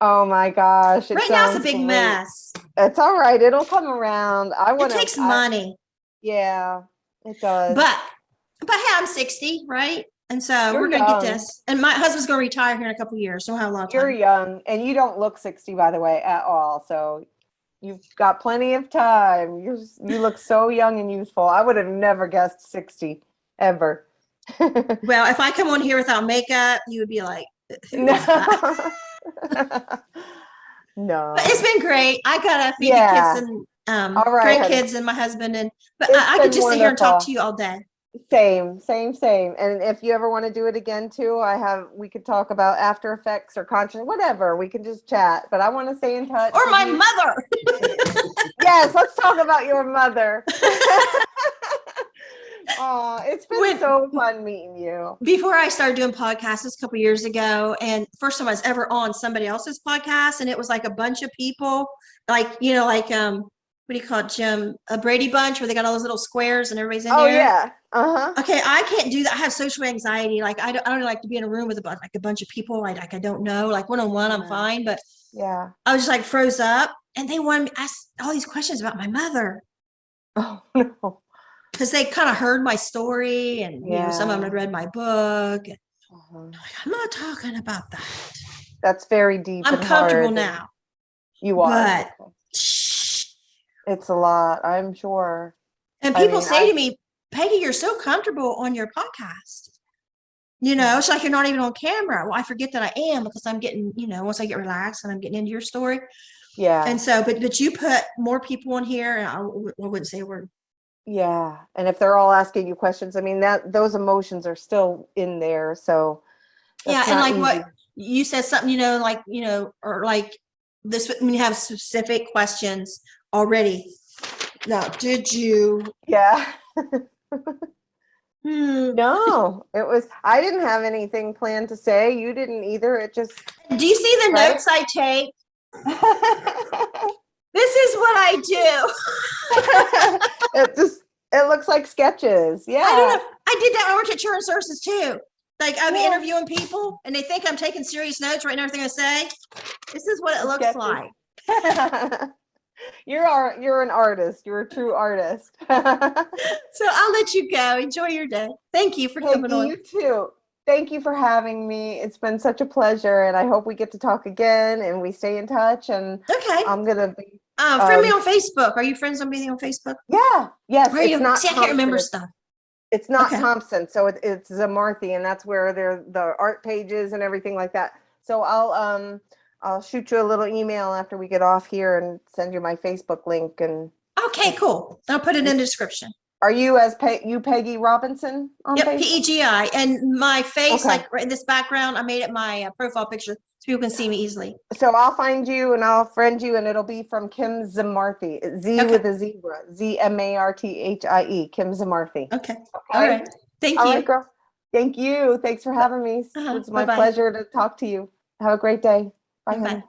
Oh my gosh. Right now it's a big mess. It's all right. It'll come around. It takes money. Yeah, it does. But hey, I'm 60, right? And so we're going to get this. And my husband's going to retire here in a couple of years. So we'll have a lot of time. You're young, and you don't look 60, by the way, at all. So you've got plenty of time. You look so young and youthful. I would have never guessed 60, ever. Well, if I come on here without makeup, you would be like, no. No. But it's been great. I got to feed the kids and grandkids and my husband. But I could just sit here and talk to you all day. Same. And if you ever want to do it again too, we could talk about After Effects or conscious, whatever. We can just chat. But I want to stay in touch. Or my mother. Yes, let's talk about your mother. Oh, it's been so fun meeting you. Before I started doing podcasts a couple years ago, and first time I was ever on somebody else's podcast, and it was like a bunch of people, like what do you call it, Jim? A Brady Bunch, where they got all those little squares and everybody's in there. Oh yeah. Okay, I can't do that. I have social anxiety. Like I don't like to be in a room with a bunch of people. Like I don't know. Like one-on-one, I'm fine, but I was just like froze up, and they wanted me to ask all these questions about my mother. Oh no. Because they kind of heard my story, and some of them had read my book. I'm not talking about that. That's very deep. I'm comfortable now. You are. But it's a lot, I'm sure. And people say to me, Peggy, you're so comfortable on your podcast. You know, it's like you're not even on camera. Well, I forget that I am because I'm getting, you know, once I get relaxed and I'm getting into your story. Yeah. And so, but you put more people in here, and I wouldn't say a word. Yeah. And if they're all asking you questions, I mean, that those emotions are still in there. So Yeah, that's and not like easy. what you said, something, you know, like, you know, or like this, when you have specific questions already. Now, did you? Yeah. Hmm, No, it was, I didn't have anything planned to say. You didn't either. It just, do you see the right? notes I take? This is what I do. It just, it looks like sketches. I don't Yeah. know. I did that when I worked at Children's Services too. Like I'd be Yeah. interviewing people and they think I'm taking serious notes, writing everything I say. This is what it looks Sketches. like. You're an artist. You're a true artist. So I'll let you go. Enjoy your day. Thank you for coming Peggy, on. you too. Thank you for having me. It's been such a pleasure, and I hope we get to talk again and we stay in touch. And Okay. I'm gonna be Friend me on Facebook. Are you friends on me on Facebook? yeah, yes. Are It's you? not See, I can't remember Thompson. stuff. It's not Okay. Thompson, so it's Zamarthy, and that's where the art pages and everything like that. So I'll shoot you a little email after we get off here and send you my Facebook link. And Okay, cool. I'll put it in the description. are you Peggy Robinson on Yep, Facebook? PEGI. And my face, Okay. like right in this background, I made it my profile picture so people can see me easily. So I'll find you and I'll friend you, and it'll be from Kim Zamarthy. Z Okay. with a zebra. Zamarthie. Kim Zamarthy. Okay. Okay. All right. Thank All you. right, girl. Thank you. Thanks for having me. It's my Bye-bye. pleasure to talk to you. Have a great day. Bye, honey. Bye.